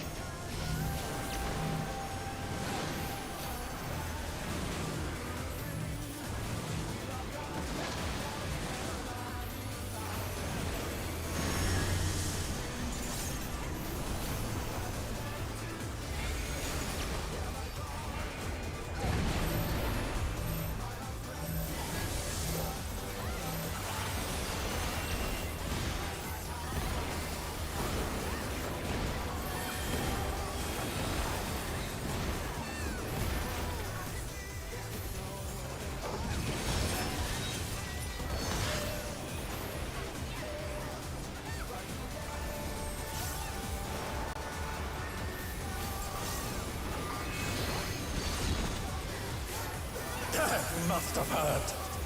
Must have heard.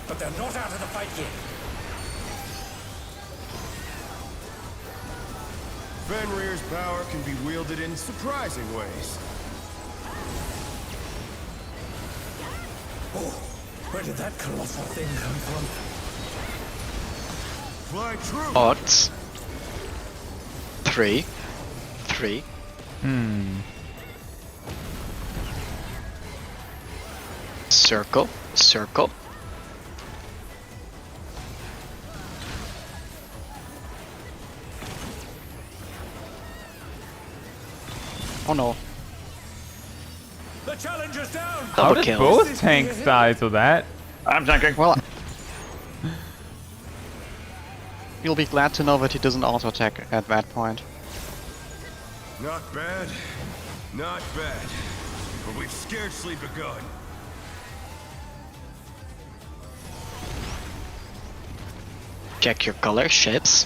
But they're not out of the fight yet. Fenrir's power can be wielded in surprising ways. Oh, where did that colossal thing come from? Fly true! Odds. 3. 3. Circle. Circle. Oh no. The challenger's down! How Double did kill. both tanks die to that? I'm tanking. Well, you'll be glad to know that he doesn't auto attack at that point. Not bad. Not bad. But we've scarcely begun. Check your color ships.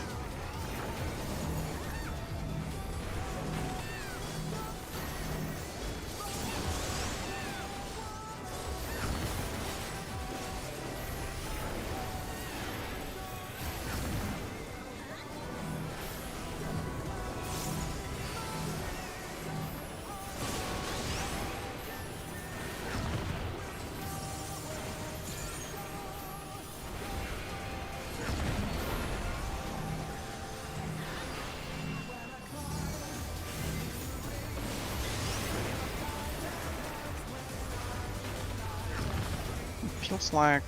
Feels like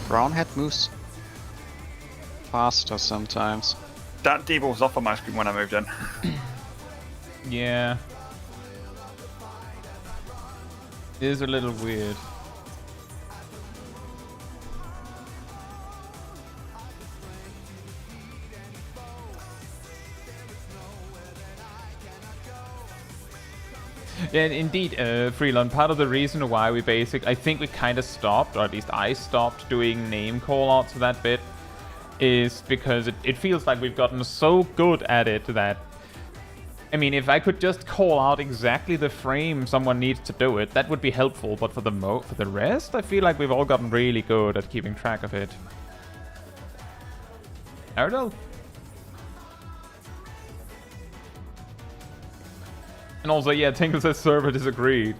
brown head moves faster sometimes. That D-ball was off on my screen when I moved in. Yeah. It is a little weird. Yeah, indeed, Freeland, part of the reason why we I think we kind of stopped, or at least I stopped doing name callouts for that bit, is because it feels like we've gotten so good at it that, I mean, if I could just call out exactly the frame someone needs to do it, that would be helpful, but for the rest, I feel like we've all gotten really good at keeping track of it. Ardell? And also, yeah, Tingle says server disagreed.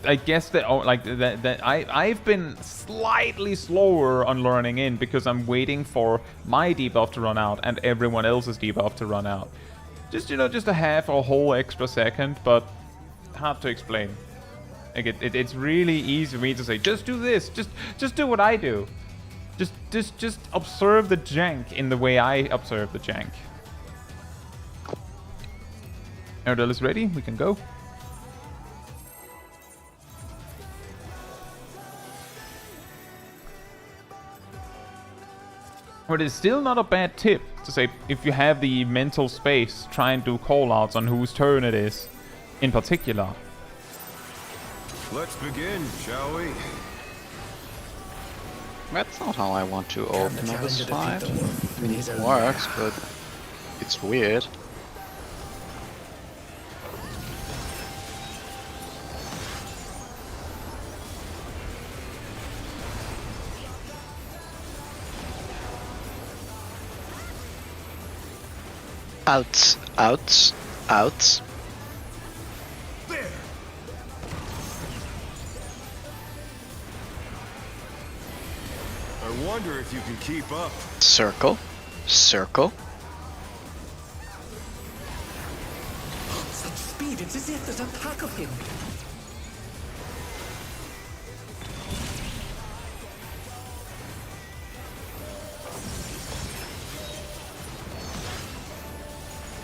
I guess that I've been slightly slower on learning in because I'm waiting for my debuff to run out and everyone else's debuff to run out. Just, you know, just a half or whole extra second, but hard to explain. Like it's really easy for me to say, just do this, just do what I do. Just observe the jank in the way I observe the jank. Ardell is ready, we can go. But it's still not a bad tip to say, if you have the mental space, try and do callouts on whose turn it is in particular. Let's begin, shall we? That's not how I want to open up this fight. I mean, it works, but it's weird. Out, out, out. There! I wonder if you can keep up. Circle, circle. Such speed, it's as if there's a pack of him.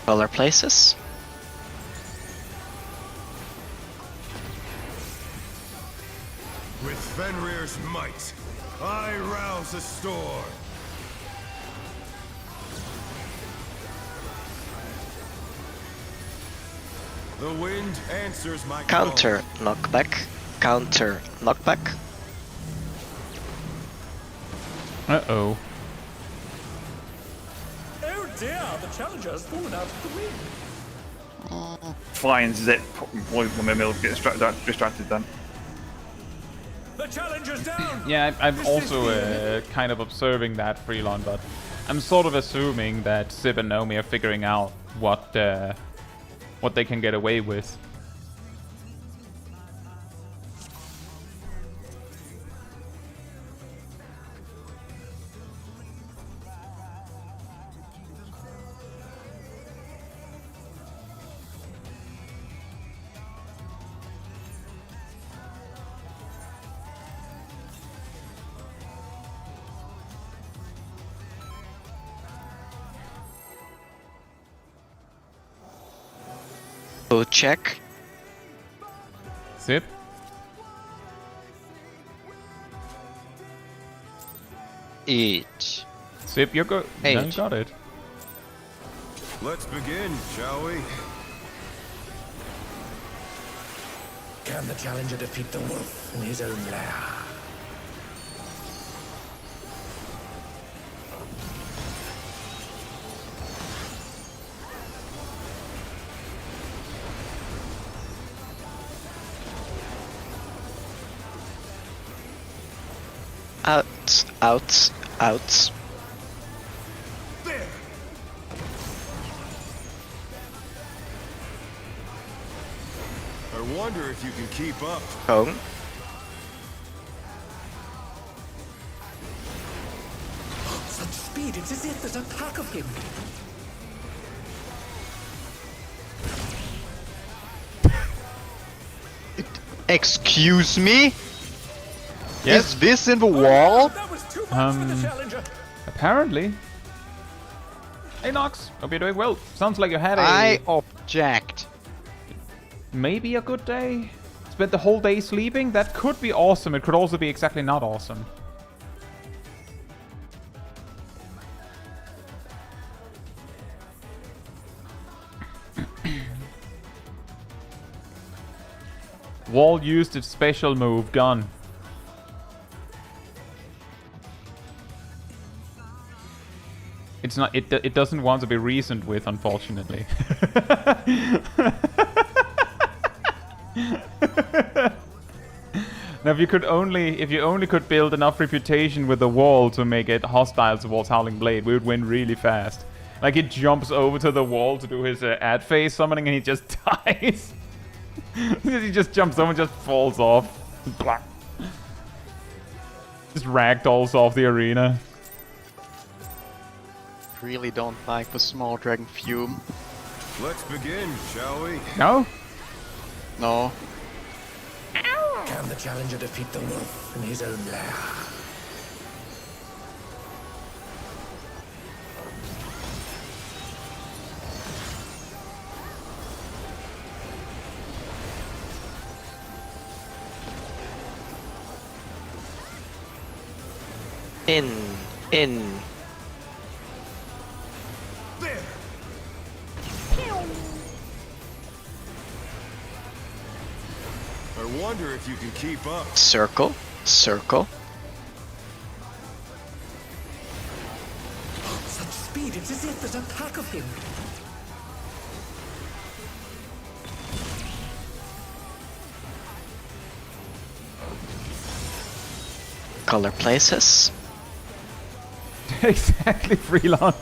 Color places. With Fenrir's might, I rouse the storm. The wind answers my call. Counter knockback. Counter knockback. Uh-oh. Oh dear, the challenger has fallen out of the ring. Flying zip. When my mill gets distracted then. The challenger's down. Yeah, I'm This is also the kind of observing that, Freelon, but I'm sort of assuming that Sib and Naomi are figuring out what they can get away with. Boot check. Sib? Eat. Sib, you're good. Eight. No, you got it. Let's begin, shall we? Can the challenger defeat the wolf in his own lair? Out, out, out. There! I wonder if you can keep up. Cone. Such speed, it's as if there's a pack of him. Excuse me? Yes? Is this in the wall? That was too much for the challenger. Apparently. Hey, Nox. Hope you're doing well. Sounds like you had a... I object. maybe a good day? Spent the whole day sleeping? That could be awesome. It could also be exactly not awesome. Wall used its special move, gun. It's not. It doesn't want to be reasoned with, unfortunately. Now, if you only could build enough reputation with the wall to make it hostile towards Howling Blade, we would win really fast. Like, he jumps over to the wall to do his ad phase summoning, and he just dies. He just jumps over and just falls off. Blah. Just ragdolls off the arena. Really don't like the small dragon fume. Let's begin, shall we? No? No. Can the challenger defeat the wolf in his own lair? In. wonder if you can keep up. Circle, circle. Such speed, it's as if there's a pack of him. Color places. Exactly, Freelon.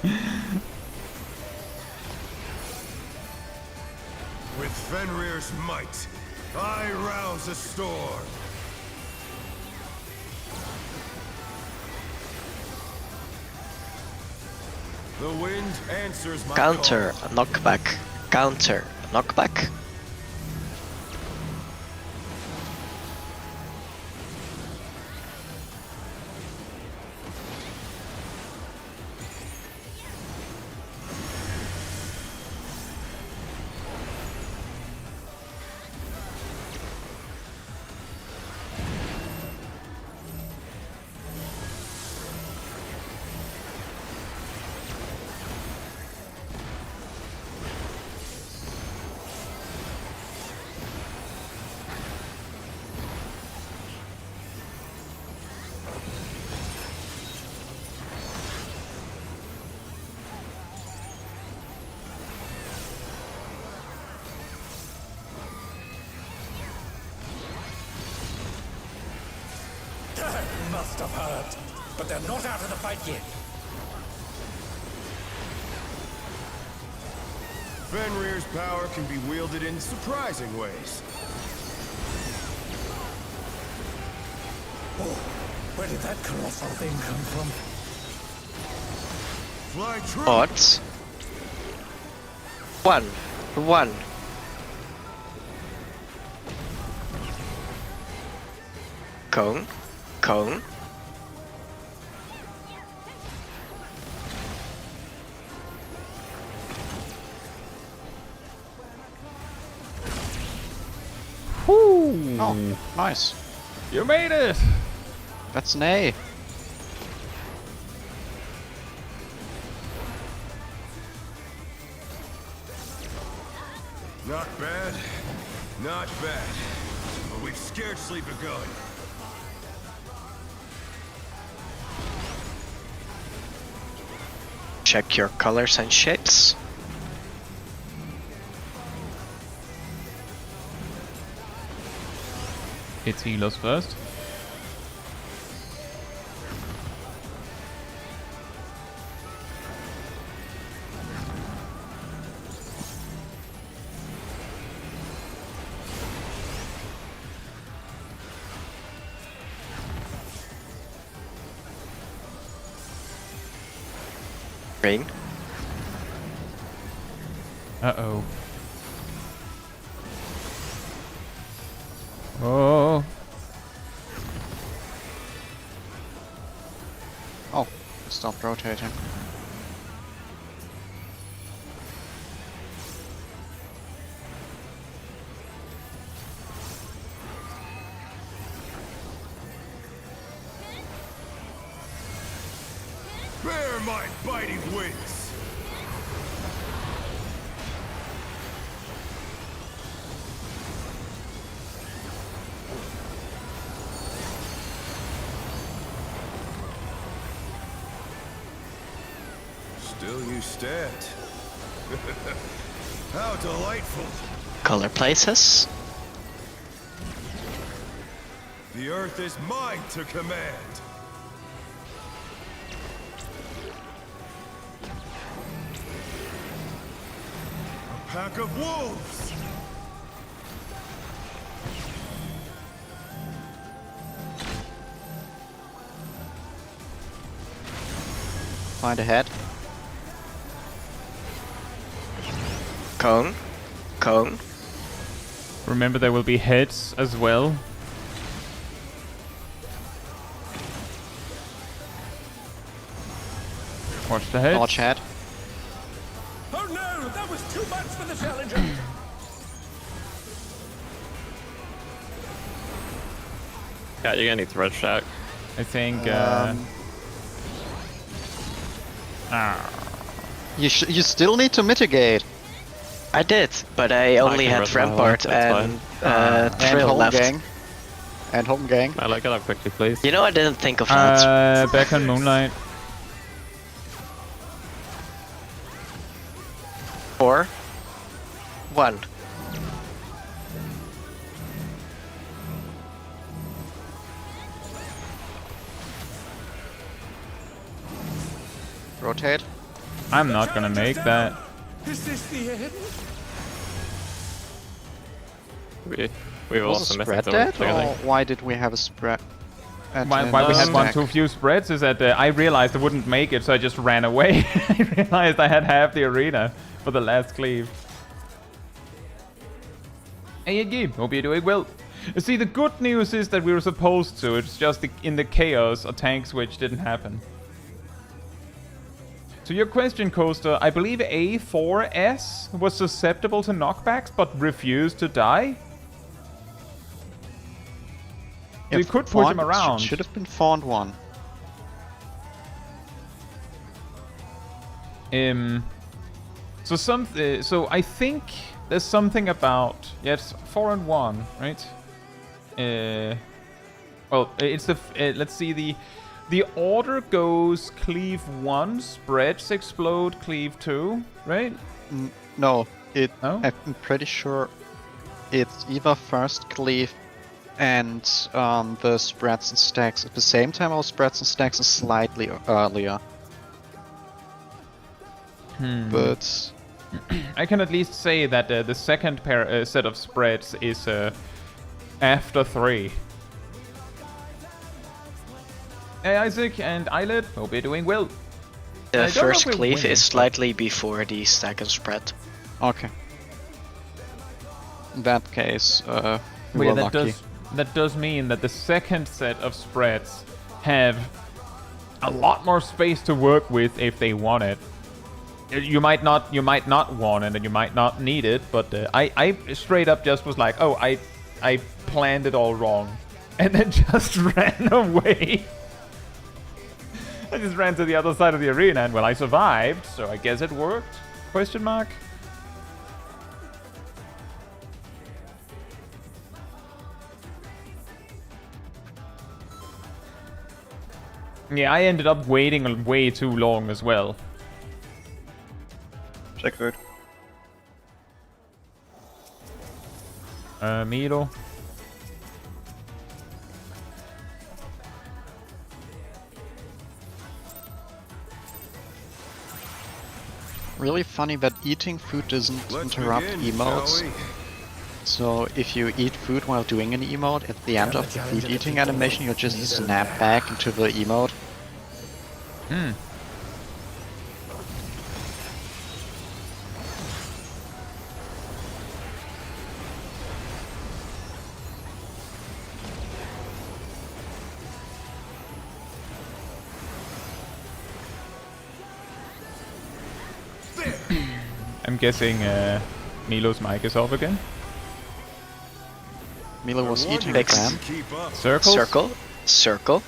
With Fenrir's might, I rouse a storm. The wind answers my Counter, call. a knockback. Counter, a knockback. Must have hurt. But they're not out of the fight yet. Fenrir's power can be wielded in surprising ways. Oh, where did that colossal thing come from? Fly true. Odds. 1. 1. Cone. Cone. Whoo! Oh, nice. You made it! That's an A. Not bad. Not bad. But we've scarcely begun. Check your colors and shapes. It's healers first. Green. Uh-oh. Oh. Oh, it stopped rotating. Bear my biting wings. Still you stand. How delightful. Color places. The earth is mine to command. A pack of wolves. Find a head. Cone. Cone. Remember, there will be heads as well. Watch the heads. Dodge head. Oh no, that was too much for the challenger. Yeah, you're gonna need Thread Shack. I think. You still need to mitigate. I did, but I only can had rest my Rampart life, that's and And Trail home left. gang. And home gang. I like it up quickly, please. You know, I didn't think of that. Back on Moonlight. 4, 1. Rotate. I'm not gonna make that. Is this the end? We Was also a missed spread the dead, clear or thing. why did we have a spread? Why we had one stack? too few spreads is that I realized I wouldn't make it, so I just ran away. I realized I had half the arena for the last cleave. Hey, Gabe, hope you're doing well. See, the good news is that we were supposed to. It's just in the chaos, a tank switch didn't happen. So your question, Coaster, I believe A4S was susceptible to knockbacks but refused to die? So you could push him around. Should have been Fawned 1. So I think there's something about it's 4 and 1, right? Well, it's the let's see the order goes cleave 1, spreads explode, cleave 2, right? No, No? I'm pretty sure it's either first cleave and the spreads and stacks at the same time, or spreads and stacks is slightly earlier. But I can at least say that the second set of spreads is after 3. Hey Isaac and Eyelid, hope you're doing well. The I don't know first if we're cleave winning, is but- slightly before the stack and spread. okay. In that case, we Well, were yeah, lucky. that does mean that the second set of spreads have a lot more space to work with if they want it. You might not want it, and you might not need it, but I straight up just was like, oh, I planned it all wrong, and then just ran away. I just ran to the other side of the arena, and well, I survived, so I guess it worked? Question mark. Yeah, I ended up waiting way too long as well. Check food. Miro. Really funny that eating food doesn't Let's interrupt begin, emotes. shall we? So if you eat food while doing an emote, at the end of the food eating animation, you'll just snap back into the emote. I'm guessing Milo's mic is off again. Milo was One eating who a Fix. can clam. keep up. Circles? Circle, circle.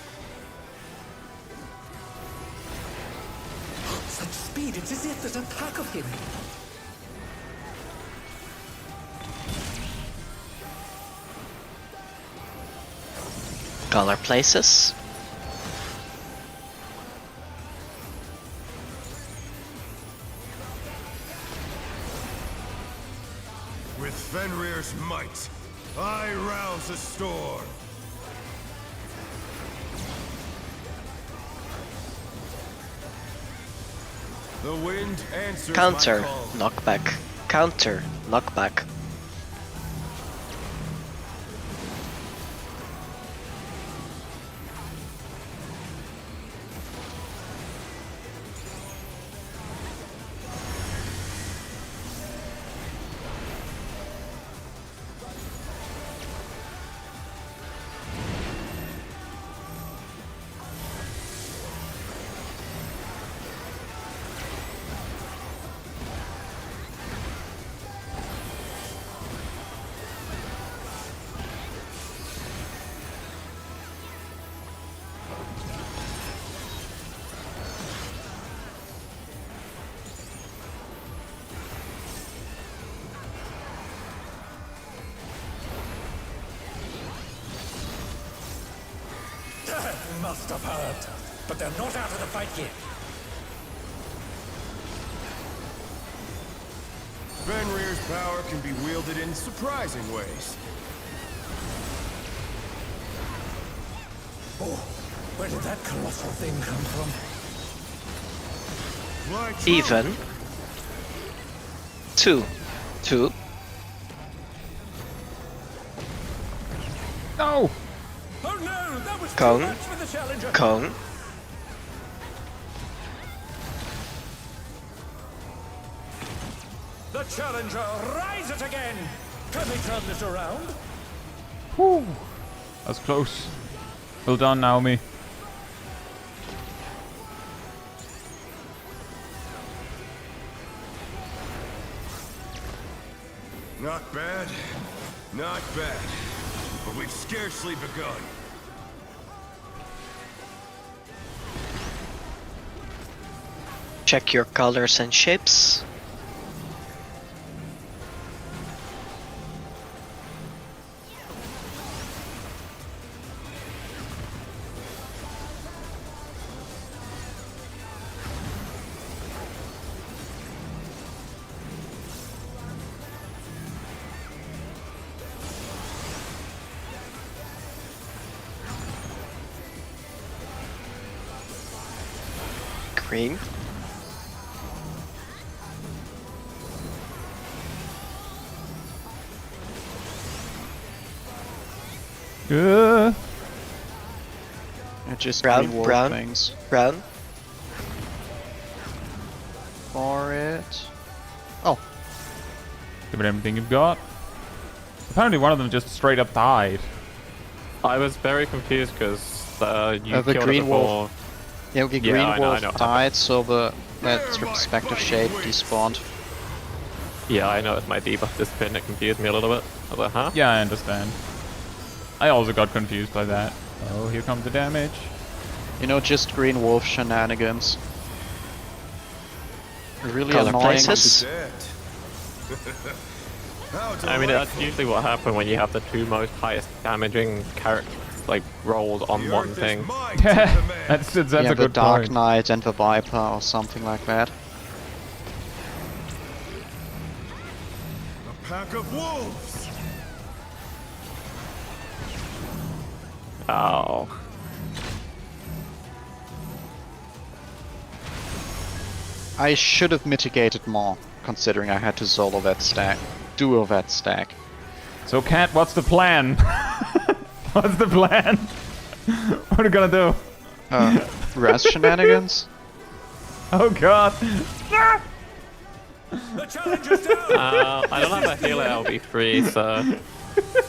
Such speed, it's as if there's a pack of him. Color places. With Fenrir's might, I rouse the storm. The wind answers Counter, my call. knockback. Counter, knockback. must have heard. But they're not out of the fight yet. Fenrir's power can be wielded in surprising ways. Oh, where did that colossal thing come from? Fly true. Even. 2. 2. No! Oh no, that was Cone. too much for the challenger. Cone. The challenger rises again. Can they turn this around? Whew. That's close. Well done, Naomi. Not bad. Not bad. But we've scarcely begun. Check your colors and shapes. Green. Yeah. Just Brown, green wolf brown. things Brown. for it. Oh, Give it everything you've got. Apparently one of them just straight up died. I was very confused because you the killed green it before. wolf. Yeah, the Yeah, green I know, wolf I know. died, so that respective shape despawned. Yeah, I know it's my debuff disappeared and it confused me a little bit. I was like, huh? Yeah, I understand. I also got confused by that. Oh, here comes the damage. You know, just green wolf shenanigans. Really Color annoying. places. Dead. How I mean, that's delightful. usually what happens when you have the two most highest damaging characters, like, rolled on The one earth is thing. mine to command. that's Yeah, a the good Dark point. Knight and the Viper or something like that. A pack of wolves. Oh. I should have mitigated more, considering I had to solo that stack. Duo that stack. So, Cat, what's the plan? What's the plan? What are we gonna do? Res shenanigans? Oh god! The challenger's down. I don't have a healer LB3, so...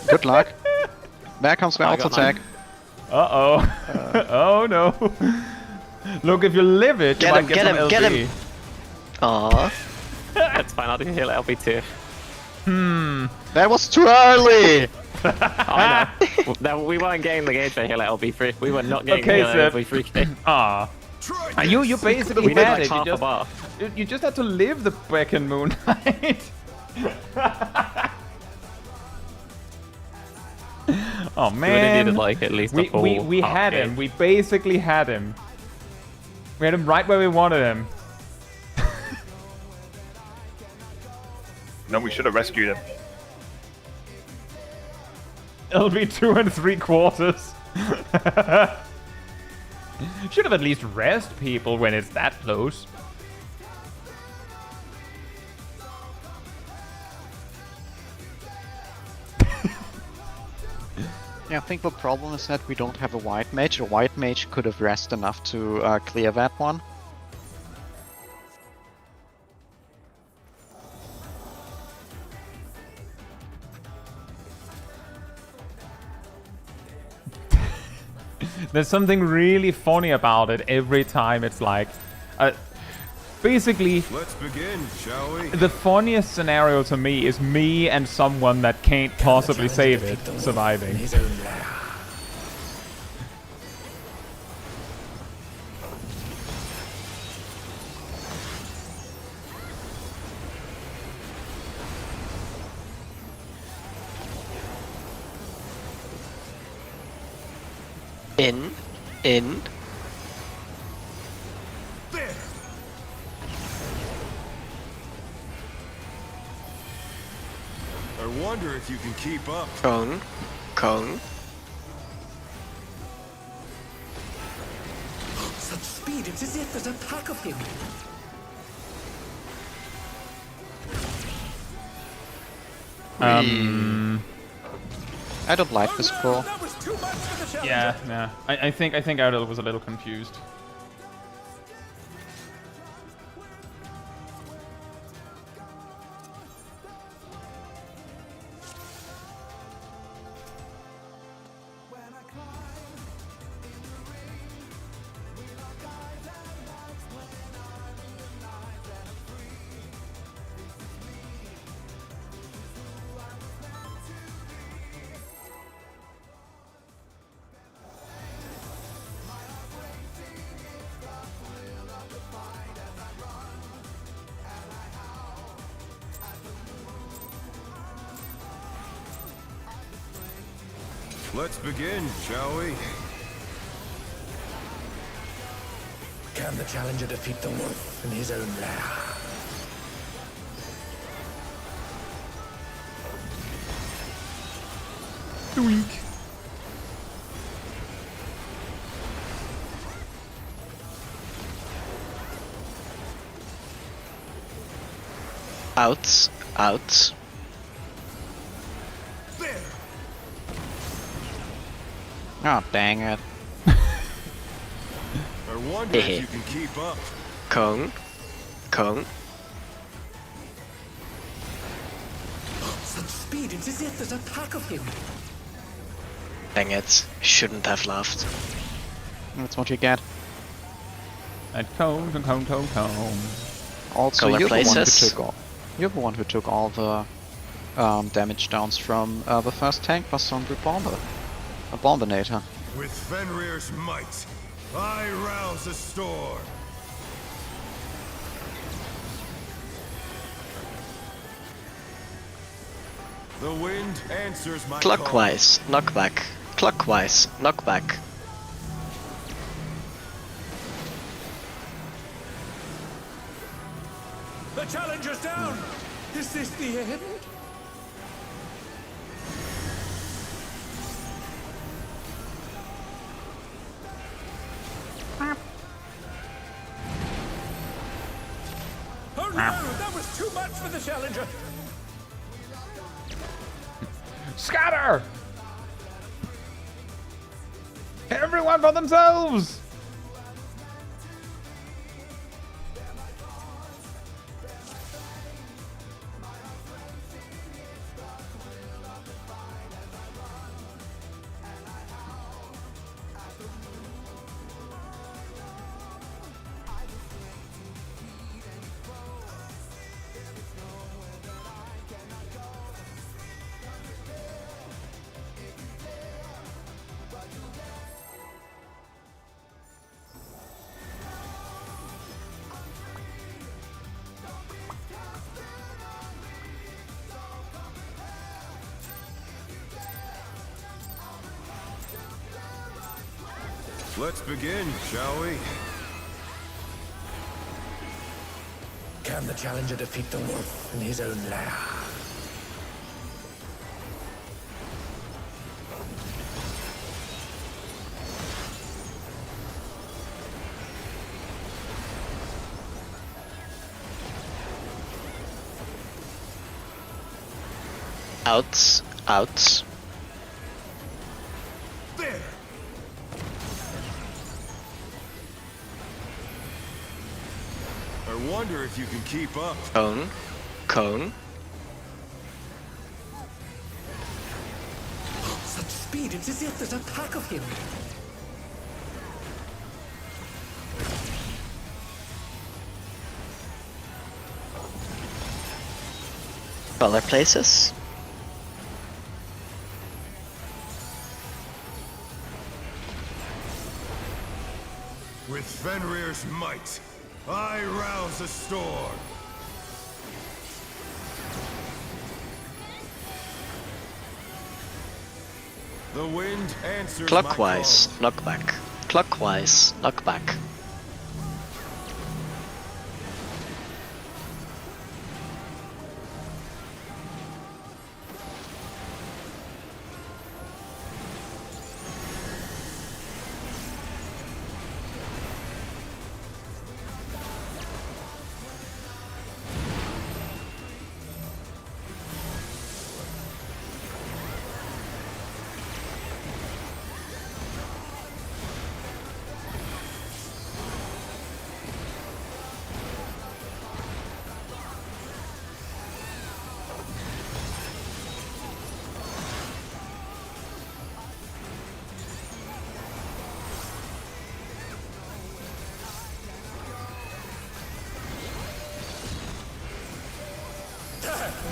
Good luck. There comes my I auto got mine. attack. Uh-oh. Oh no. Look, if you live it, you Get might him, get get some him, LB. get him. Aww. It's fine, I'll do healer LB2. That was too early! I know. No, we weren't getting the gauge for healer LB3. We were not getting Okay, healer Seb. LB3. Ah. Try You this. basically We did had like it. half a bar. You just had to live the Brecken Moonlight. Oh We man. needed like at least a full we half had gauge. him. We basically had him. We had him right where we wanted him. No, we should have rescued him. LB 2 3/4. Should have at least rest people when it's that close. Yeah, I think the problem is that we don't have a white mage. A white mage could have rest enough to clear that one. There's something really funny about it every time. It's like, basically, Let's begin, shall we? the funniest scenario to me is me and someone that can't possibly save it surviving. His own lair. In. In. There! I wonder if you can keep up. Cone. Cone. Such speed, it's as if there's a pack of him. I don't like this pull. That was too much for the challenger. Yeah. I think Ardell was a little confused. Let's begin, shall we? Can the challenger defeat the wolf in his own lair? Doink. Out. Out. There! Oh, dang it. I wonder if you can keep up. Cone. Cone. Such speed, it's as if there's a pack of him. Dang it. Shouldn't have laughed. That's what you get. And cone. Also, Color you're the one who places. took all. You're the one who took all the damage downs from the first tank Basundry Bomber. A Bombinator. With Fenrir's might, I rouse the storm. The wind answers my Clockwise. Knockback. Clockwise. Knockback. The challenger's down. Is this the end? Oh no, that was too much for the challenger. Scatter! Everyone for themselves! Let's begin, shall we? Can the challenger defeat the wolf in his own lair? Outs. Outs. There! I wonder if you can keep up. Cone. Cone. Such speed, it's as if there's a pack of him. Color places. With Fenrir's might, I rouse the storm. The wind answers Clockwise. my Knockback. clockwise knockback.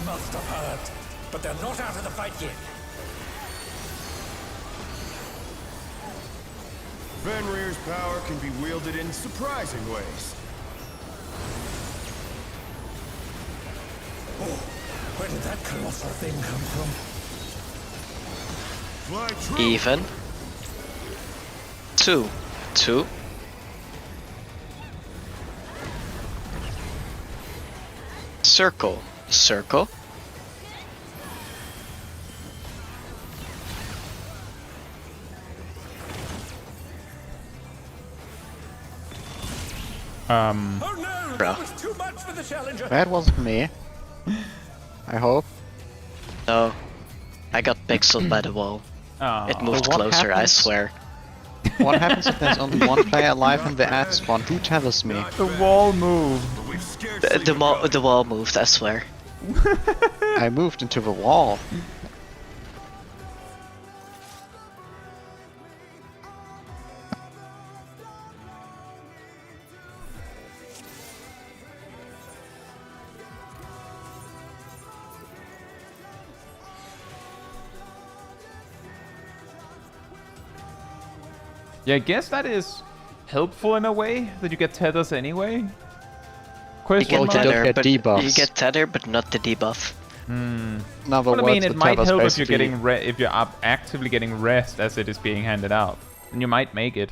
Must have hurt, but they're not out of the fight yet. Fenrir's power can be wielded in surprising ways. Oh, where did that colossal thing come from? Fly true. Even. 2. 2. Circle. Circle. Oh no! Bro. That was too much for the challenger. That wasn't me. I hope. No. I got pixeled by the wall. It moved What closer, I happens- swear. What happens if there's only one player alive in the ad spawn? Who tells me? The wall moved. But we've scarcely The wall moved, I swear. I moved into the wall. Yeah, I guess that is helpful in a way, that you get tethers anyway. You Question get Well, mark? you don't tether, get but debuffs. you get tether, but not the debuff. In other Well, I words, mean, the it might tether's help if you're basically- getting if you're actively getting rest as it is being handed out, and you might make it.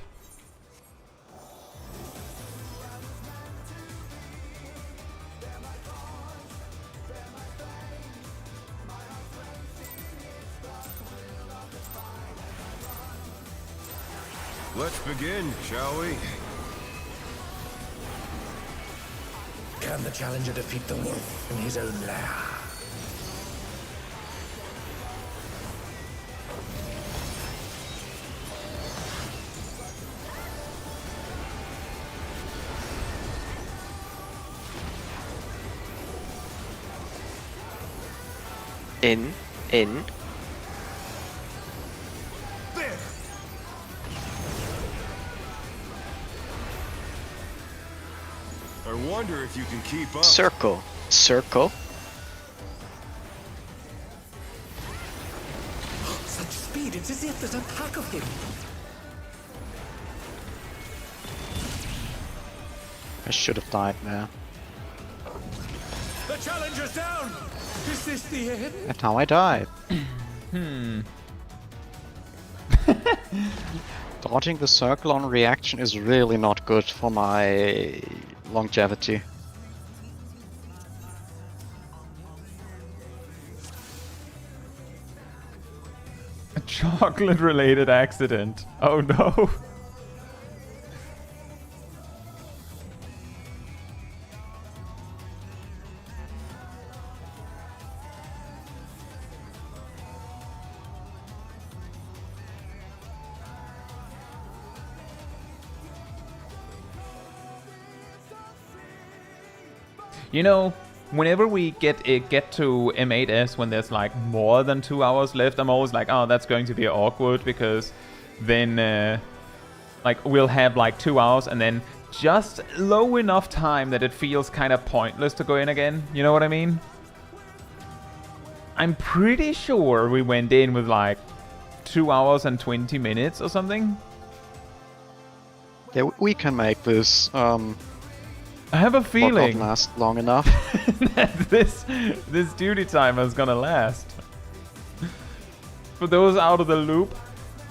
Let's begin, shall we? Can the challenger defeat the wolf in his own lair? In. There! I wonder if you can keep up. Circle. Circle. Such speed, it's as if there's a pack of him. I should have died there. The challenger's down! Is this the end? That's how I died. Dodging the circle on reaction is really not good for my longevity. A chocolate-related accident. Oh no. You know, whenever we get to M8S when there's like more than 2 hours left, I'm always like, oh, that's going to be awkward, because then like we'll have like 2 hours and then just low enough time that it feels kind of pointless to go in again. You know what I mean? I'm pretty sure we went in with like 2 hours and 20 minutes or something. Yeah, we can make this I have a not feeling last long enough. that this duty timer is gonna last. For those out of the loop,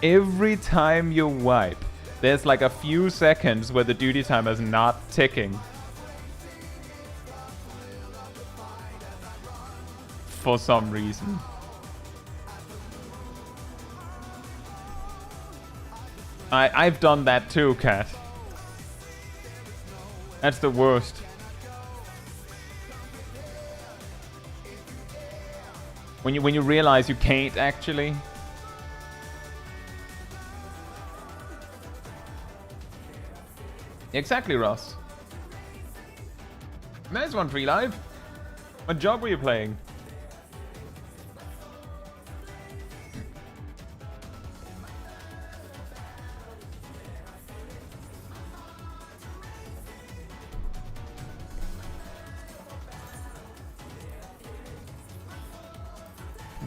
every time you wipe, there's like a few seconds where the duty timer is not ticking. For some reason. I've done that too, Cat. That's the worst. When you realize you can't actually. Exactly, Ross. Nice one, Free Live. What job were you playing?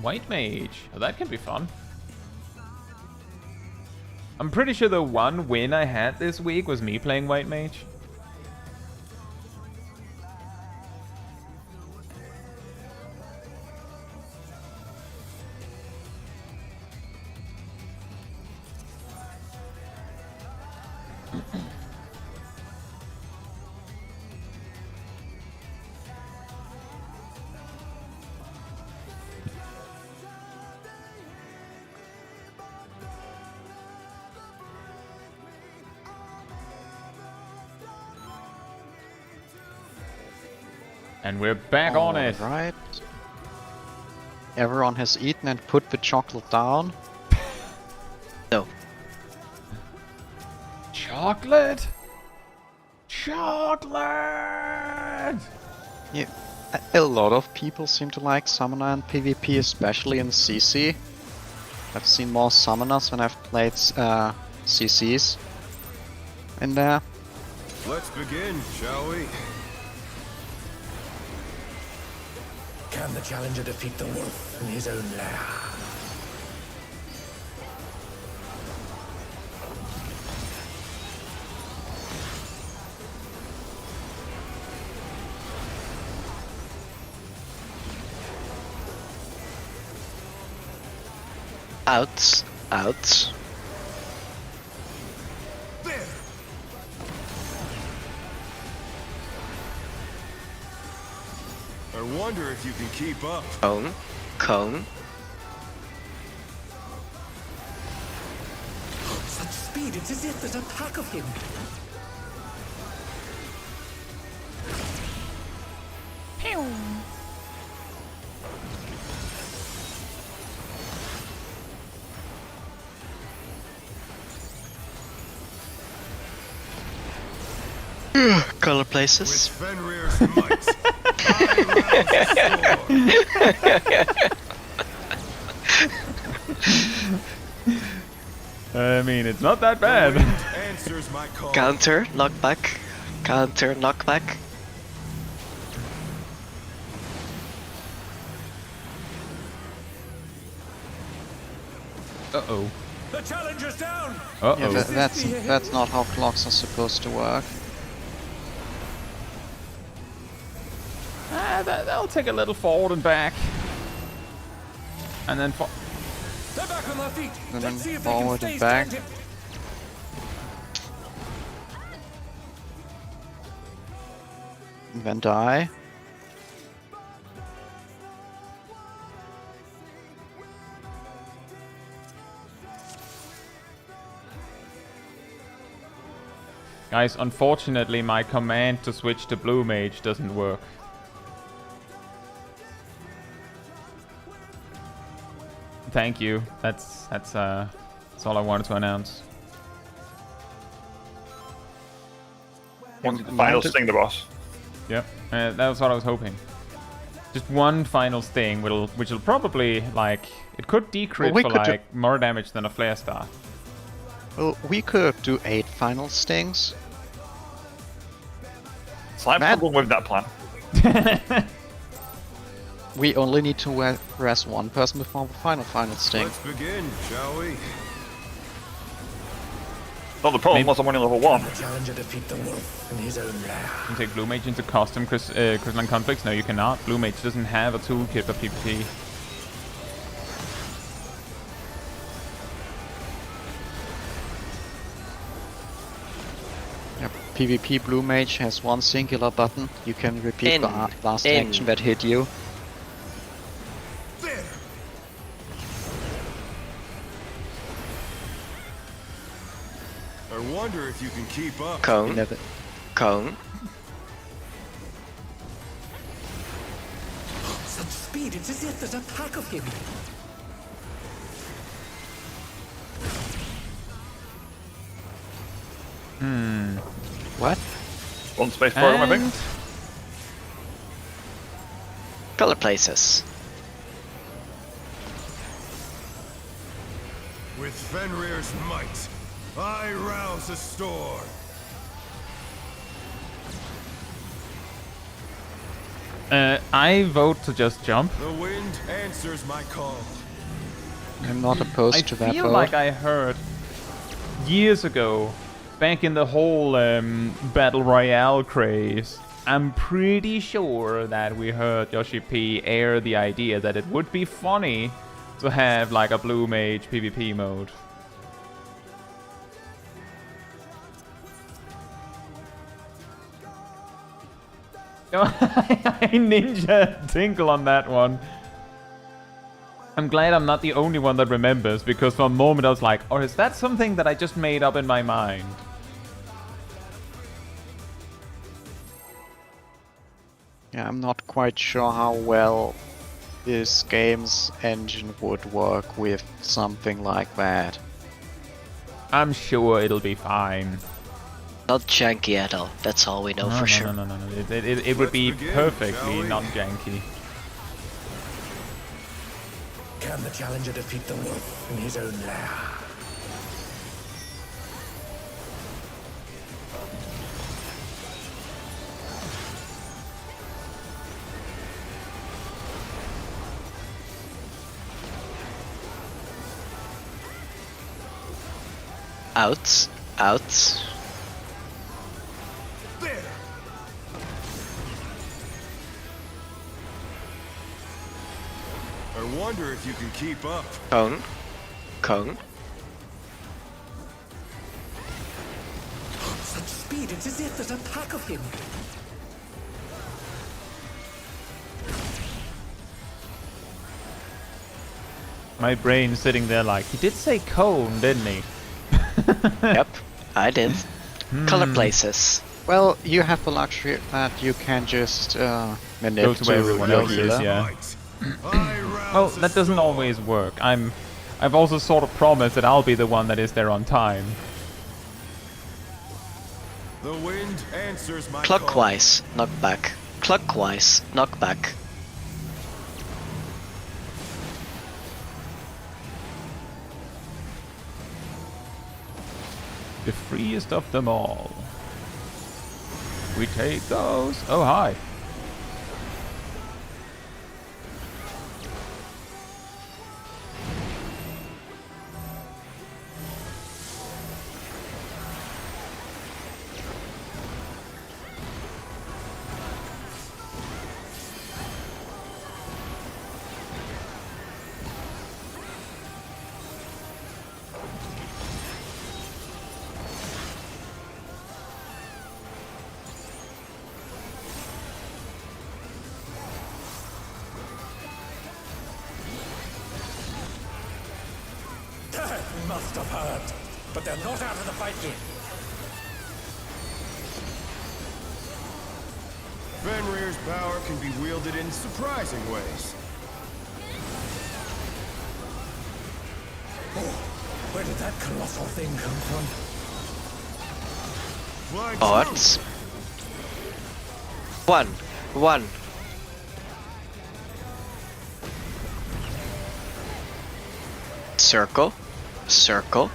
White Mage. Oh, that can be fun. I'm pretty sure the one win I had this week was me playing White Mage. And we're back on it. Right. Everyone has eaten and put the chocolate down. No. Chocolate? Chocolate! Yeah, a lot of people seem to like Summoner and PvP, especially in CC. I've seen more Summoners when I've played CCs in there. Let's begin, shall we? Can the challenger defeat the wolf in his own lair? Outs. Outs. There! I wonder if you can keep up. Cone. Cone. Such speed, it's as if there's a pack of him. Color With places. Fenrir's might, I mean, it's not that bad. answers my call. Counter. Knockback. Counter. Knockback. Uh-oh. The challenger's down! Uh-oh. Yeah, but that's not how clocks are supposed to work. That'll take a little forward and back. And then They're back on their feet. And Let's then see if they can forward stay and back. standing. And then die. Guys, unfortunately my command to switch to Blue Mage doesn't work. Thank you. That's all I wanted to announce. One final sting the boss. Yep, that was what I was hoping. Just one final sting, which will probably, like, it could decrit Well, we for could do- like more damage than a flare star. Well, we could do 8 final stings. Slight Man. problem with that plan. We only need to rest one person before the final sting. Let's begin, shall we? Not the problem Maybe- was I'm only level 1. The challenger defeat the wolf in his own lair. You can take Blue Mage into custom crystalline conflicts. No, you cannot. Blue Mage doesn't have a toolkit for PvP. PvP blue mage has one singular button. You can repeat In. the last In. action that hit you. There! I wonder if you can keep up. Cone. Never. Cone. Such speed, it's as if there's a pack of him. What? One space program, I think. Color places. With Fenrir's might, I rouse a storm. I vote to just jump. The wind answers my call. I'm not opposed I to that feel vote. like I heard years ago, back in the whole Battle Royale craze, I'm pretty sure that we heard Yoshi P air the idea that it would be funny to have like a blue mage PvP mode. I ninja tinkle on that one. I'm glad I'm not the only one that remembers, because for a moment I was like, or is that something that I just made up in my mind? Yeah, I'm not quite sure how well this game's engine would work with something like that. I'm sure it'll be fine. Not janky at all. That's all we know for sure. No. It would be begin, perfectly shall we? non-janky. Can the challenger defeat the wolf in his own lair? Outs. Outs. There! I wonder if you can keep up. Cone. Cone. Such speed, it's as if there's a pack of him. My brain's sitting there like, he did say cone, didn't he? Yep, I did. Color places. Well, you have the luxury that you can just manip Go to where everyone your else is, healer. yeah. Might. I rouse Well, a that doesn't storm. always work. I've also sort of promised that I'll be the one that is there on time. The wind answers my Clockwise. Knockback. Clockwise. Knockback. The freest of them all. We take those. Oh, hi. That must have hurt. But they're not out of the fight yet. Fenrir's power can be wielded in surprising ways. Oh, where did that colossal thing come from? Fly Odds. One. One. Circle. Circle.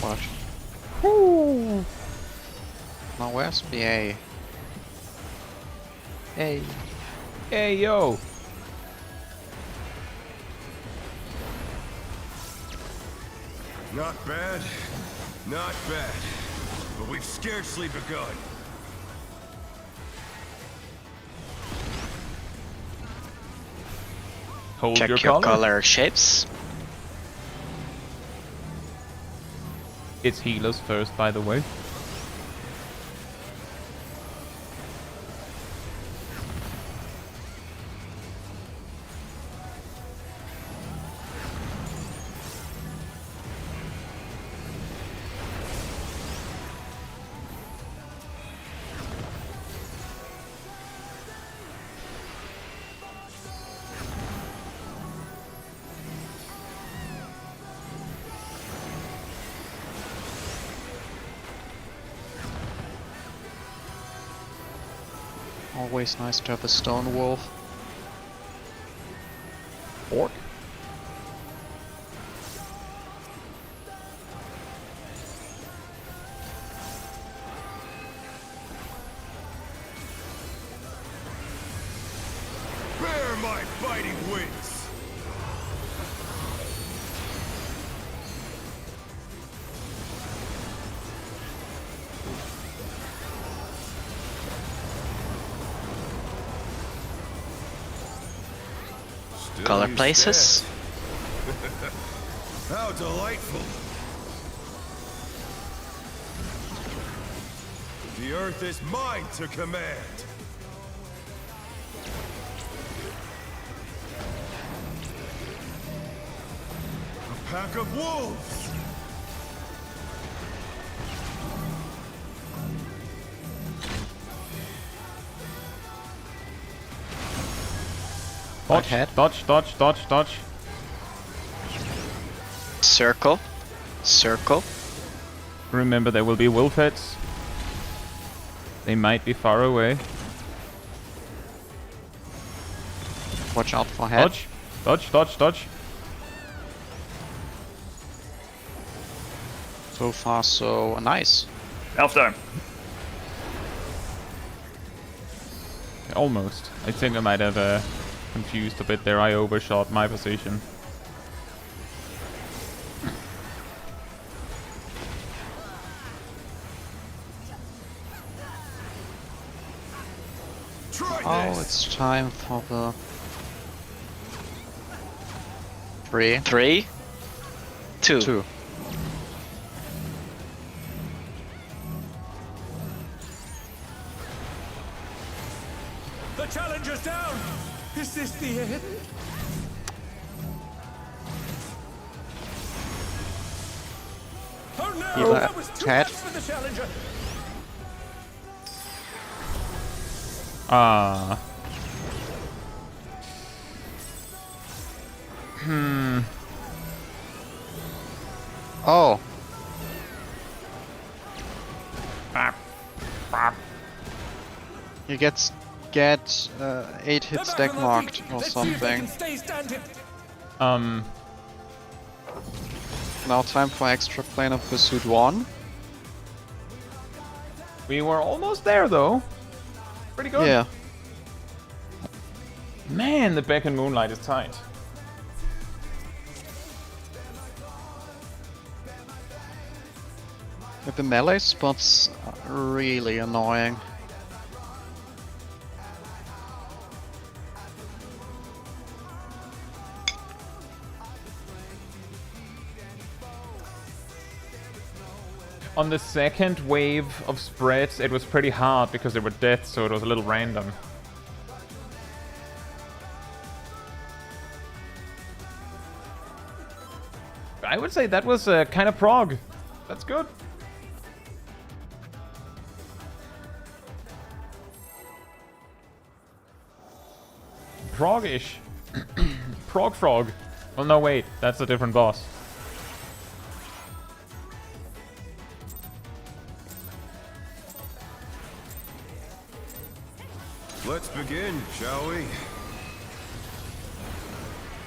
Watch. Now where's BA? Hey. Hey, yo. Not bad, not bad. But we've scarcely begun. Hold Check your your color. color shapes. It's healers first, by the way. Always nice to have a stone wolf. Orc. Bear my biting wings! Still Color you places. stand. How delightful! The earth is mine to command! A pack of wolves! Dodge, head. dodge, dodge, dodge, dodge. Circle. Circle. Remember, there will be wolf heads. They might be far away. Watch out for head. Dodge, dodge, dodge, dodge. So far, so nice. Elf Dome. Almost. I think I might have confused a bit there. I overshot my position. Try Oh, this! it's time for the 3, 3, 2. 2. The challenger's down! Is this the end? Oh no! Healer That was too head. much for the challenger! Ah. Oh, you get 8 hits deck marked or Let's see if they something. can stay standing. Now time for extra plane of pursuit 1. We were almost there, though. Pretty good. Yeah. Man, the back in Moonlight is tight. But the melee spots are really annoying. On the second wave of spreads, it was pretty hard because there were deaths, so it was a little random. I would say that was kind of Prog. That's good. Prog-ish. Prog Frog. Oh no, wait, that's a different boss. Let's begin, shall we?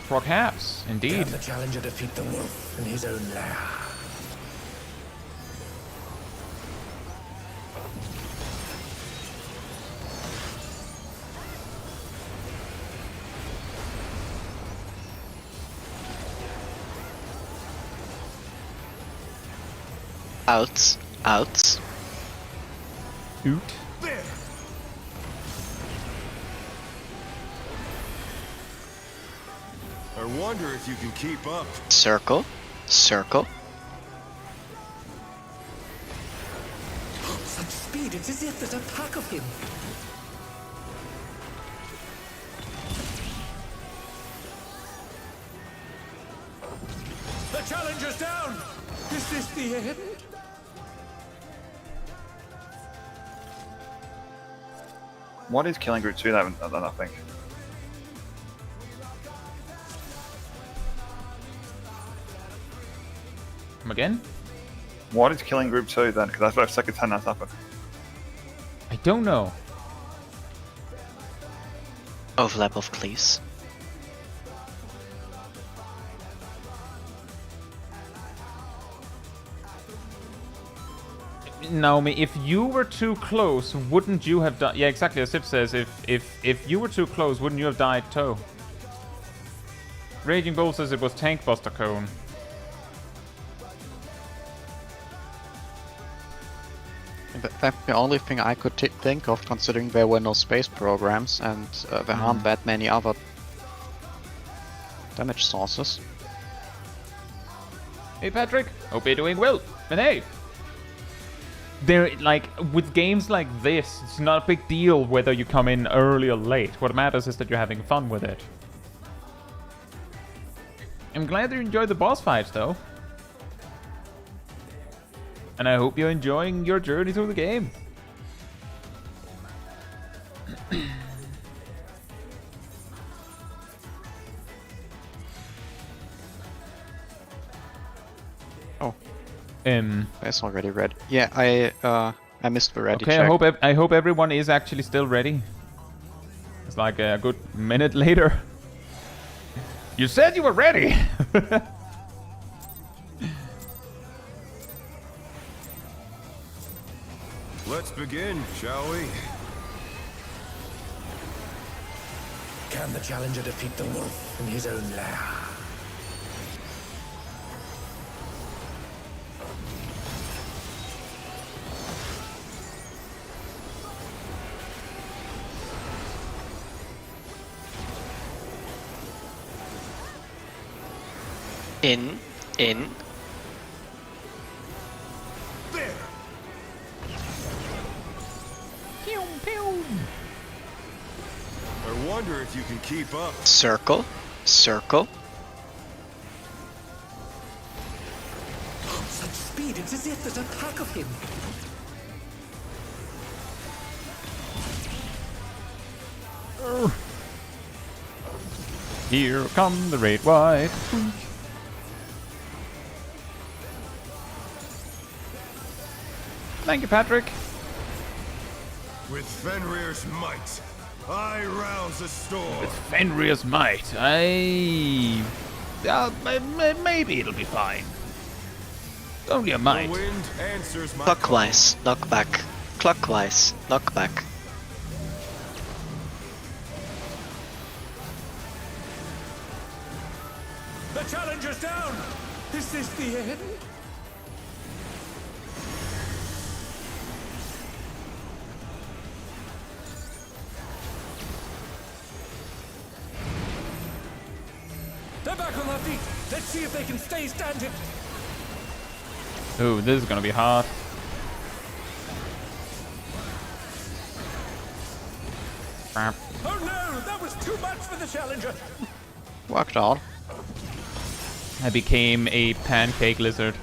Perhaps, indeed. Can the challenger defeat the wolf in his own lair? Outs. Outs. Oot. There! I wonder if you can keep up. Circle. Circle. Such speed, it's as if there's a pack of him. The challenger's down! Is this the end? What is killing group 2? I don't think. Come again? What is killing group 2 then? Because that's the second time that's happened. I don't know. Overlap of cleaves. Naomi, if you were too close, wouldn't you have died? Yeah, exactly. As Sip says, if you were too close, wouldn't you have died too? Raging Bull says it was Tank Buster Cone. That's the only thing I could think of, considering there were no space programs and there aren't that many other damage sources. Hey Patrick, hope you're doing well. And hey, like with games like this, it's not a big deal whether you come in early or late. What matters is that you're having fun with it. I'm glad you enjoyed the boss fights though. And I hope you're enjoying your journey through the game. Oh. That's already read. Yeah, I missed the ready okay, check. I hope everyone is actually still ready. It's like a good minute later. You said you were ready! Let's begin, shall we? Can the challenger defeat the wolf in his own lair? In. There! I wonder if you can keep up. Circle. Circle. Such speed, it's as if there's a pack of him. Here come the Great White. Thank you, Patrick. With Fenrir's might, I rouse the storm. With Fenrir's might, maybe it'll be fine. Only a The might. wind answers my Clockwise. Knock back. Clockwise. Knock back. The challenger's down! Is this the end? They're back on their feet! Let's see if they can stay standing! Ooh, this is gonna be hard. Oh no! That was too much for the challenger! Worked out. I became a pancake lizard.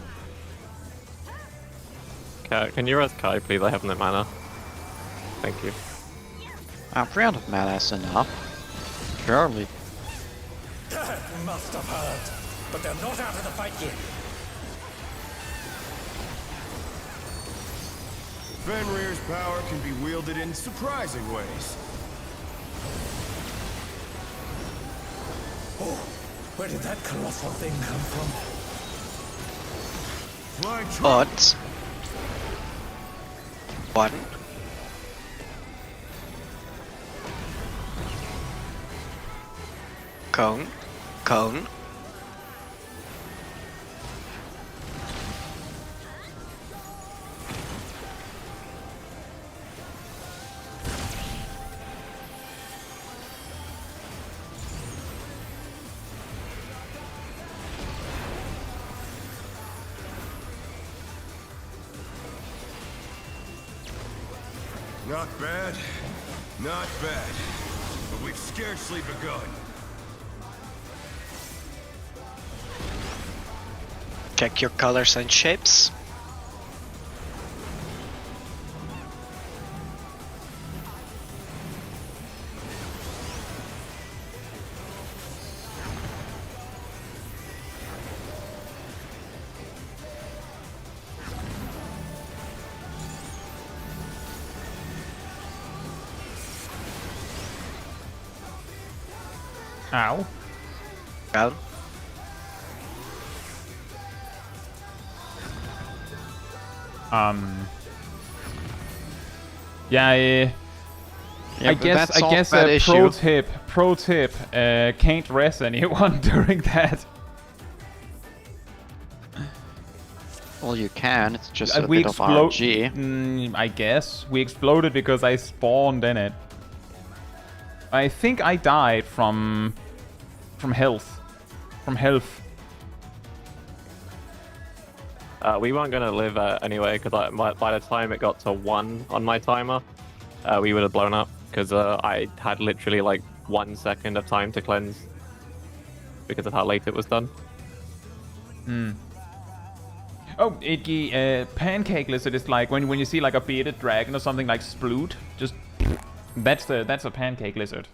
Can you res Kai, please? I have no mana. Thank you. 300 mana is enough. Surely. That must have hurt! But they're not out of the fight yet! Fenrir's power can be wielded in surprising ways. Oh, where did that colossal thing come from? Fly trap. Odds. 1. Cone. Cone. Not bad. Not bad. But we've scarcely begun. Check your colors and shapes. Ow. Down. Yeah, I guess pro tip, can't res anyone during that. Well, you can. It's just a bit of RNG. I guess we exploded because I spawned in it. I think I died from health. We weren't gonna live anyway, because by the time it got to 1 on my timer, we would have blown up, because I had literally like 1 second of time to cleanse because of how late it was done. Oh, Iggy, pancake lizard is like when you see like a bearded dragon or something like sploot, just that's a pancake lizard.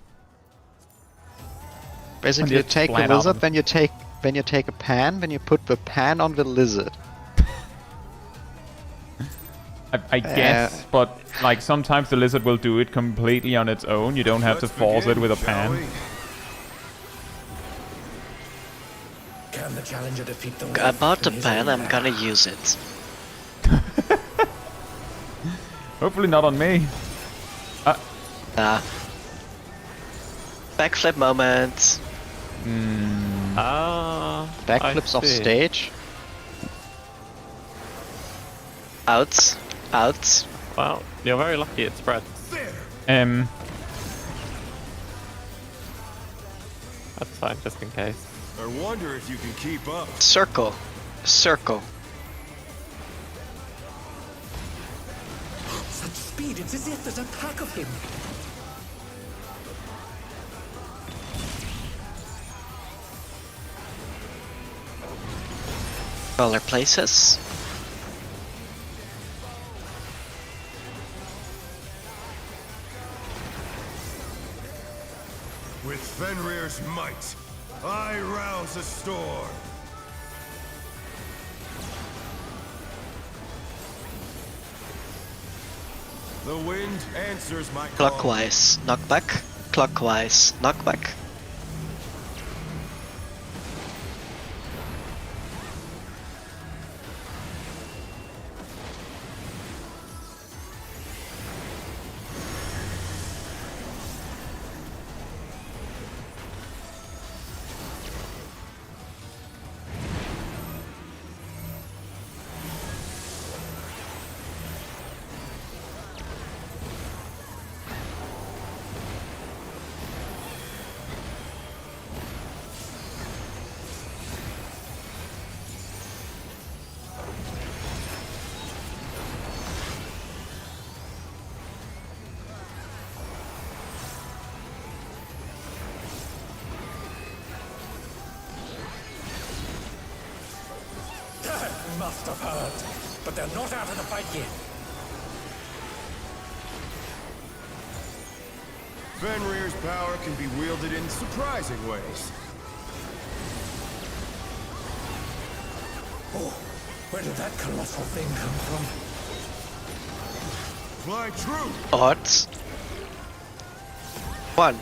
Basically, you take the lizard, then you take a pan, then you put the pan on the lizard. I guess, but like sometimes the lizard will do it completely on its own. You don't have to force it with a pan. Can the challenger defeat the I bought the pan, I'm gonna use it. Hopefully not on me. Backflip moment. Backflips off stage. Outs. Outs. Well, you're very lucky it spread. Um. That's fine, just in case. I wonder if you can keep up. Circle. Circle. Such speed, it's as if there's a pack of him. Color places. With Fenrir's might, I rouse a storm. The wind answers my call. Clockwise. Knockback. Clockwise. Knockback. Must have hurt, but they're not out of the fight yet. Fenrir's power can be wielded in surprising ways. Oh, where did that colossal thing come from? Fly true! Odds. 1.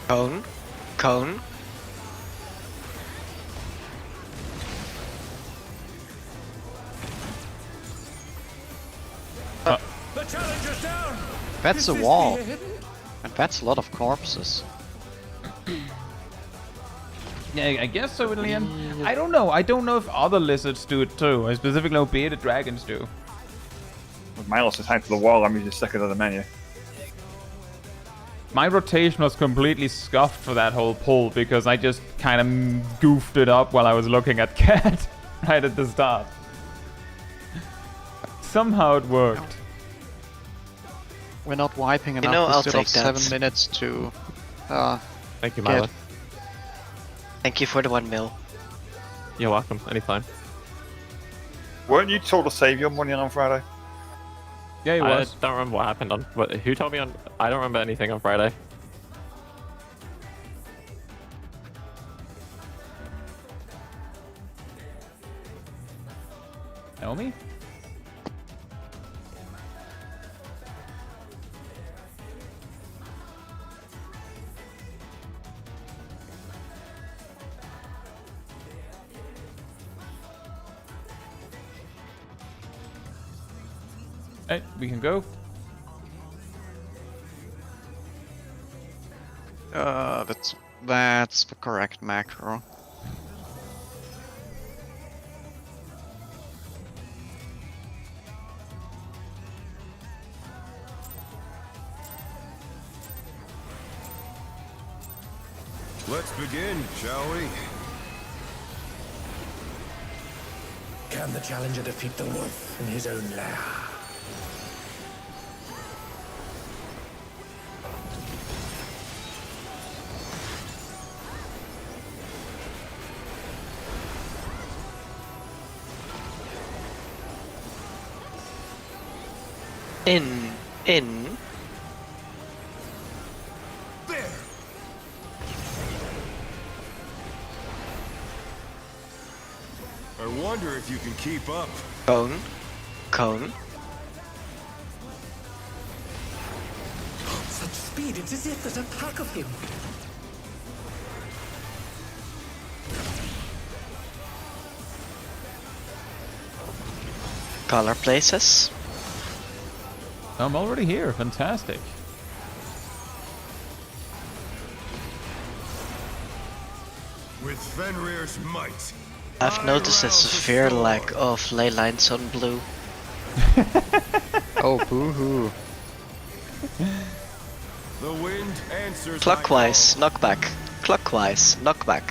Cone. Cone. The challenger's down! That's a wall. And that's a lot of corpses. Yeah, I guess so, Liam. I don't know. I don't know if other lizards do it too. I specifically know bearded dragons do. With my loss of time to the wall, I'm usually stuck at the menu. My rotation was completely scuffed for that whole pull because I just kind of goofed it up while I was looking at Cat. right at the start. Somehow it worked. We're not wiping enough. know, We I'll still take have that. 7 minutes to Thank you, get. Milo. Thank you for the 1 mil. You're welcome. Anytime. Weren't you told to save your money on Friday? Yeah, it I was. don't remember what happened on. Who told me on? I don't remember anything on Friday. Naomi? Hey, we can go. That's the correct macro. Let's begin, shall we? Can the challenger defeat the wolf in his own lair? In. There! I wonder if you can keep up. Cone. Such speed, it's as if there's a pack of him. Color places. I'm already here. Fantastic. With Fenrir's might. I've noticed a severe lack of ley lines on blue. Oh, boo-hoo. The wind answers. Clockwise, knockback. Clockwise, knockback.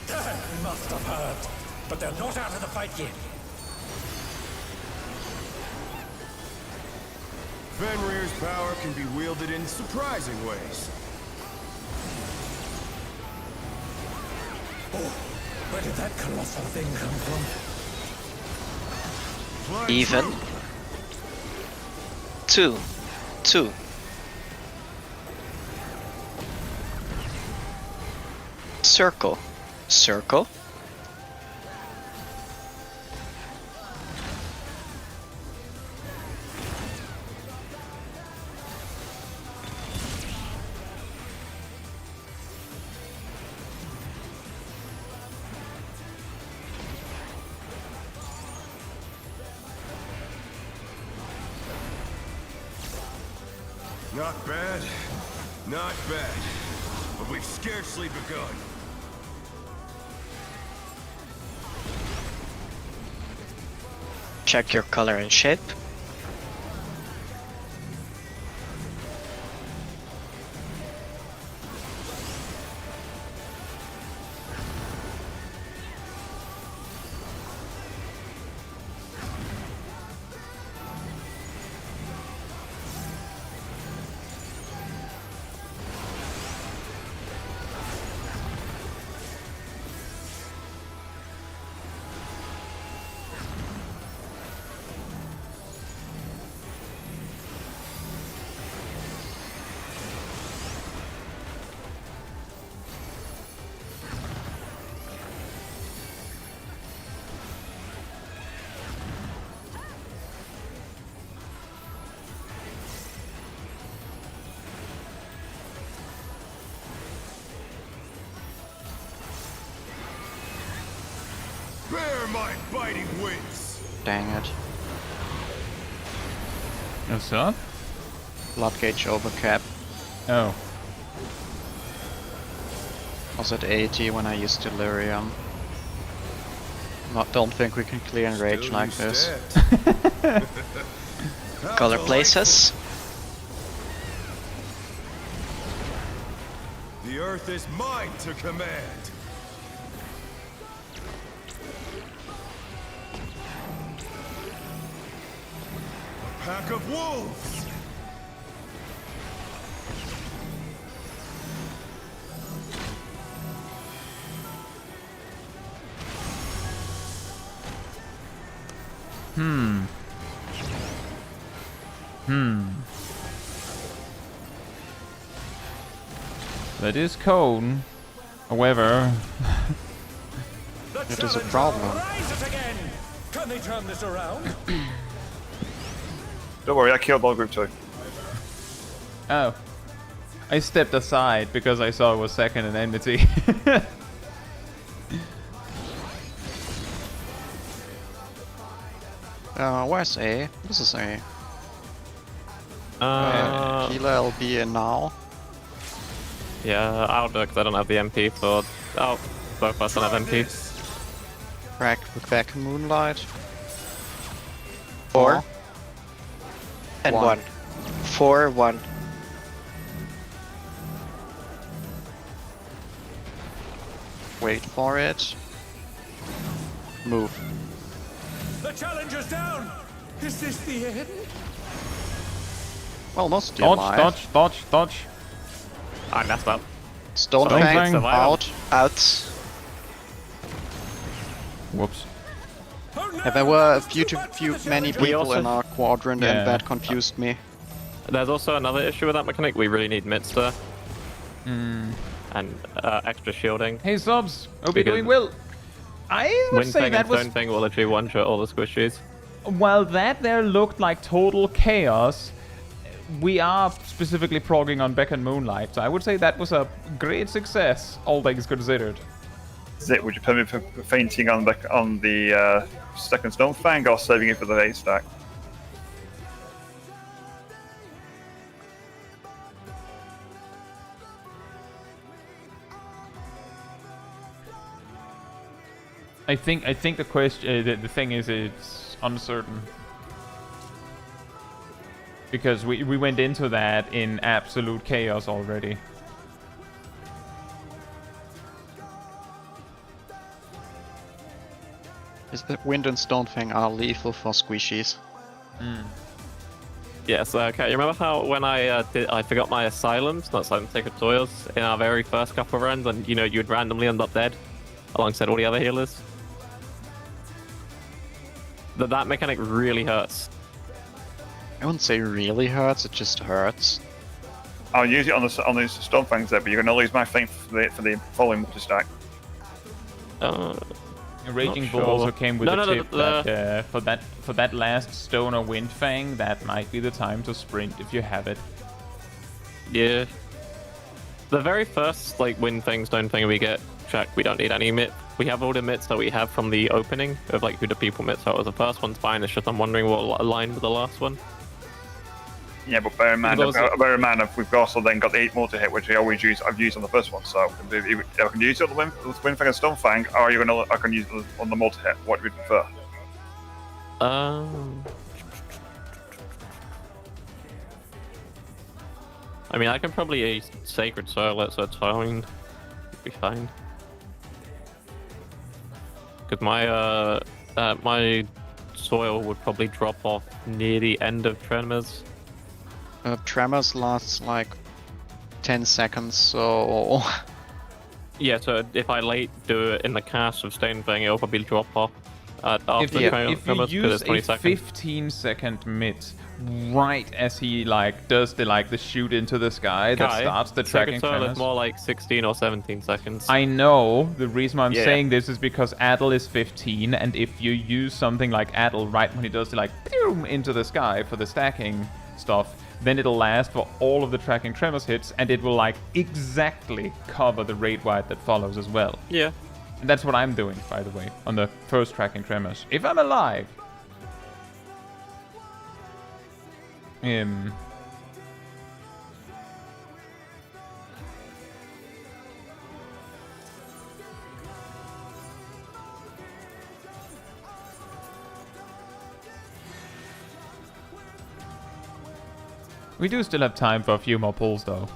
They must have heard. But they're not out of the fight yet. Fenrir's power can be wielded in surprising ways. Oh, where did that colossal thing come from? Flying Even. through. Two. Circle. Not bad. Not bad. But we've scarcely begun. Check your color and shape. Termite-biting winds. Dang it. What's up? Blood gauge overcap. Oh. Was at 80 when I used Delirium. Don't think we can clear and rage Still like use this. stats. Color How's places. The earth is mine to command. A pack of wolves. That is cone. However, The It is a challenger problem. rises again. Can they turn this around? Don't worry, I killed all group 2. oh, I stepped aside because I saw it was second in enmity. Where's A? This is A. Uh, Healer LB in now. yeah, I'll do it 'cause I don't have the MP for. Oh, both of us don't have MP. Crack with back Moonlight. 4 and 1. 1. 4, 1. Wait for it. Move. The challenger's down. Is this the end? Well, not still alive. Dodge, dodge, dodge, dodge. I messed up. Stonefang Stonefang. out. Out. Whoops. Oh, no, Yeah, there were a that's few too bad for few the many challenger. people also- in our quadrant, Yeah. and that confused me. There's also another issue with that mechanic. We really need Mitster. And extra shielding. Hey subs, hope you're Because- doing well. I would Wind say thing that and was stone thing will literally one-shot all the squishies. while that there looked like total chaos. We are specifically progging on Beck and Moonlight, so I would say that was a great success, all things considered. Zit, would you put me for fainting on the second Stonefang or saving it for the 8 stack? I think the question, the thing is, it's uncertain. Because we went into that in absolute chaos already. Is the Wind and Stonefang are lethal for squishies. Yes, okay. You remember how when I forgot my asylums, not asylums, sacred soils, in our very first couple of runs, and you'd randomly end up dead alongside all the other healers? That mechanic really hurts. I wouldn't say really hurts, it just hurts. I'll use it on these Stonefangs there, but you're going to lose my thing for the following multi-stack. Raging Not Bull sure. also came with No, a no, tip no, that for that last Stone or Wind Fang, that might be the time to sprint if you have it. Yeah. The very first wind thing, stone thing we get, check, we don't need any mitt. We have all the mitts that we have from the opening of who the people mitts. So it was the first one's fine. It's just I'm wondering what aligned with the last one. Yeah, but bear in mind, Because we've also then got the 8 multi-hit, which I've used on the first one, so I can use it on the Windfang and Stonefang, or I can use it on the multi-hit. What do you prefer? I mean, I can probably use Sacred Soil, so it's fine. Be fine. Because my soil would probably drop off near the end of Tremors. Tremors lasts like 10 seconds, so... Yeah, so if I do it in the cast of Stone Thing, it'll probably drop off after If you Tremors because use it's 20 a seconds. 15-second mid, right as he does the shoot into the sky that starts the tracking Sacred Soil tremors. is more like 16 or 17 seconds. I know. The reason why I'm Yeah. saying this is because Adel is 15, and if you use something like Adel right when he does the boom into the sky for the stacking stuff, then it'll last for all of the tracking tremors hits, and it will exactly cover the raid wide that follows as well. Yeah. And that's what I'm doing, by the way, on the first track in Tremors. If I'm alive. We do still have time for a few more pulls, though.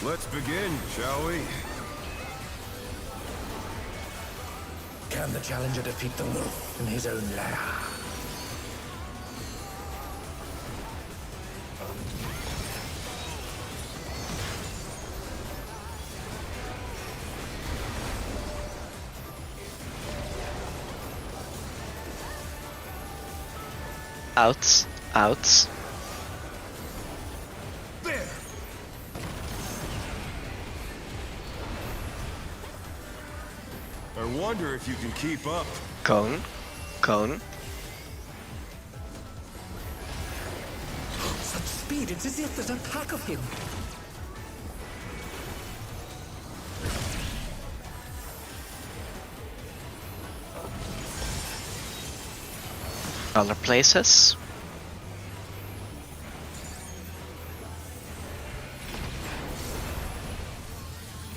Let's begin, shall we? Can the challenger defeat the wolf in his own lair? Outs. Outs. There! I wonder if you can keep up. Cone. Cone. Such speed, it's as if there's a pack of him. Other places.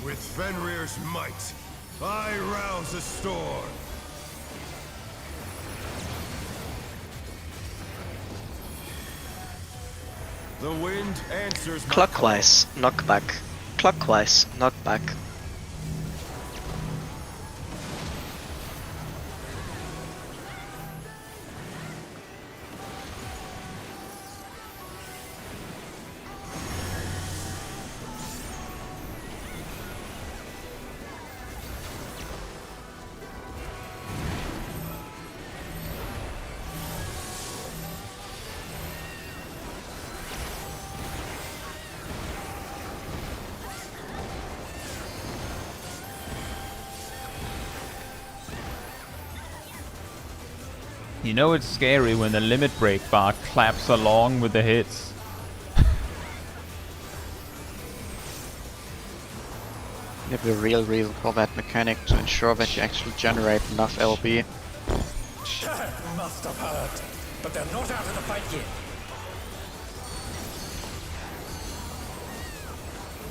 With Fenrir's might, I rouse a storm. The wind answers my Clockwise. Knockback. Clockwise. Knockback. You know it's scary when the limit break bar claps along with the hits. You have to be real for that mechanic to ensure that you actually generate enough LB. That must have hurt. But they're not out of the fight yet.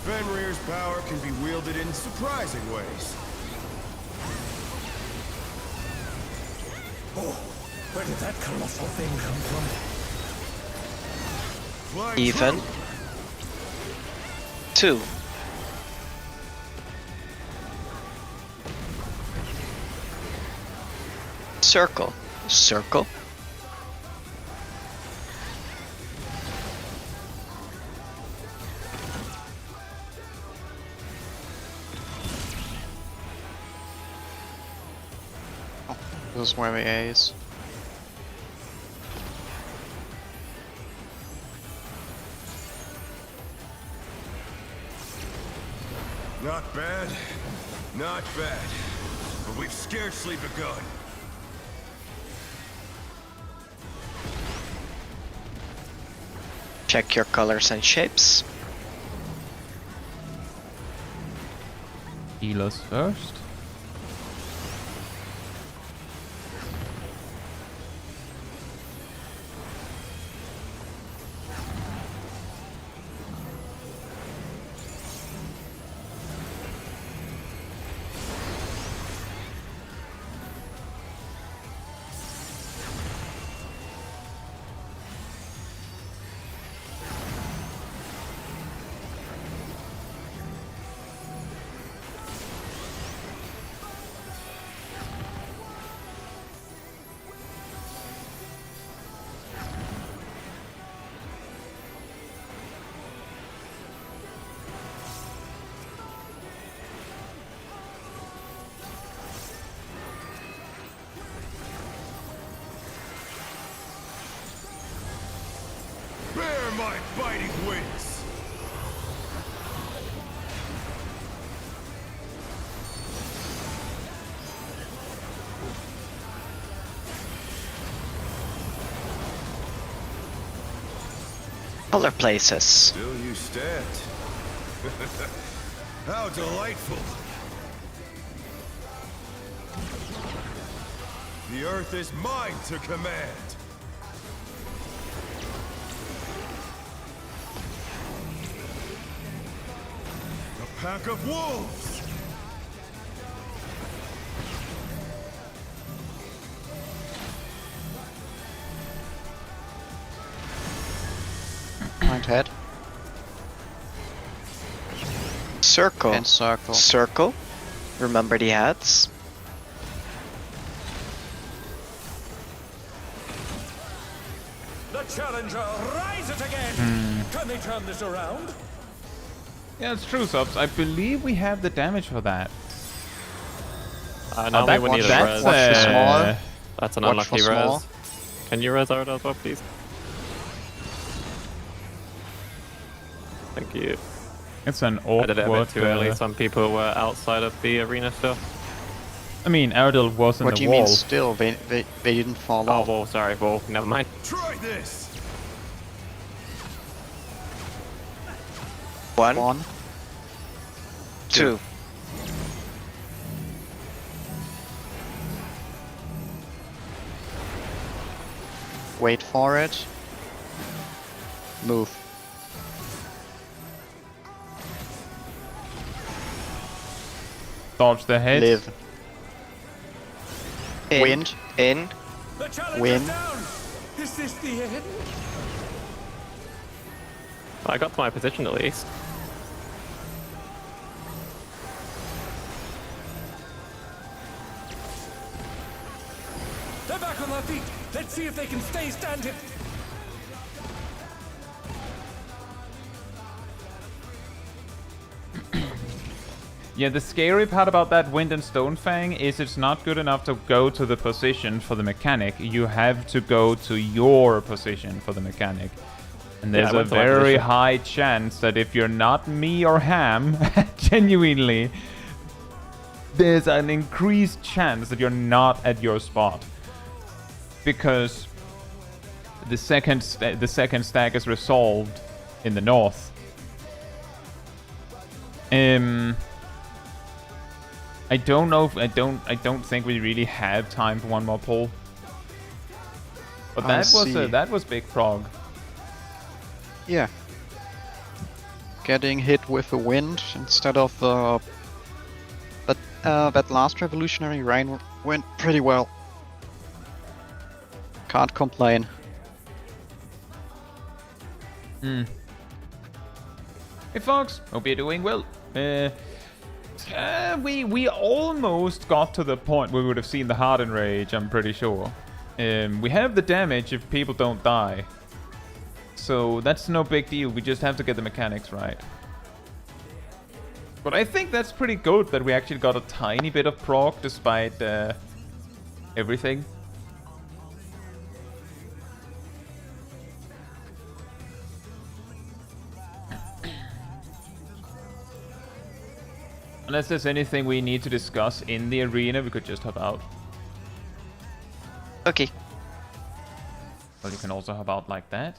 Fenrir's power can be wielded in surprising ways. Oh, where did that colossal thing come from? Flying Even. true. 2. Circle. Circle. This is where the A is. Not bad, not bad. But we've scarcely begun. Check your colors and shapes. Healers first. Bear my biting wings! Color places. Still you stand. How delightful. The earth is mine to command. A pack of wolves. Point head. Circle. And circle. Circle. Remember the hats. The challenger rises again. Can they turn this around? Yeah, it's true, Subs. I believe we have the damage for that. Now that- we need a that's, res. Watch the small. That's an Watch unlucky for small. res. Can you res out as well, please? Thank you. It's an I awkward. did it a bit too early. Some people were outside of the arena still. I mean, Erdal was in What the do you wall. mean still? They didn't fall Oh, off. well, sorry, well, never mind. Try this. One, One. two. Wait for it. Move. Dodge the head. Live. In. Wind. In. The challenger's Win. down. Is this the end? I got to my position at least. They're back on their feet. Let's see if they can stay standing. Yeah, the scary part about that Wind and Stone Fang is it's not good enough to go to the position for the mechanic. You have to go to your position for the mechanic. And Yeah, I there's a went to my very position. high chance that if you're not me or Ham, genuinely, there's an increased chance that you're not at your spot. Because the second stack is resolved in the north. I don't know if I don't think we really have time for one more pull. But I that was see. big Prog. Yeah. Getting hit with the wind instead of the... But that last Revolutionary Rain went pretty well. Can't complain. Hey folks, hope you're doing well. We almost got to the point where we would have seen the Hardened Rage, I'm pretty sure. We have the damage if people don't die. So that's no big deal, we just have to get the mechanics right. But I think that's pretty good that we actually got a tiny bit of proc despite everything. Unless there's anything we need to discuss in the arena, we could just hop out. Okay. Well, you can also hop out like that.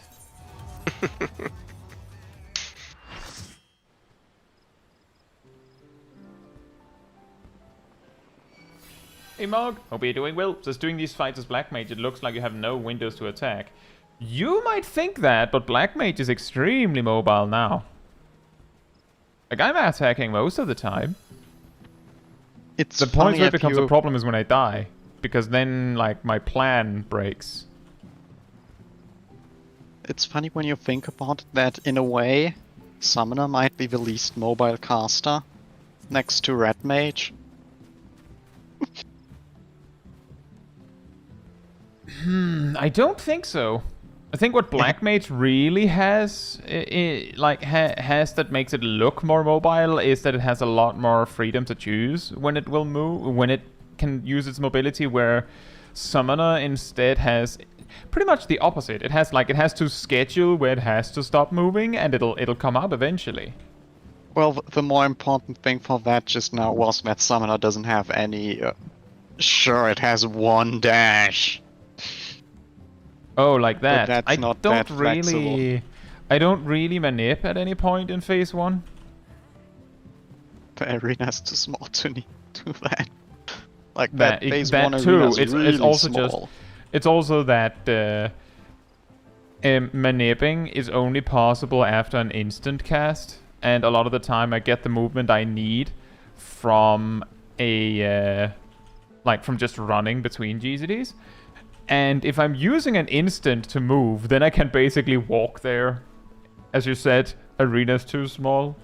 Hey Mog, hope you're doing well. Just doing these fights as Black Mage, it looks like you have no windows to attack. You might think that, but Black Mage is extremely mobile now. Like, I'm attacking most of the time. It's The point funny where it if becomes you... a problem is when I die. Because then, like, my plan breaks. It's funny when you think about it that, in a way, Summoner might be the least mobile caster, next to Red Mage. I don't think so. I think what Black Mage really has, has that makes it look more mobile is that it has a lot more freedom to choose when it will move, when it can use its mobility, where Summoner instead has pretty much the opposite. It has to schedule where it has to stop moving, and it'll come out eventually. Well, the more important thing for that just now was that Summoner doesn't have any... Sure, it has one dash. Oh, like that. that's I not don't that flexible. really. I don't really manip at any point in phase 1. The arena's too small to need to that. Like That- that phase that 1 too, arena's it's really also small. just- It's also that manipping is only possible after an instant cast, and a lot of the time I get the movement I need from from just running between GCDs. And if I'm using an instant to move, then I can basically walk there. As you said, arena's too small.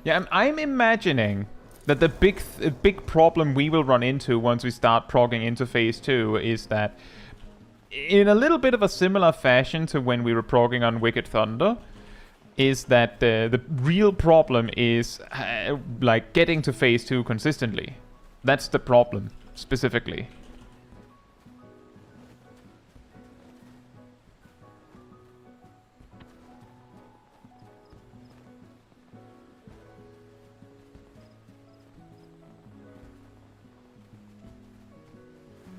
Yeah, I'm imagining that the big problem we will run into once we start progging into phase 2 is that, in a little bit of a similar fashion to when we were progging on Wicked Thunder, is that the real problem is like getting to phase 2 consistently. That's the problem specifically.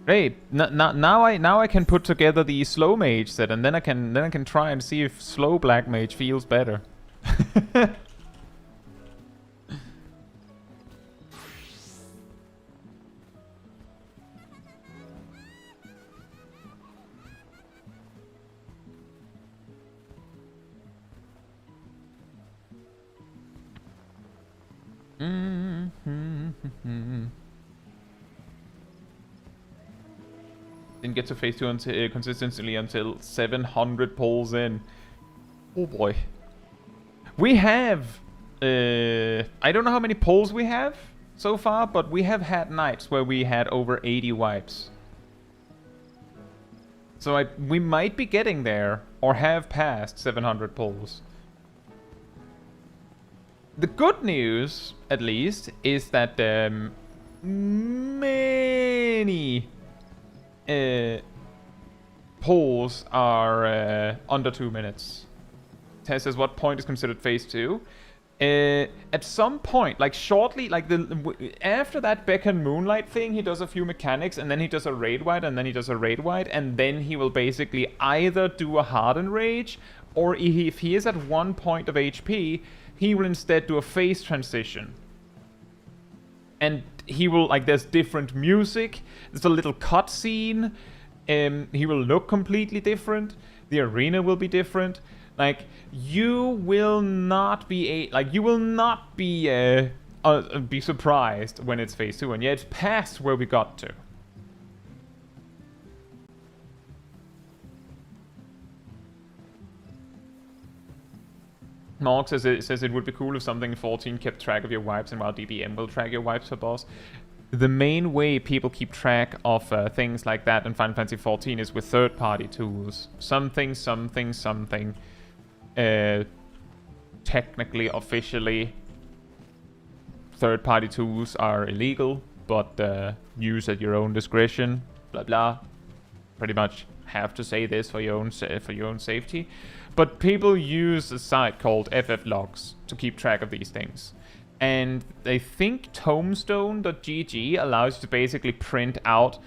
Great. Now I can put together the slow mage set, and then I can try and see if slow black mage feels better. Didn't get to phase 2 until, consistently until 700 pulls in. Oh boy. We have... I don't know how many pulls we have so far, but we have had nights where we had over 80 wipes. So we might be getting there, or have passed 700 pulls. The good news, at least, is that many... polls are under 2 minutes. Tess says, what point is considered phase 2? At some point, like shortly, like after that Beacon Moonlight thing, he does a few mechanics, and then he does a raid wide, and then he does a raid wide, and then he will basically either do a harden rage, or if he is at 1 point of HP, he will instead do a phase transition. And he will, like, there's different music, there's a little cutscene, he will look completely different, the arena will be different. Like, you will not be be surprised when it's phase 2, and yet it's past where we got to. Mark says it would be cool if something in 14 kept track of your wipes, and while DBM will track your wipes per boss. The main way people keep track of things like that in Final Fantasy XIV is with third-party tools. Something. Technically, officially, third-party tools are illegal, but use at your own discretion. Blah blah. Pretty much have to say this for your own safety. But people use a site called FFLogs to keep track of these things. And I think tombstone.gg allows you to basically print out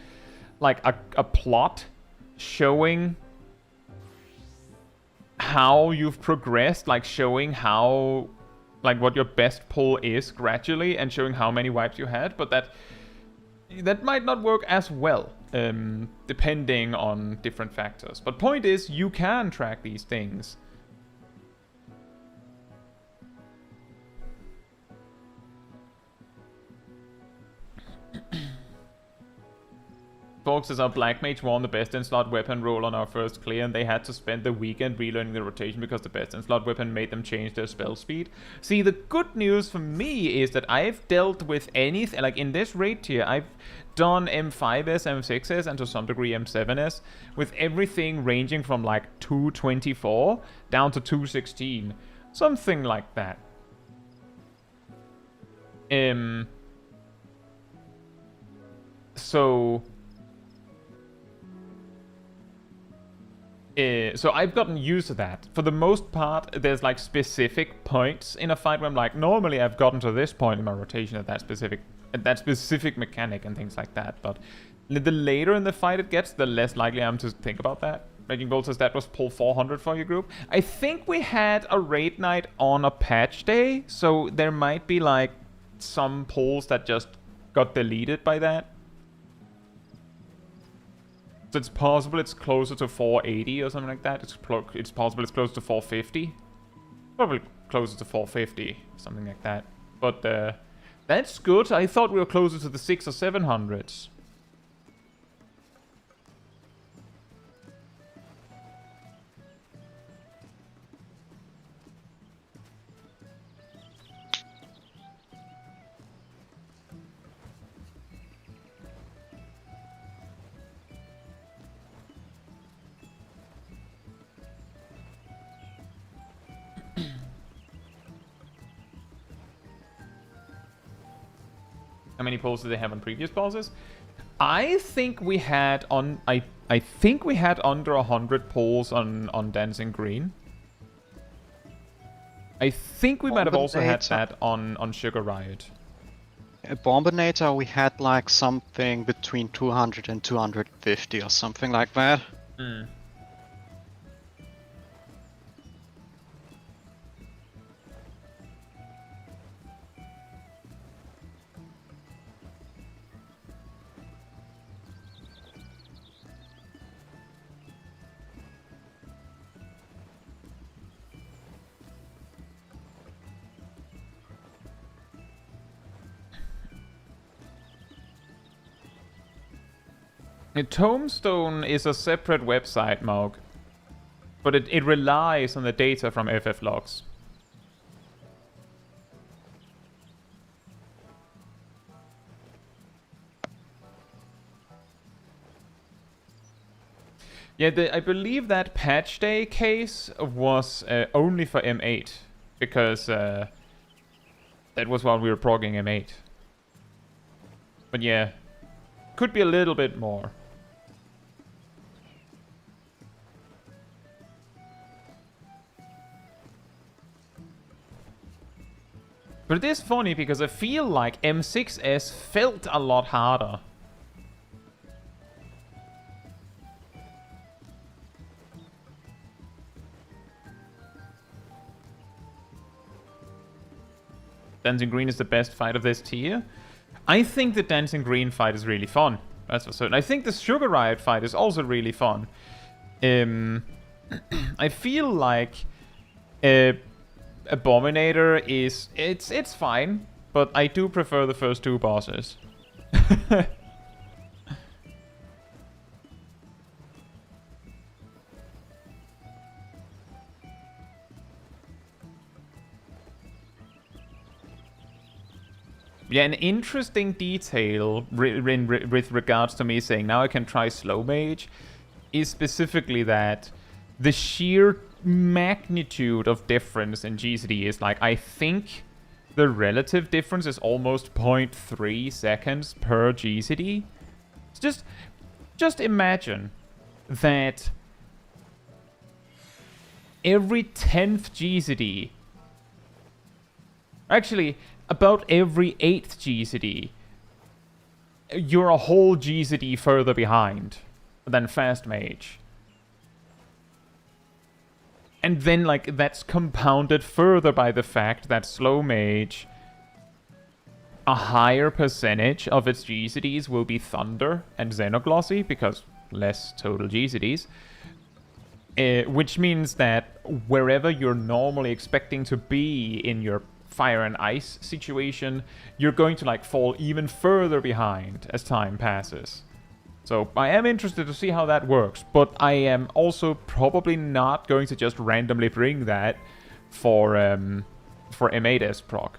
like a plot showing how you've progressed, like showing how, like what your best pull is gradually, and showing how many wipes you had. But that might not work as well, depending on different factors. But point is, you can track these things. Fox says our Black Mage won the best in slot weapon roll on our first clear, and they had to spend the weekend relearning the rotation because the best in slot weapon made them change their spell speed. See, the good news for me is that I've dealt with anything, like in this raid tier, I've done M5S, M6S, and to some degree M7S, with everything ranging from like 224 down to 216. Something like that. So I've gotten used to that. For the most part, there's like specific points in a fight where I'm like, normally I've gotten to this point in my rotation at that specific mechanic and things like that. But The later in the fight it gets, the less likely I am to think about that. Raging Bolt says that was pull 400 for your group. I think we had a raid night on a patch day, so there might be like some pulls that just got deleted by that. So it's possible it's closer to 480 or something like that. It's possible it's close to 450. Probably closer to 450, something like that. But that's good. I thought we were closer to the 600s or 700s. How many pulls did they have on previous bosses? I think we had on I think we had under 100 pulls on Dancing Green. I think we might have also had that on Sugar Riot. At Bombinator we had like something between 200 and 250 or something like that. Mm. Tombstone is a separate website, Mog. But it relies on the data from FF logs. Yeah, I believe that patch day case was only for M8. Because that was while we were progging M8. But yeah, could be a little bit more. But it is funny because I feel like M6S felt a lot harder. Dancing Green is the best fight of this tier. I think the Dancing Green fight is really fun. That's for certain. I think the Sugar Riot fight is also really fun. I feel like Abominator is it's fine, but I do prefer the first two bosses. Yeah, an interesting detail with regards to me saying now I can try Slow Mage is specifically that the sheer magnitude of difference in GCD is like, I think the relative difference is almost 0.3 seconds per GCD. Just imagine that every 10th GCD, actually about every 8th GCD, you're a whole GCD further behind than Fast Mage. And then, like, that's compounded further by the fact that Slow Mage, a higher percentage of its GCDs will be Thunder and Xenoglossy, because less total GCDs. Which means that wherever you're normally expecting to be in your Fire and Ice situation, you're going to, like, fall even further behind as time passes. So I am interested to see how that works, but I am also probably not going to just randomly bring that for M8S Prog.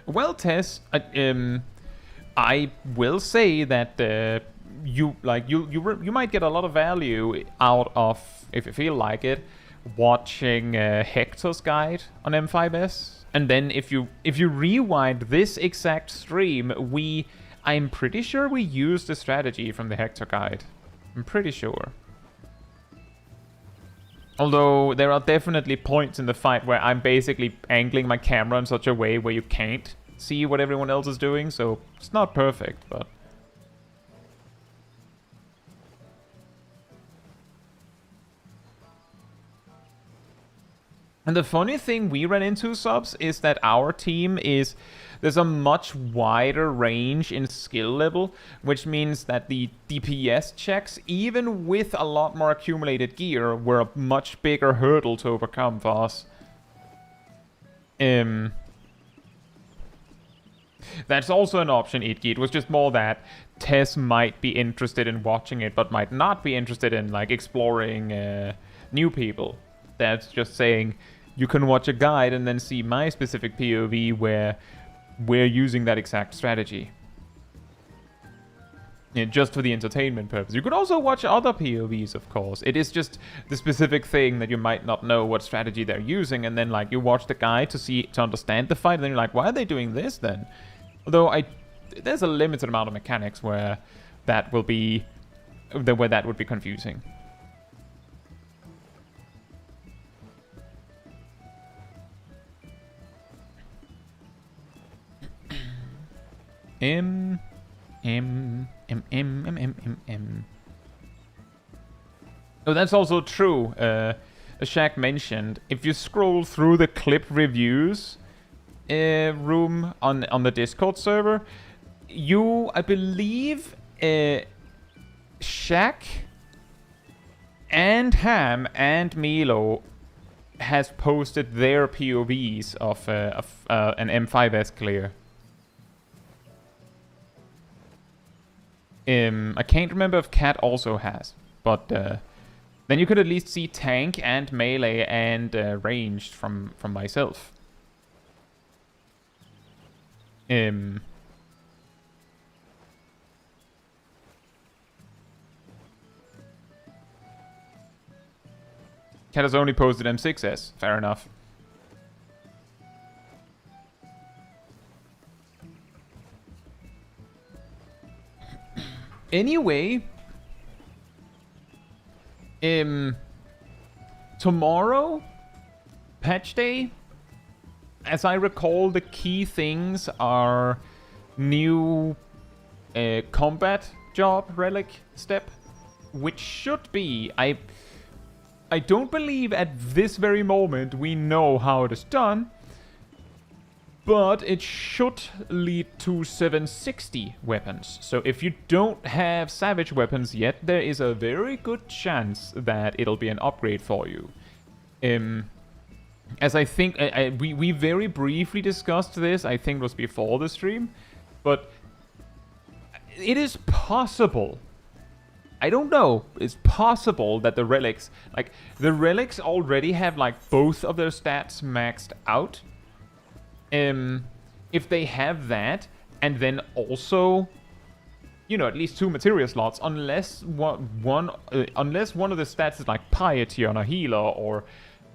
Well, Tess, I will say that you might get a lot of value out of, if you feel like it, watching Hector's guide on M5S. And then if you rewind this exact stream, I'm pretty sure we used the strategy from the Hector guide. I'm pretty sure. Although there are definitely points in the fight where I'm basically angling my camera in such a way where you can't see what everyone else is doing, so it's not perfect, but... And the funny thing we ran into, subs, is that our team is... There's a much wider range in skill level, which means that the DPS checks, even with a lot more accumulated gear, were a much bigger hurdle to overcome for us. That's also an option, Itgi. It was just more that Tess might be interested in watching it, but might not be interested in, like, exploring new people. That's just saying, you can watch a guide and then see my specific POV where we're using that exact strategy. Yeah, just for the entertainment purpose. You could also watch other POVs, of course. It is just the specific thing that you might not know what strategy they're using, and then, like, you watch the guide to understand the fight, and then you're like, why are they doing this then? Although there's a limited amount of mechanics where that will be where that would be confusing. Oh, that's also true. As Shaq mentioned, if you scroll through the clip reviews room on the Discord server, I believe, Shaq and Ham and Milo has posted their POVs of an M8S clear. I can't remember if Cat also has, but then you could at least see tank and melee and ranged from myself. Cat has only posted M6S. Fair enough. Anyway, tomorrow, patch day, as I recall, the key things are new combat job relic step, which should be, I don't believe at this very moment we know how it is done, but it should lead to 760 weapons. So if you don't have Savage weapons yet, there is a very good chance that it'll be an upgrade for you. As I think, we very briefly discussed this, I think it was before the stream, but it is possible. I don't know. It's possible that the relics, like, the relics already have, like, both of their stats maxed out. If they have that, and then also, you know, at least 2 materia slots, unless one of the stats is like piety on a healer, or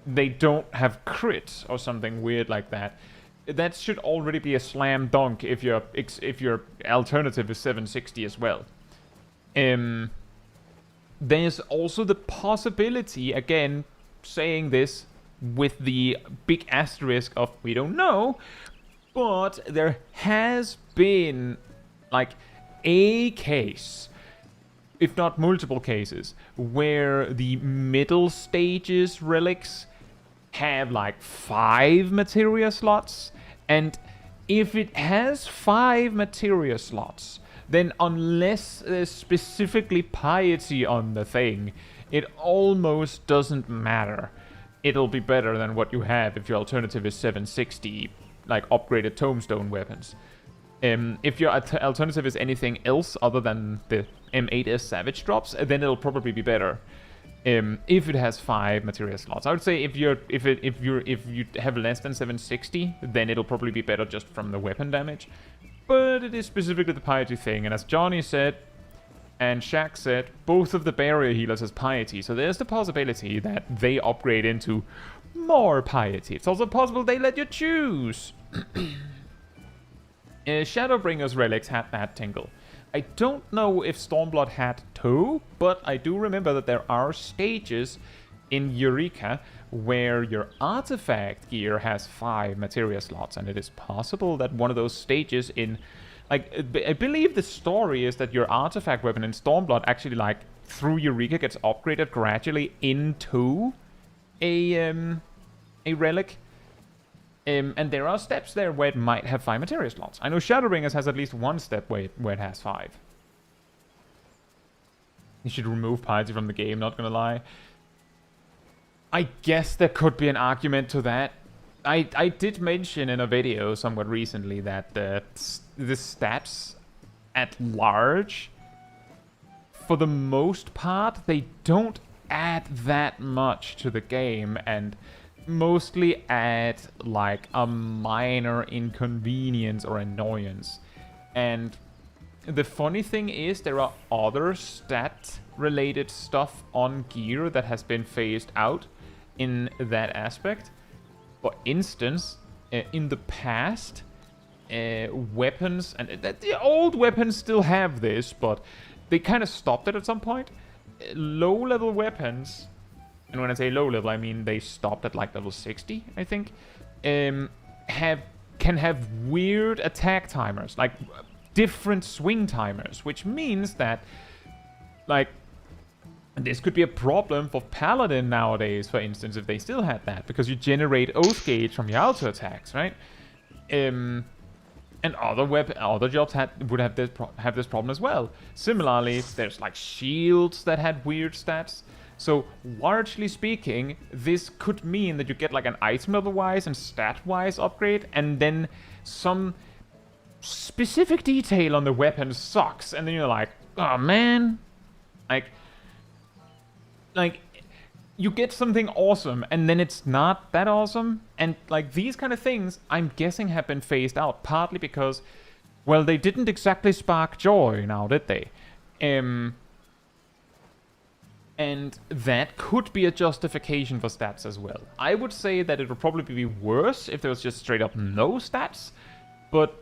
they don't have crit or something weird like that. That should already be a slam dunk if your alternative is 760 as well. There's also the possibility, again, saying this with the big asterisk of we don't know, but there has been, like, a case, if not multiple cases, where the middle stages relics have, like, 5 materia slots, and if it has 5 materia slots, then unless there's specifically piety on the thing, it almost doesn't matter. It'll be better than what you have if your alternative is 760, like, upgraded tombstone weapons. If your alternative is anything else other than the M8S Savage drops, then it'll probably be better. If it has 5 materia slots, I would say if you have less than 760, then it'll probably be better just from the weapon damage. But it is specifically the piety thing, and as Johnny said, and Shaq said, both of the barrier healers has piety, so there's the possibility that they upgrade into more piety. It's also possible they let you choose. Shadowbringer's relics had that tingle. I don't know if Stormblood had 2, but I do remember that there are stages in Eureka where your artifact gear has 5 materia slots, and it is possible that one of those stages in, like, I believe the story is that your artifact weapon in Stormblood actually, like, through Eureka gets upgraded gradually into a relic. And there are steps there where it might have 5 materia slots. I know Shadowbringers has at least one step where it has 5. You should remove piety from the game, not gonna lie. I guess there could be an argument to that. I did mention in a video somewhat recently that the stats at large, for the most part, they don't add that much to the game, and mostly add like a minor inconvenience or annoyance. And the funny thing is, there are other stat related stuff on gear that has been phased out in that aspect. For instance, in the past, weapons, and the old weapons still have this, but they kind of stopped it at some point. Low level weapons, and when I say low level, I mean they stopped at like level 60, I think, can have weird attack timers, like different swing timers, which means that, like, this could be a problem for Paladin nowadays, for instance, if they still had that, because you generate Oath Gauge from your auto attacks, right? And other jobs would have this problem as well. Similarly, there's like shields that had weird stats. So, largely speaking, this could mean that you get like an item level-wise and stat-wise upgrade, and then some specific detail on the weapon sucks, and then you're like, oh man, like you get something awesome, and then it's not that awesome, and like these kind of things, I'm guessing have been phased out, partly because, well, they didn't exactly spark joy now, did they? And that could be a justification for stats as well. I would say that it would probably be worse if there was just straight up no stats, but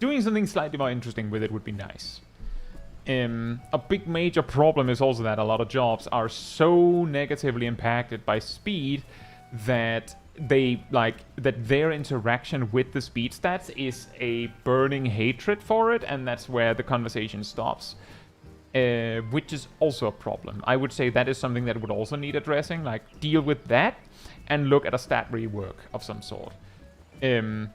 doing something slightly more interesting with it would be nice. A big major problem is also that a lot of jobs are so negatively impacted by speed that their interaction with the speed stats is a burning hatred for it, and that's where the conversation stops. Which is also a problem. I would say that is something that would also need addressing, like deal with that and look at a stat rework of some sort. And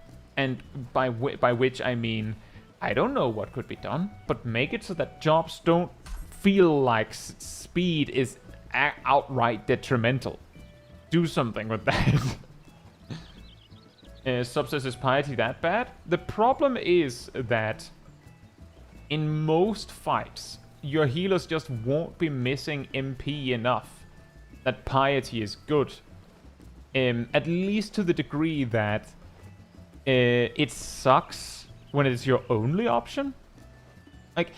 by which I mean, I don't know what could be done, but make it so that jobs don't feel like speed is outright detrimental. Do something with that. Subsist is piety that bad? The problem is that in most fights, your healers just won't be missing MP enough that piety is good. At least to the degree that it sucks when it's your only option. Like,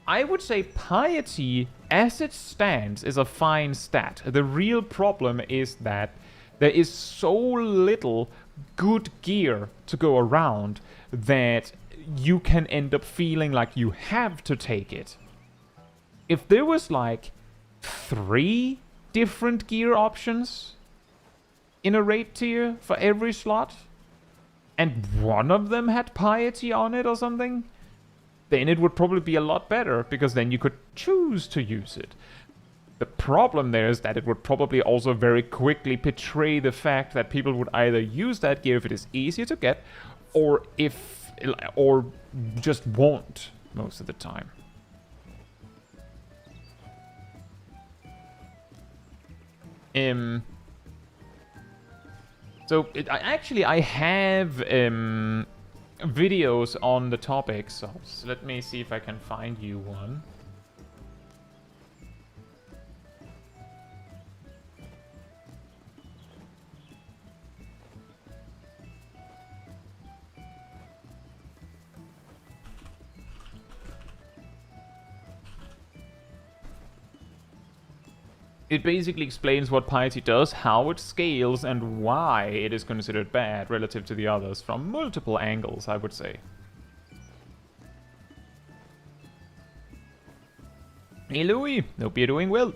I would say piety, as it stands, is a fine stat. The real problem is that there is so little good gear to go around that you can end up feeling like you have to take it. If there was like 3 different gear options in a raid tier for every slot, and one of them had piety on it or something, then it would probably be a lot better, because then you could choose to use it. The problem there is that it would probably also very quickly betray the fact that people would either use that gear if it is easier to get, or just won't most of the time. So I have videos on the topic, so let me see if I can find you one. It basically explains what piety does, how it scales, and why it is considered bad relative to the others from multiple angles, I would say. Hey Louie, hope you're doing well.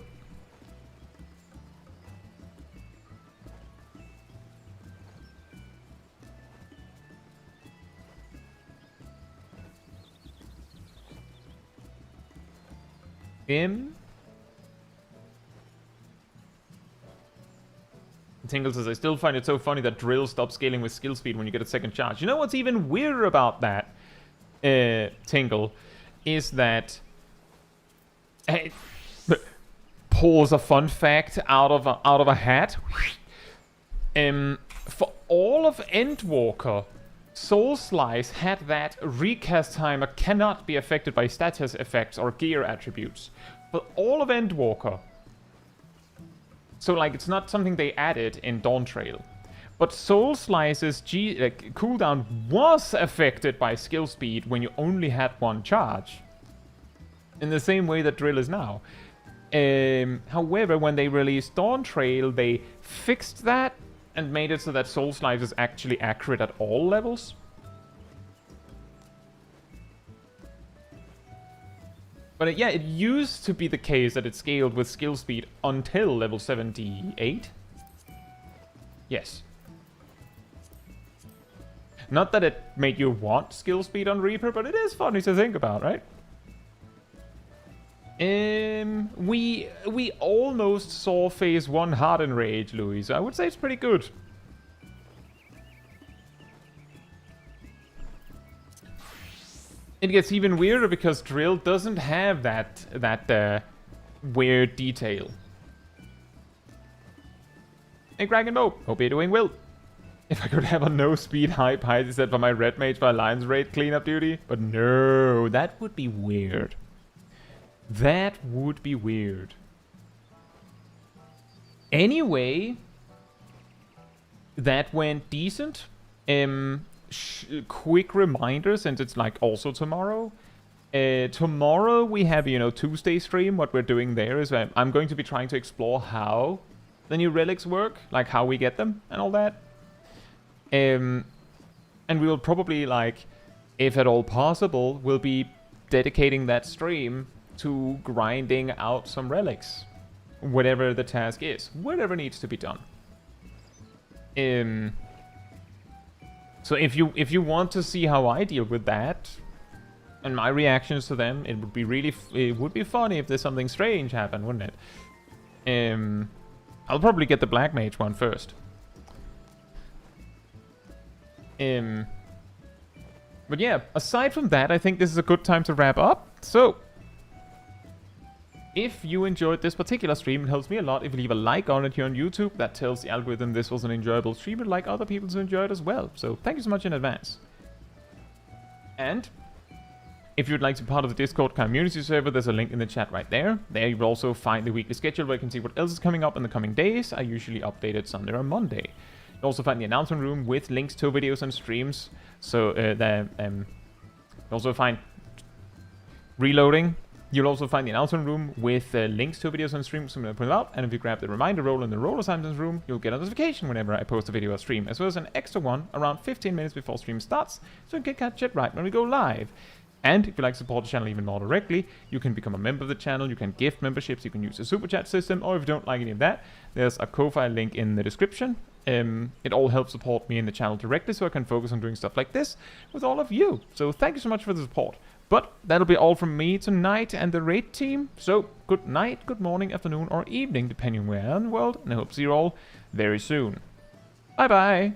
Tingle says, I still find it so funny that drill stops scaling with skill speed when you get a second charge. You know what's even weirder about that, Tingle, is that... pulls a fun fact out of a hat. For all of Endwalker, Soul Slice had that recast timer cannot be affected by status effects or gear attributes. For all of Endwalker. So, like, it's not something they added in Dawntrail. But Soul Slice's cooldown was affected by skill speed when you only had one charge. In the same way that Drill is now. However, when they released Dawntrail, they fixed that and made it so that Soul Slice is actually accurate at all levels. But yeah, it used to be the case that it scaled with skill speed until level 78. Yes. Not that it made you want skill speed on Reaper, but it is funny to think about, right? We almost saw phase 1 Harden Rage, Louis, so I would say it's pretty good. It gets even weirder because Drill doesn't have that weird detail. Hey, Kraken Bope, hope you're doing well. If I could have a no speed hype Heidi said for my red mage for Alliance raid cleanup duty, but no, that would be weird. That would be weird. Anyway, that went decent. Quick reminder, since it's like also tomorrow. Tomorrow we have, Tuesday stream. What we're doing there is I'm going to be trying to explore how the new relics work, like how we get them and all that. And we will probably, like, if at all possible, we'll be dedicating that stream to grinding out some relics. Whatever the task is. Whatever needs to be done. So if you want to see how I deal with that and my reactions to them, it would be funny if there's something strange happen, wouldn't it? I'll probably get the Black Mage one first. But yeah, aside from that, I think this is a good time to wrap up. So, if you enjoyed this particular stream, it helps me a lot if you leave a like on it here on YouTube. That tells the algorithm this was an enjoyable stream and like other people to enjoy it as well. So thank you so much in advance. And if you'd like to be part of the Discord community server, there's a link in the chat right there. There you will also find the weekly schedule where you can see what else is coming up in the coming days. I usually update it Sunday or Monday. You'll also find the announcement room with links to videos and streams. So you'll also find reloading. You'll also find the announcement room with links to videos and streams when I put it out. And if you grab the reminder roll in the role assignments room, you'll get a notification whenever I post a video or stream, as well as an extra one around 15 minutes before stream starts, so you can catch it right when we go live. And if you'd like to support the channel even more directly, you can become a member of the channel, you can gift memberships, you can use the super chat system, or if you don't like any of that, there's a Ko-Fi link in the description. It all helps support me and the channel directly, so I can focus on doing stuff like this with all of you. So thank you so much for the support. But that'll be all from me tonight and the raid team. So good night, good morning, afternoon, or evening, depending on where you are in the world. And I hope to see you all very soon. Bye bye.